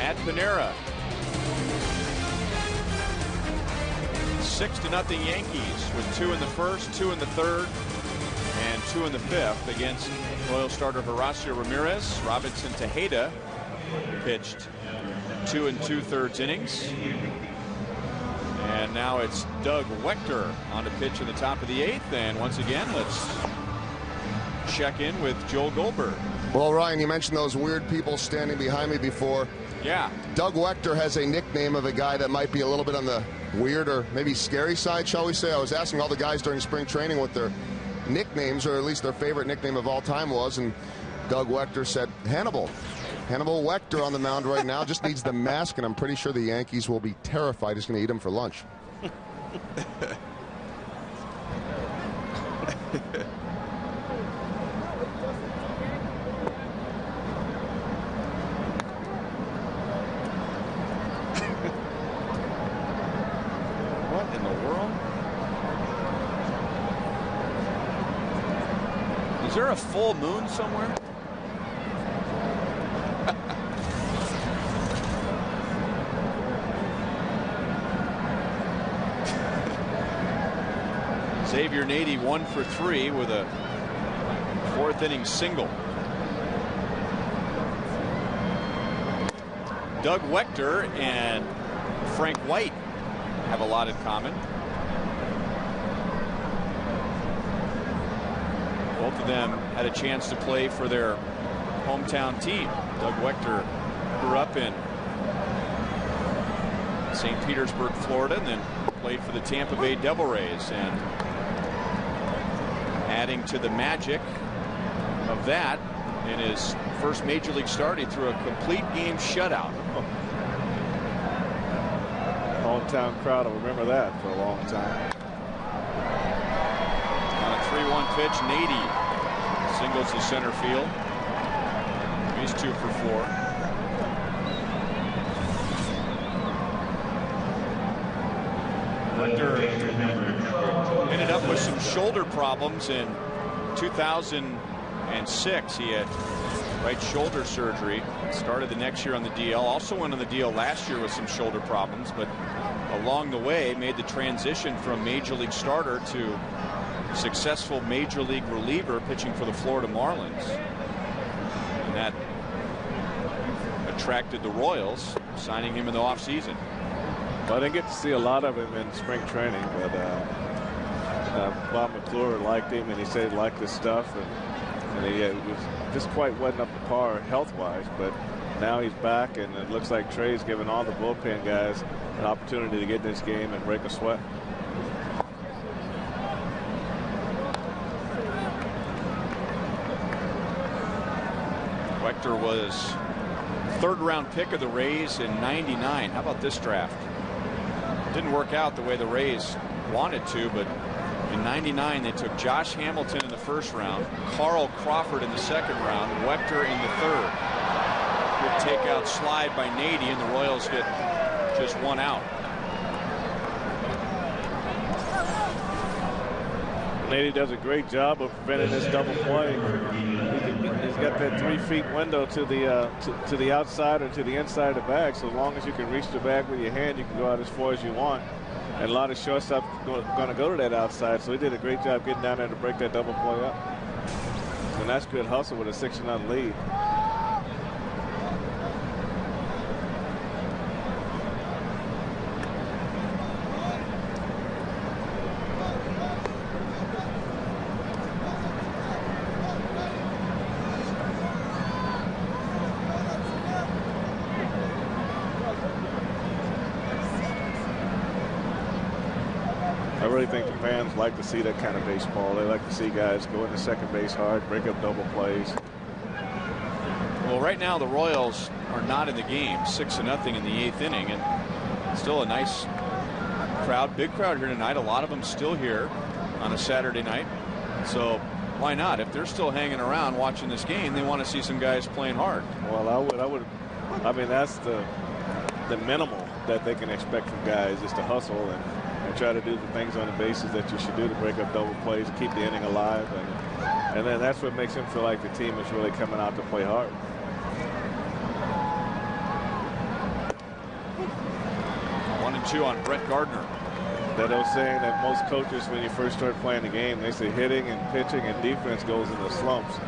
at Panera. 6-0 Yankees with 2 in the first, 2 in the third, and 2 in the fifth against Royal starter Horacio Ramirez. Robinson Tejeda pitched 2 2/3 innings. And now it's Doug Wechter on the pitch in the top of the 8th. And once again, let's check in with Joel Goldberg. Well, Ryan, you mentioned those weird people standing behind me before. Yeah. Doug Wechter has a nickname of a guy that might be a little bit on the weird or maybe scary side, shall we say. I was asking all the guys during spring training what their nicknames, or at least their favorite nickname of all time was, and Doug Wechter said Hannibal. Hannibal Wechter on the mound right now, just needs the mask, and I'm pretty sure the Yankees will be terrified he's going to eat him for lunch. What in the world? Is there a full moon somewhere? Xavier Nady 1 for 3 with a 4th inning single. Doug Wechter and Frank White have a lot in common. Both of them had a chance to play for their hometown team. Doug Wechter grew up in St. Petersburg, Florida, and then played for the Tampa Bay Devil Rays. And adding to the magic of that, in his first major league start, he threw a complete game shutout. Hometown crowd will remember that for a long time. On a 3-1 pitch, Nady singles to center field. He's 2 for 4. Wechter ended up with some shoulder problems in 2006. He had right shoulder surgery. Started the next year on the DL. Also went on the DL last year with some shoulder problems, but along the way made the transition from major league starter to successful major league reliever pitching for the Florida Marlins. And that attracted the Royals, signing him in the offseason. Well, I didn't get to see a lot of him in spring training, but Bob McClure liked him, and he said he liked his stuff, and he was just wasn't up to par health-wise. But now he's back, and it looks like Trey's giving all the bullpen guys an opportunity to get in this game and break a sweat. Wechter was 3rd-round pick of the Rays in '99. How about this draft? Didn't work out the way the Rays wanted to, but in '99 they took Josh Hamilton in the 1st round, Carl Crawford in the 2nd round, Wechter in the 3rd. Good takeout slide by Nady, and the Royals get just 1 out. Nady does a great job of preventing this double play. He's got that 3 feet window to the outside or to the inside of the bag. So as long as you can reach the bag with your hand, you can go out as far as you want. And a lot of shortstops going to go to that outside. So he did a great job getting down there to break that double play up. And that's good hustle with a 6-0 lead. I really think the fans like to see that kind of baseball. They like to see guys go into second base hard, break up double plays. Well, right now the Royals are not in the game, 6-0 in the 8th inning, and still a nice crowd, big crowd here tonight. A lot of them still here on a Saturday night. So why not? If they're still hanging around watching this game, they want to see some guys playing hard. Well, I mean, that's the minimal that they can expect from guys, is to hustle and try to do the things on the bases that you should do to break up double plays, keep the inning alive, and then that's what makes him feel like the team is really coming out to play hard. One and two on Brett Gardner. That old saying that most coaches, when you first start playing the game, they say hitting and pitching and defense goes into slumps,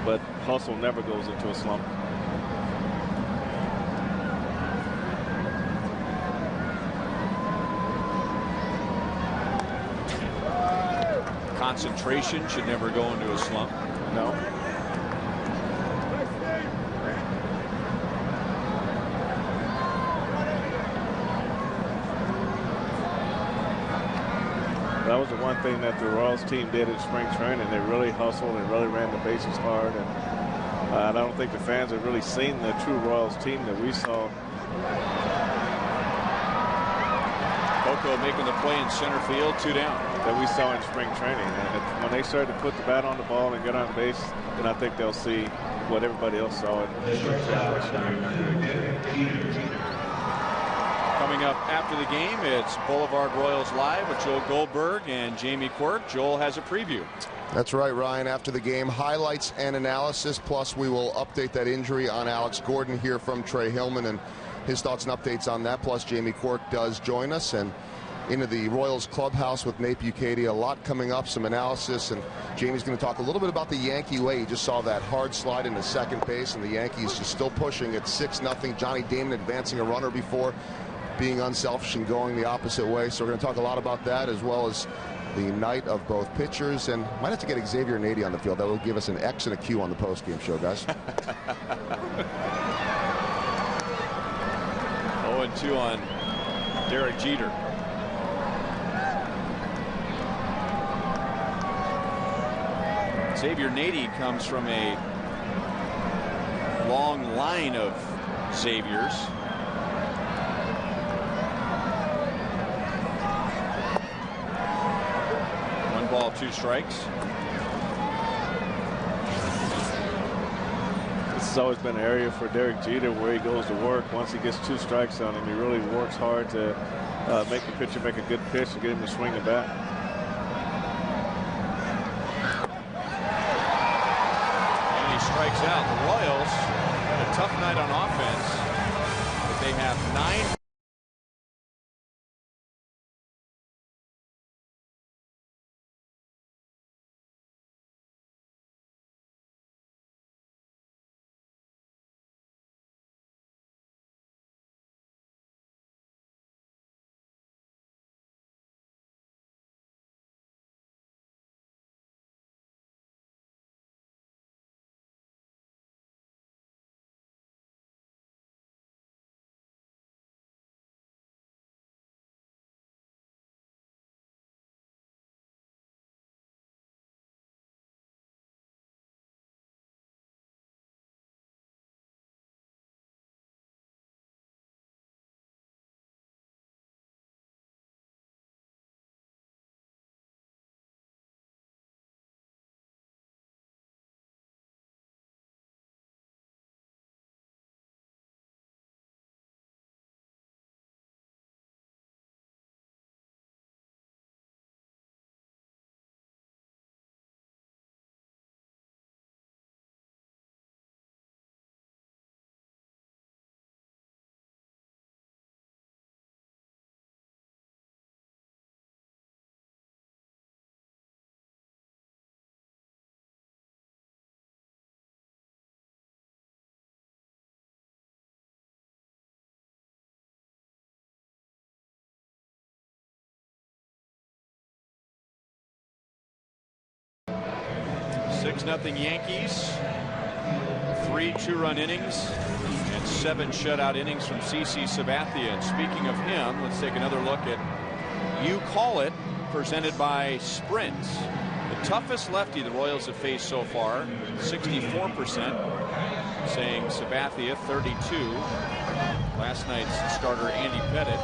but hustle never goes into a slump. Concentration should never go into a slump. No. That was the one thing that the Royals team did in spring training. They really hustled and really ran the bases hard. And I don't think the fans have really seen the true Royals team that we saw. Coco making the play in center field, 2 down. That we saw in spring training. And when they start to put the bat on the ball and get on base, then I think they'll see what everybody else saw in spring training. Coming up after the game, it's Boulevard Royals Live with Joel Goldberg and Jamie Quirk. Joel has a preview. That's right, Ryan. After the game, highlights and analysis. Plus, we will update that injury on Alex Gordon, here from Trey Hillman and his thoughts and updates on that. Plus, Jamie Quirk does join us, and into the Royals clubhouse with Nate Bukaty. A lot coming up, some analysis, and Jamie's going to talk a little bit about the Yankee way. He just saw that hard slide into second base, and the Yankees just still pushing at 6-0. Johnny Damon advancing a runner before being unselfish and going the opposite way. So we're going to talk a lot about that, as well as the night of both pitchers, and might have to get Xavier Nady on the field. That will give us an X and a Q on the post-game show, guys. 0-2 on Derek Jeter. Xavier Nady comes from a long line of Xaviers. One ball, 2 strikes. This has always been an area for Derek Jeter where he goes to work. Once he gets 2 strikes on him, he really works hard to make the pitcher make a good pitch and get him to swing the bat. And he strikes out. The Royals had a tough night on offense, but they have 9. Nothing Yankees. 3 2-run innings and 7 shutout innings from CC Sabathia. And speaking of him, let's take another look at You Call It, presented by Sprint. The toughest lefty the Royals have faced so far, 64%, saying Sabathia, 32. Last night's starter Andy Pettit.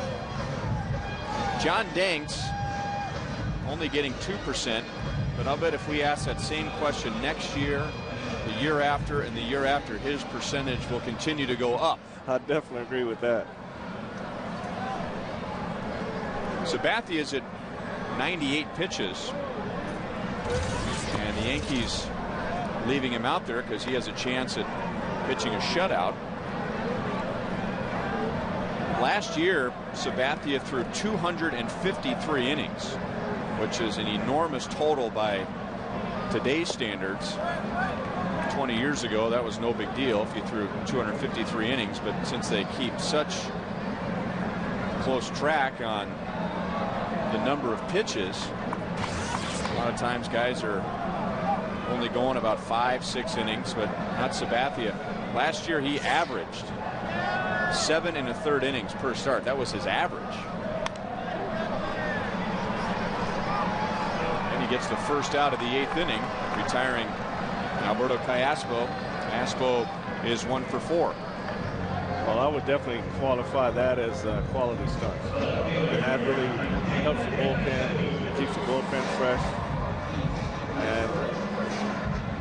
John Danks only getting 2%. But I'll bet if we ask that same question next year, the year after, and the year after, his percentage will continue to go up. I definitely agree with that. Sabathia is at 98 pitches. And the Yankees leaving him out there because he has a chance at pitching a shutout. Last year, Sabathia threw 253 innings, which is an enormous total by today's standards. 20 years ago, that was no big deal if you threw 253 innings. But since they keep such close track on the number of pitches, a lot of times guys are only going about 5-6 innings, but not Sabathia. Last year, he averaged 7 1/3 innings per start. That was his average. Gets the first out of the 8th inning, retiring Alberto Callaspo. Callaspo is 1 for 4. Well, I would definitely qualify that as a quality start. And that really helps the bullpen, keeps the bullpen fresh. And,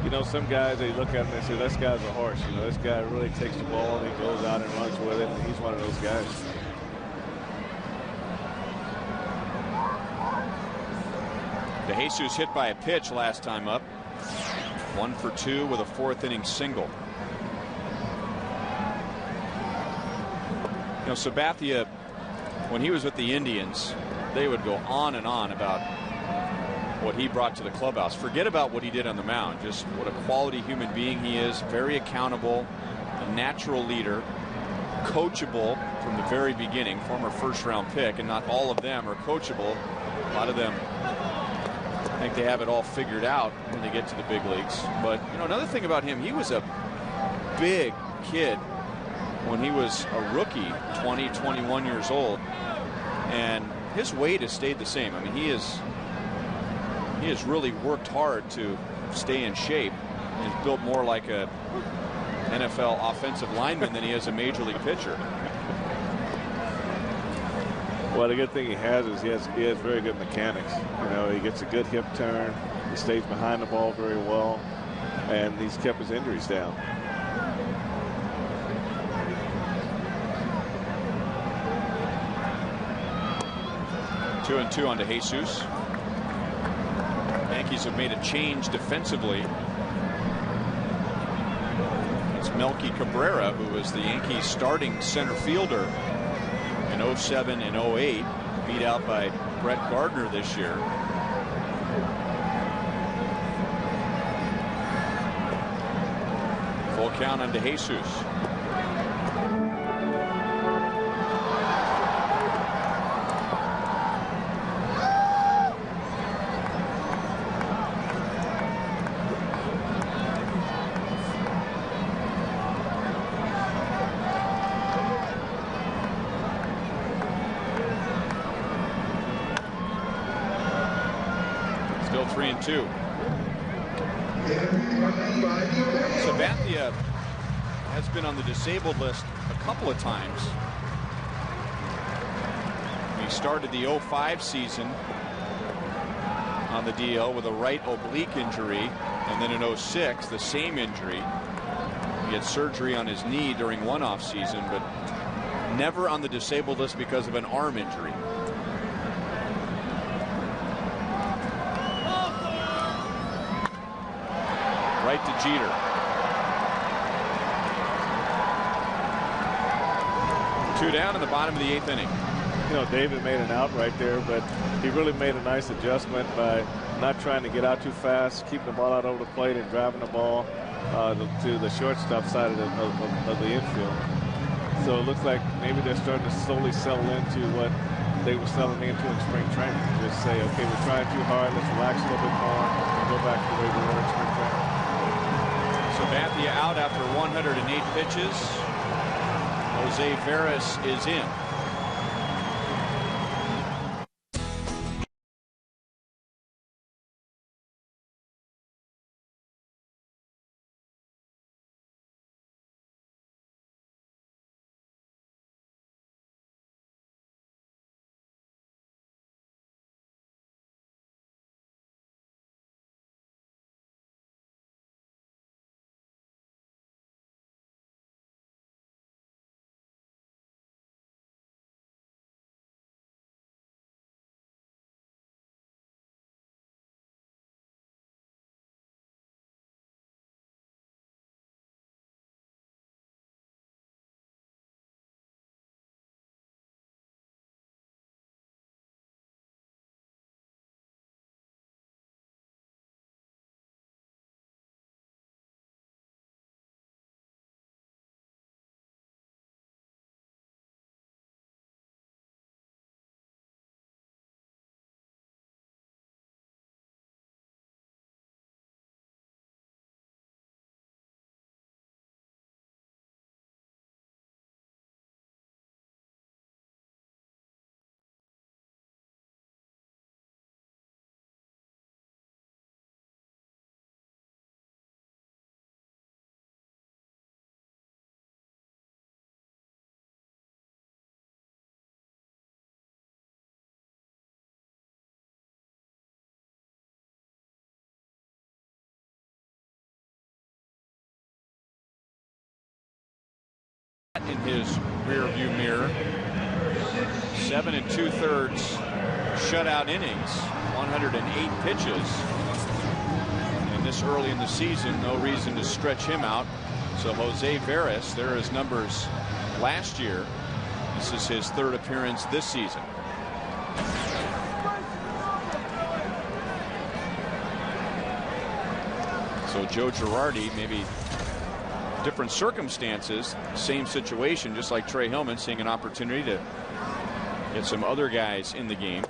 you know, some guys, they look at him and say, this guy's a horse. You know, this guy really takes the ball and he goes out and runs with it. And he's one of those guys. DeJesus hit by a pitch last time up. 1 for 2 with a 4th inning single. You know, Sabathia, when he was with the Indians, they would go on and on about what he brought to the clubhouse. Forget about what he did on the mound. Just what a quality human being he is. Very accountable, a natural leader, coachable from the very beginning. Former first-round pick, and not all of them are coachable. A lot of them think they have it all figured out when they get to the big leagues. But you know, another thing about him, he was a big kid when he was a rookie, 20, 21 years old, and his weight has stayed the same. I mean, he has really worked hard to stay in shape. He's built more like a NFL offensive lineman than he is a major league pitcher. Well, the good thing he has is he has very good mechanics. You know, he gets a good hip turn. He stays behind the ball very well, and he's kept his injuries down. Two and two on to Jesus. Yankees have made a change defensively. It's Melky Cabrera, who was the Yankees starting center fielder in 07 and 08, beat out by Brett Gardner this year. Full count on to Jesus. Still 3-2. Sabathia has been on the disabled list a couple of times. He started the 05 season on the DL with a right oblique injury, and then in 06 the same injury. He had surgery on his knee during one off season, but never on the disabled list because of an arm injury. Right to Jeter. 2 down in the bottom of the 8th inning. You know, David made an out right there, but he really made a nice adjustment by not trying to get out too fast, keeping the ball out over the plate and driving the ball to the shortstop side of the infield. So it looks like maybe they're starting to slowly settle into what they were settling into in spring training. Just say, okay, we're trying too hard, let's relax a little bit more and go back to the way we were in spring training. Sabathia out after 108 pitches. Jose Veras is in. In his rear view mirror, 7 2/3 shutout innings, 108 pitches, and this early in the season, no reason to stretch him out. So Jose Veras, there are his numbers last year. This is his 3rd appearance this season. So Joe Girardi, maybe different circumstances, same situation, just like Trey Hillman, seeing an opportunity to get some other guys in the game.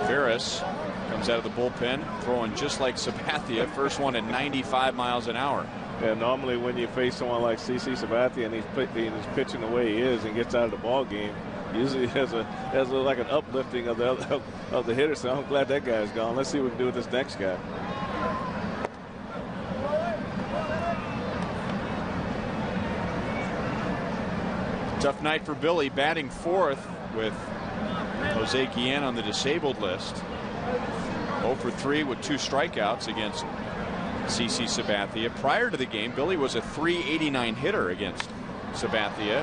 Ferris comes out of the bullpen throwing just like Sabathia. First one at 95 miles an hour. Yeah, normally when you face someone like CC Sabathia and he's pitching the way he is and gets out of the ball game, usually has like an uplifting of the hitter. So I'm glad that guy's gone. Let's see what we can do with this next guy. Tough night for Billy, batting fourth with Jose Guillen on the disabled list. 0 for 3 with 2 strikeouts against CC Sabathia. Prior to the game, Billy was a .389 hitter against Sabathia.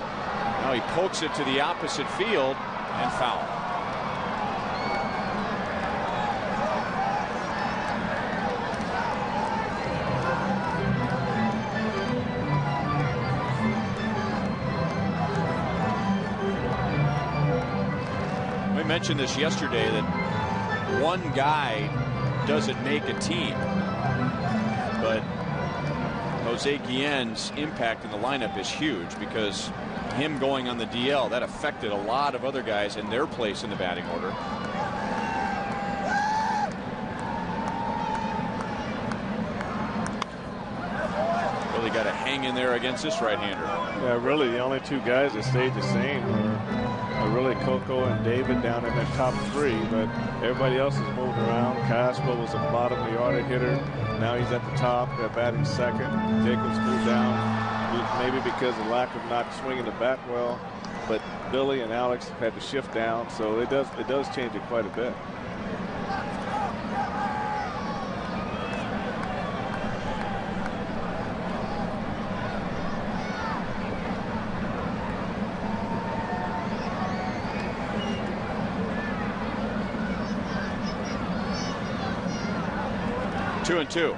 Now he pokes it to the opposite field and foul. We mentioned this yesterday that one guy doesn't make a team, but Jose Guillen's impact in the lineup is huge because him going on the DL, that affected a lot of other guys in their place in the batting order. Really got to hang in there against this right-hander. Yeah, really the only 2 guys that stayed the same are really Coco and David down in the top 3, but everybody else is moved around. Castro was the bottom of the order hitter. Now he's at the top. They're batting second. Jacobs moved down, maybe because of lack of not swinging the bat well. But Billy and Alex had to shift down, so it does change it quite a bit. Two and two.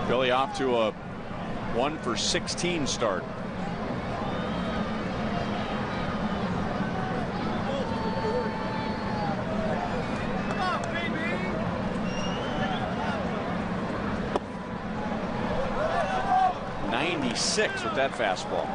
Billy off to a 1 for 16 start. With that fastball.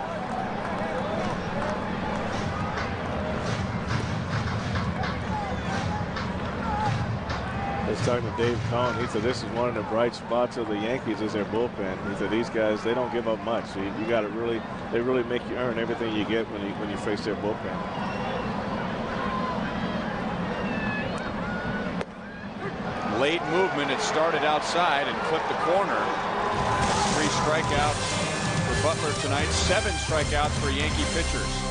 I was talking to Dave Cohn. He said this is one of the bright spots of the Yankees is their bullpen. He said these guys, they don't give up much. So you got to they really make you earn everything you get when you face their bullpen. Late movement. It started outside and clipped the corner. 3 strikeouts for Butler tonight. 7 strikeouts for Yankee pitchers.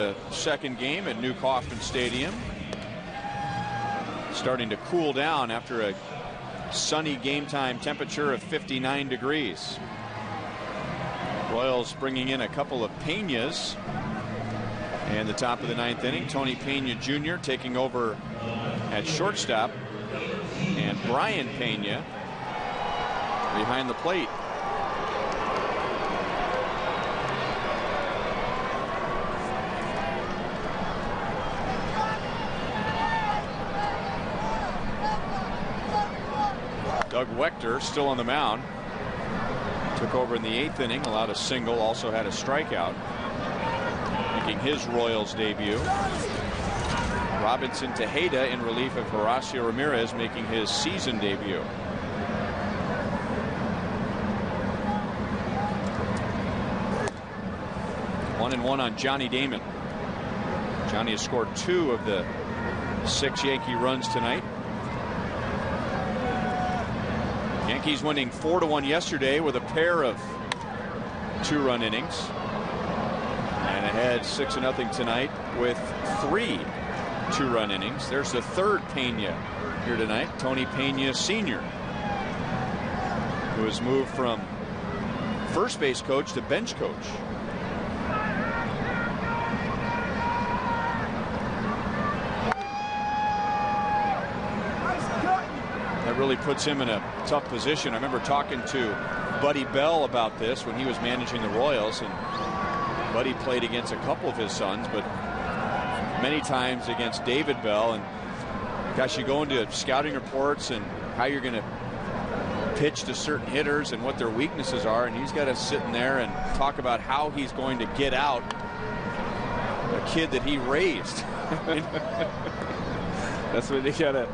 The second game at New Kauffman Stadium. Starting to cool down after a sunny game time temperature of 59 degrees. Royals bringing in a couple of Peñas. And the top of the ninth inning, Tony Peña Jr. taking over at shortstop. And Brian Peña behind the plate. Doug Wechter still on the mound. Took over in the 8th inning, allowed a single, also had a strikeout. Making his Royals debut. Robinson Tejeda in relief of Horacio Ramirez making his season debut. One and one on Johnny Damon. Johnny has scored 2 of the 6 Yankee runs tonight. Yankees winning 4-1 yesterday with a pair of 2-run innings. And ahead 6-0 tonight with 3 2-run innings. There's the third Peña here tonight, Tony Peña Sr., who has moved from first base coach to bench coach. That really puts him in a tough position. I remember talking to Buddy Bell about this when he was managing the Royals, and Buddy played against a couple of his sons, but many times against David Bell. And gosh, you go into scouting reports and how you're going to pitch to certain hitters and what their weaknesses are, and he's got to sit in there and talk about how he's going to get out a kid that he raised. That's when you got to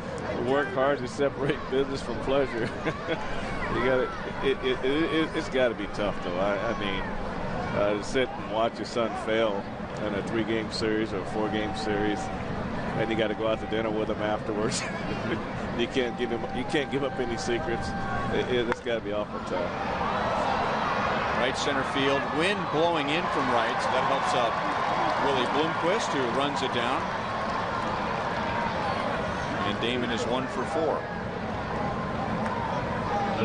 work hard to separate business from pleasure. You got to. It's got to be tough, though. I mean, to sit and watch your son fail in a 3-game series or a 4-game series, and you got to go out to dinner with him afterwards. You can't give up any secrets. It's got to be awful tough. Right center field, wind blowing in from right, so that helps out Willie Bloomquist, who runs it down. And Damon is 1 for 4.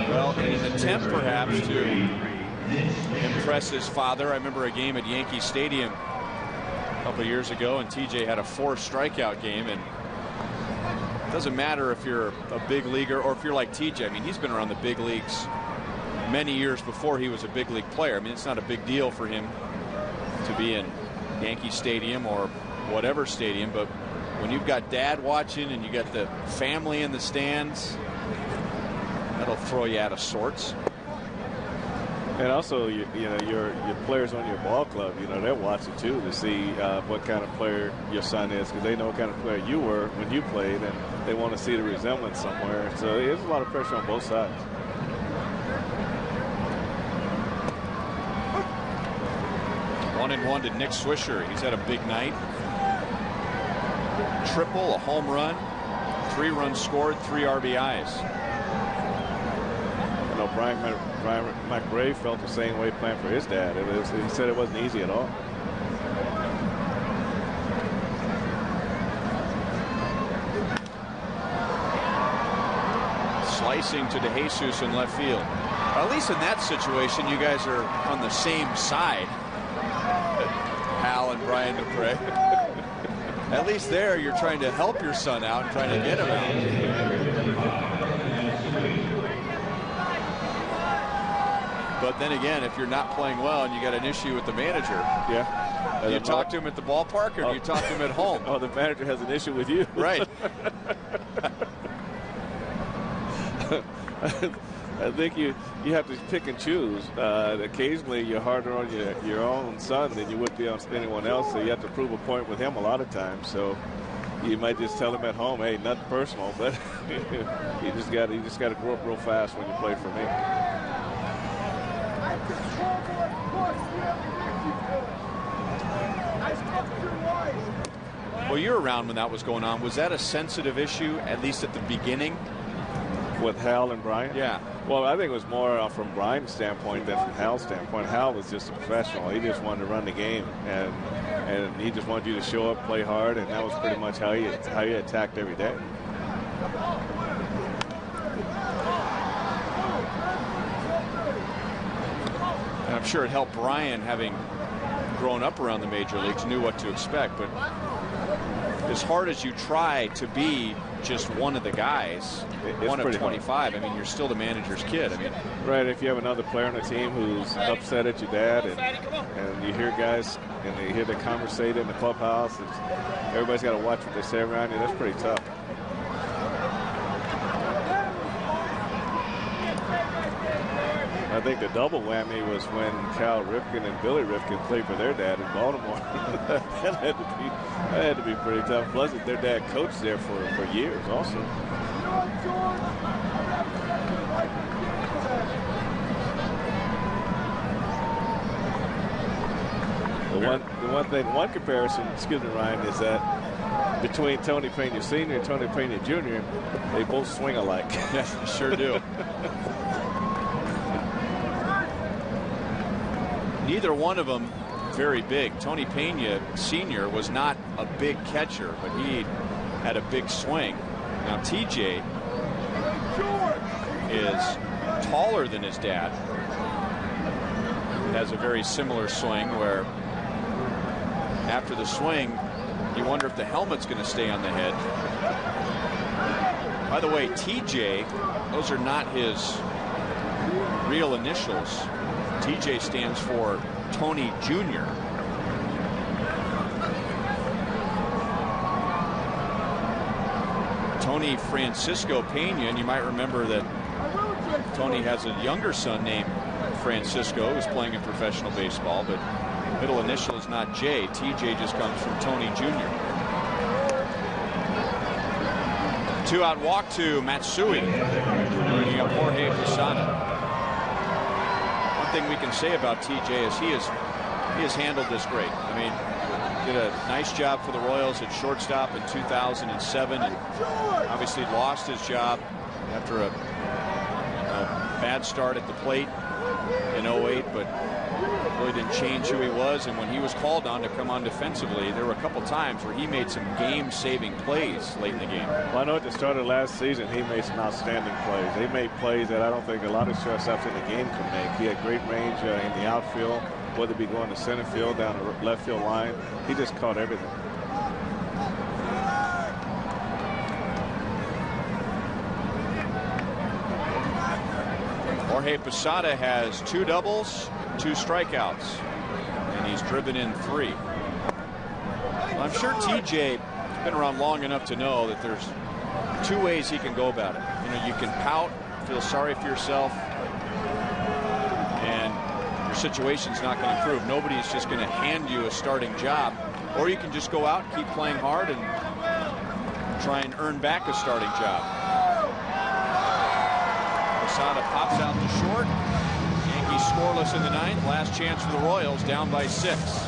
Well, in an attempt perhaps to impress his father, I remember a game at Yankee Stadium a couple of years ago, and TJ had a 4 strikeout game. And it doesn't matter if you're a big leaguer or if you're like TJ. I mean, he's been around the big leagues many years before he was a big league player. I mean, it's not a big deal for him to be in Yankee Stadium or whatever stadium, but when you've got dad watching and you got the family in the stands, that'll throw you out of sorts. And also, you know, your players on your ball club, you know, they're watching too to see what kind of player your son is, because they know what kind of player you were when you played, and they want to see the resemblance somewhere. So there's a lot of pressure on both sides. One and one to Nick Swisher. He's had a big night. Triple, a home run, 3 runs scored, 3 RBIs. I know Brian McRae felt the same way playing for his dad. He said it wasn't easy at all. Slicing to DeJesus in left field. At least in that situation, you guys are on the same side. Hal and Brian McRae. At least there, you're trying to help your son out and trying to get him out. But then again, if you're not playing well and you got an issue with the manager, yeah, you talk to him at the ballpark or do you talk to him at home? Oh, the manager has an issue with you. Right. I think you have to pick and choose. Occasionally, you're harder on your own son than you would be on anyone else. So you have to prove a point with him a lot of times. So you might just tell him at home, "Hey, nothing personal," but you just got to grow up real fast when you play for me. Well, you're around when that was going on. Was that a sensitive issue, at least at the beginning? With Hal and Brian? Yeah. Well, I think it was more from Brian's standpoint than from Hal's standpoint. Hal was just a professional. He just wanted to run the game. And and he just wanted you to show up, play hard, and that was pretty much how he attacked every day. And I'm sure it helped Brian, having grown up around the major leagues, knew what to expect. But as hard as you try to be just one of the guys, one of 25, I mean, you're still the manager's kid. I mean, right. If you have another player on the team who's upset at your dad, and you hear guys and they hear the conversation in the clubhouse, everybody's got to watch what they say around you. That's pretty tough. I think the double whammy was when Cal Ripken and Billy Ripken played for their dad in Baltimore. that had to be pretty tough. Plus, their dad coached there for years also. One comparison, excuse me, Ryan, is that between Tony Pena Sr. and Tony Pena Jr., they both swing alike. Yeah, sure do. Neither one of them very big. Tony Pena Sr. was not a big catcher, but he had a big swing. Now TJ is taller than his dad. Has a very similar swing where after the swing you wonder if the helmet's going to stay on the head. By the way, TJ, those are not his real initials. TJ stands for Tony Jr. Tony Francisco Pena, and you might remember that Tony has a younger son named Francisco who's playing in professional baseball, but middle initial is not J. TJ just comes from Tony Jr. 2-out walk to Matsui. You got Jorge Posada. Thing we can say about TJ is he has handled this great. I mean, did a nice job for the Royals at shortstop in 2007, and obviously lost his job after a bad start at the plate in 08, but really didn't change who he was. And when he was called on to come on defensively, there were a couple times where he made some game-saving plays late in the game. Well, I know at the start of last season, he made some outstanding plays. They made plays that I don't think a lot of shortstops in the game could make. He had great range in the outfield, whether it be going to center field, down the left field line. He just caught everything. Jorge Posada has 2 doubles, 2 strikeouts, and he's driven in 3. Well, I'm sure TJ has been around long enough to know that there's 2 ways he can go about it. You know, you can pout, feel sorry for yourself, and your situation's not going to improve. Nobody's just going to hand you a starting job. Or you can just go out, keep playing hard, and try and earn back a starting job. Posada pops out to short. Yankees scoreless in the 9th. Last chance for the Royals, down by 6.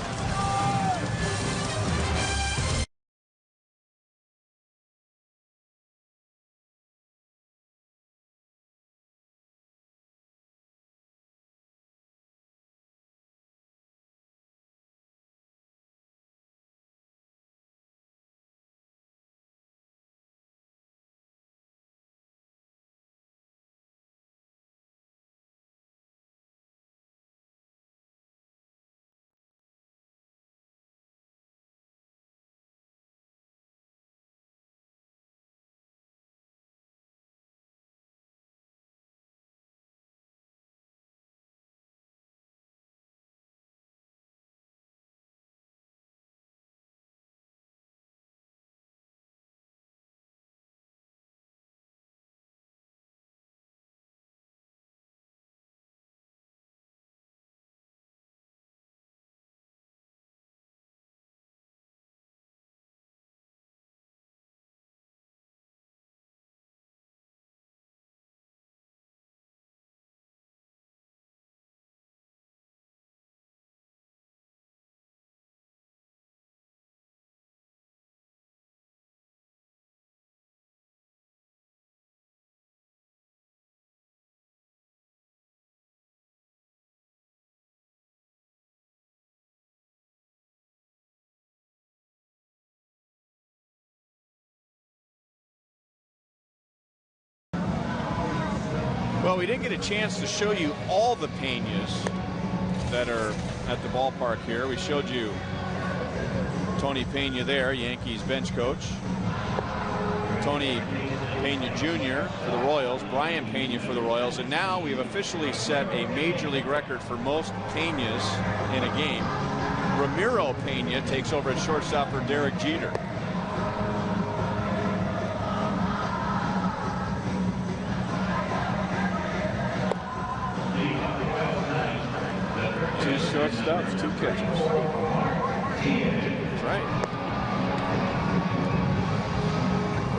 Well, we didn't get a chance to show you all the Peñas that are at the ballpark here. We showed you Tony Peña there, Yankees bench coach. Tony Peña Jr. for the Royals, Brian Peña for the Royals, and now we've officially set a major league record for most Peñas in a game. Ramiro Peña takes over at shortstop for Derek Jeter. Two shortstops, two catchers. That's right.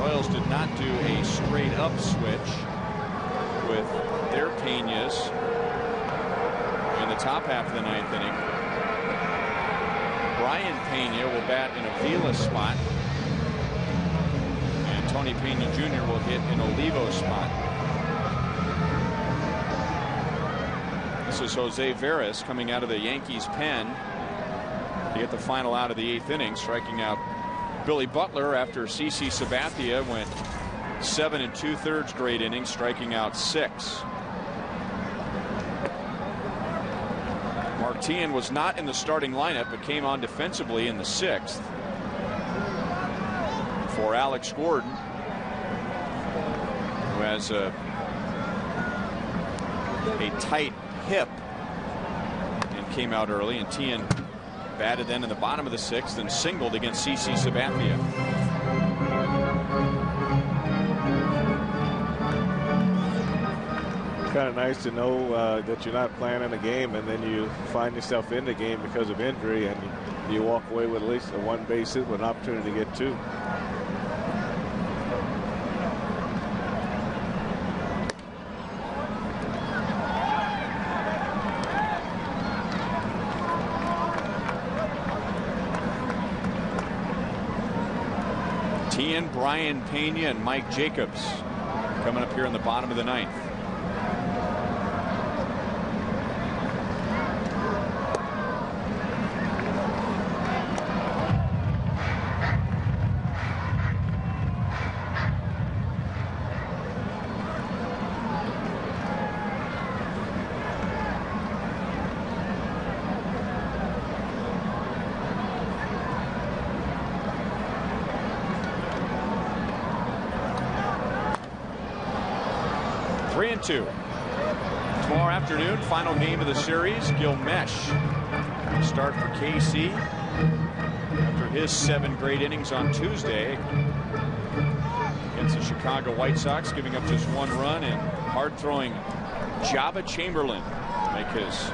Royals did not do a straight up switch with their Peñas in the top half of the ninth inning. Brian Peña will bat in Avila's spot, and Tony Peña Jr. will hit in Olivo's spot. This is Jose Veras coming out of the Yankees pen to get the final out of the 8th inning, striking out Billy Butler after CC Sabathia went 7 2/3 straight innings, striking out 6. Martin was not in the starting lineup, but came on defensively in the 6th for Alex Gordon, who has a tight hip and came out early, and Tien batted then in the bottom of the 6th and singled against CC Sabathia. Kind of nice to know that you're not playing in a game and then you find yourself in the game because of injury, and you walk away with at least a 1 base hit with an opportunity to get 2. Tien, Brian Peña, and Mike Jacobs coming up here in the bottom of the 9th. Tomorrow afternoon, final game of the series. Gilmesh start for KC after his 7 great innings on Tuesday against the Chicago White Sox, giving up just 1 run, and hard-throwing Jabba Chamberlain make his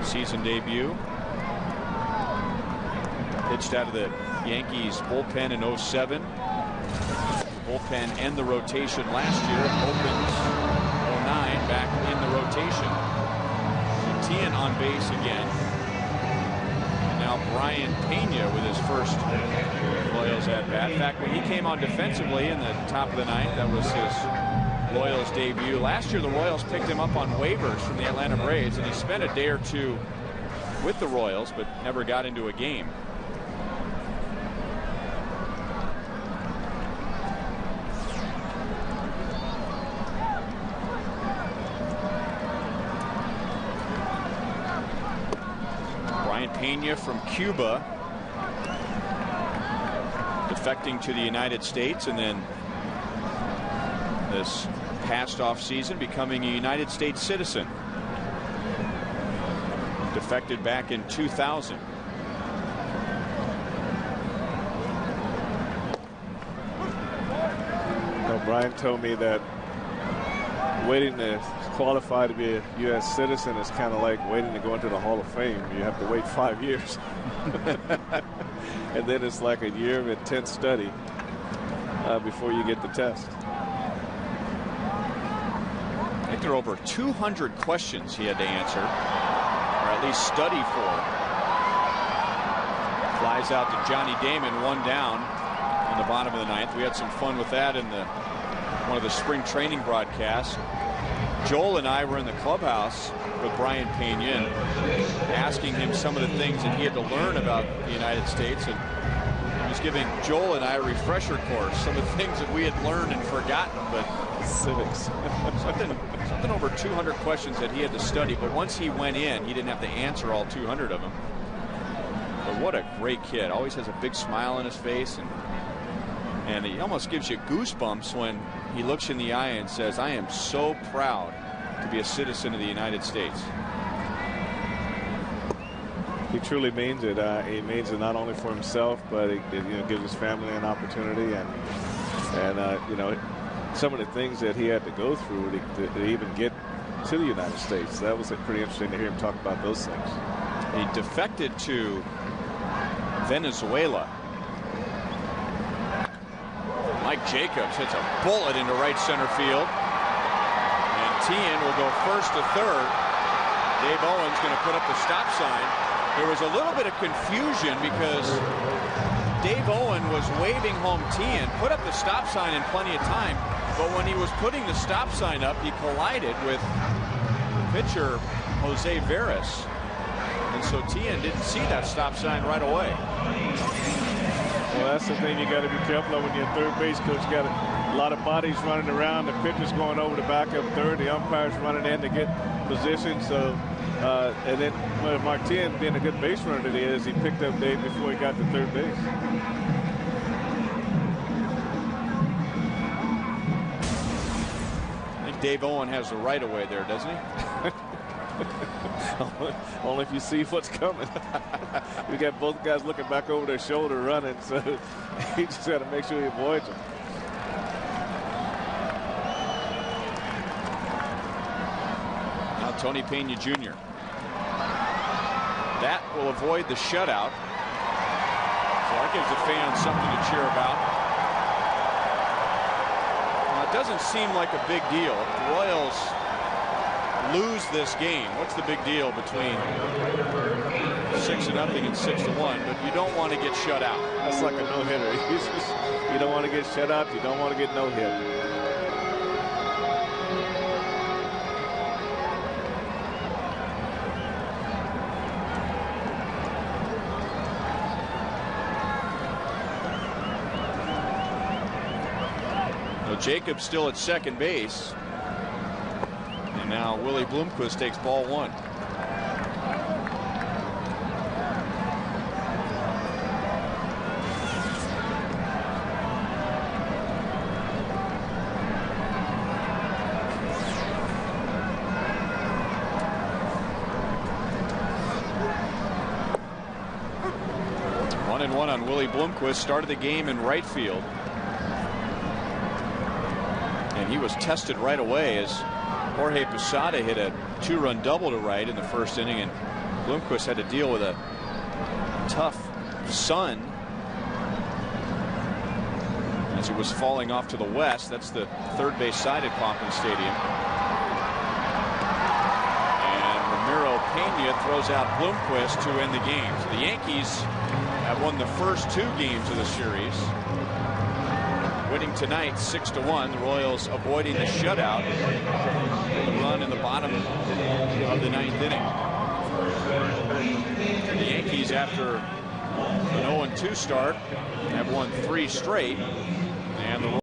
season debut. Pitched out of the Yankees bullpen in 07. Bullpen and the rotation last year. Opens 09 back in the rotation. Tien on base again. And now Brian Peña with his first Royals at bat. In fact, when he came on defensively in the top of the 9th, that was his Royals debut. Last year, the Royals picked him up on waivers from the Atlanta Braves, and he spent a day or 2 with the Royals, but never got into a game. Peña from Cuba, defecting to the United States, and then this past off season becoming a United States citizen. Defected back in 2000. Brian told me that waiting to qualify to be a U.S. citizen is kind of like waiting to go into the Hall of Fame. You have to wait 5 years. And then it's like a year of intense study before you get the test. I think there are over 200 questions he had to answer, or at least study for. Flies out to Johnny Damon, 1 down in the bottom of the 9th. We had some fun with that in one of the spring training broadcasts. Joel and I were in the clubhouse with Brian Peña, asking him some of the things that he had to learn about the United States, and he was giving Joel and I a refresher course, some of the things that we had learned and forgotten. But civics, something over 200 questions that he had to study, but once he went in, he didn't have to answer all 200 of them. But what a great kid. Always has a big smile on his face, and he almost gives you goosebumps when he looks you in the eye and says, I am so proud to be a citizen of the United States. He truly means it. He means it not only for himself, but it gives his family an opportunity, and some of the things that he had to go through to even get to the United States. That was pretty interesting to hear him talk about those things. He defected to Venezuela. Mike Jacobs hits a bullet into right center field, and Tien will go first to third. Dave Owen's going to put up the stop sign. There was a little bit of confusion because Dave Owen was waving home Tien, put up the stop sign in plenty of time, but when he was putting the stop sign up, he collided with pitcher Jose Veras, and so Tien didn't see that stop sign right away. Well, that's the thing you got to be careful of when you're third base, coach. You got a lot of bodies running around, the pitcher's going over the back of third, the umpire's running in to get position. So and then Mark Tien, being a good base runner that he is, he picked up Dave before he got to third base. I think Dave Owen has the right of way there, doesn't he? Only if you see what's coming. You got both guys looking back over their shoulder running, so he just got to make sure he avoids them. Now Tony Pena Jr. That will avoid the shutout. So that gives the fans something to cheer about. Now, it doesn't seem like a big deal. If the Royals lose this game, what's the big deal between 6-0 and 6-1? But you don't want to get shut out. That's like a no-hitter. You don't want to get shut out. You don't want to get no-hit. Jacobs still at second base. And now Willie Bloomquist takes ball one. One and one on Willie Bloomquist. Started the game in right field. And he was tested right away as Jorge Posada hit a 2-run double to right in the first inning, and Bloomquist had to deal with a tough sun as it was falling off to the west. That's the third base side at Kauffman Stadium. And Ramiro Pena throws out Bloomquist to end the game. So the Yankees have won the first two games of the series, winning tonight 6-1. The Royals avoiding the shutout with a run in the bottom of the ninth inning. The Yankees, after an 0-2 start, have won 3 straight, and the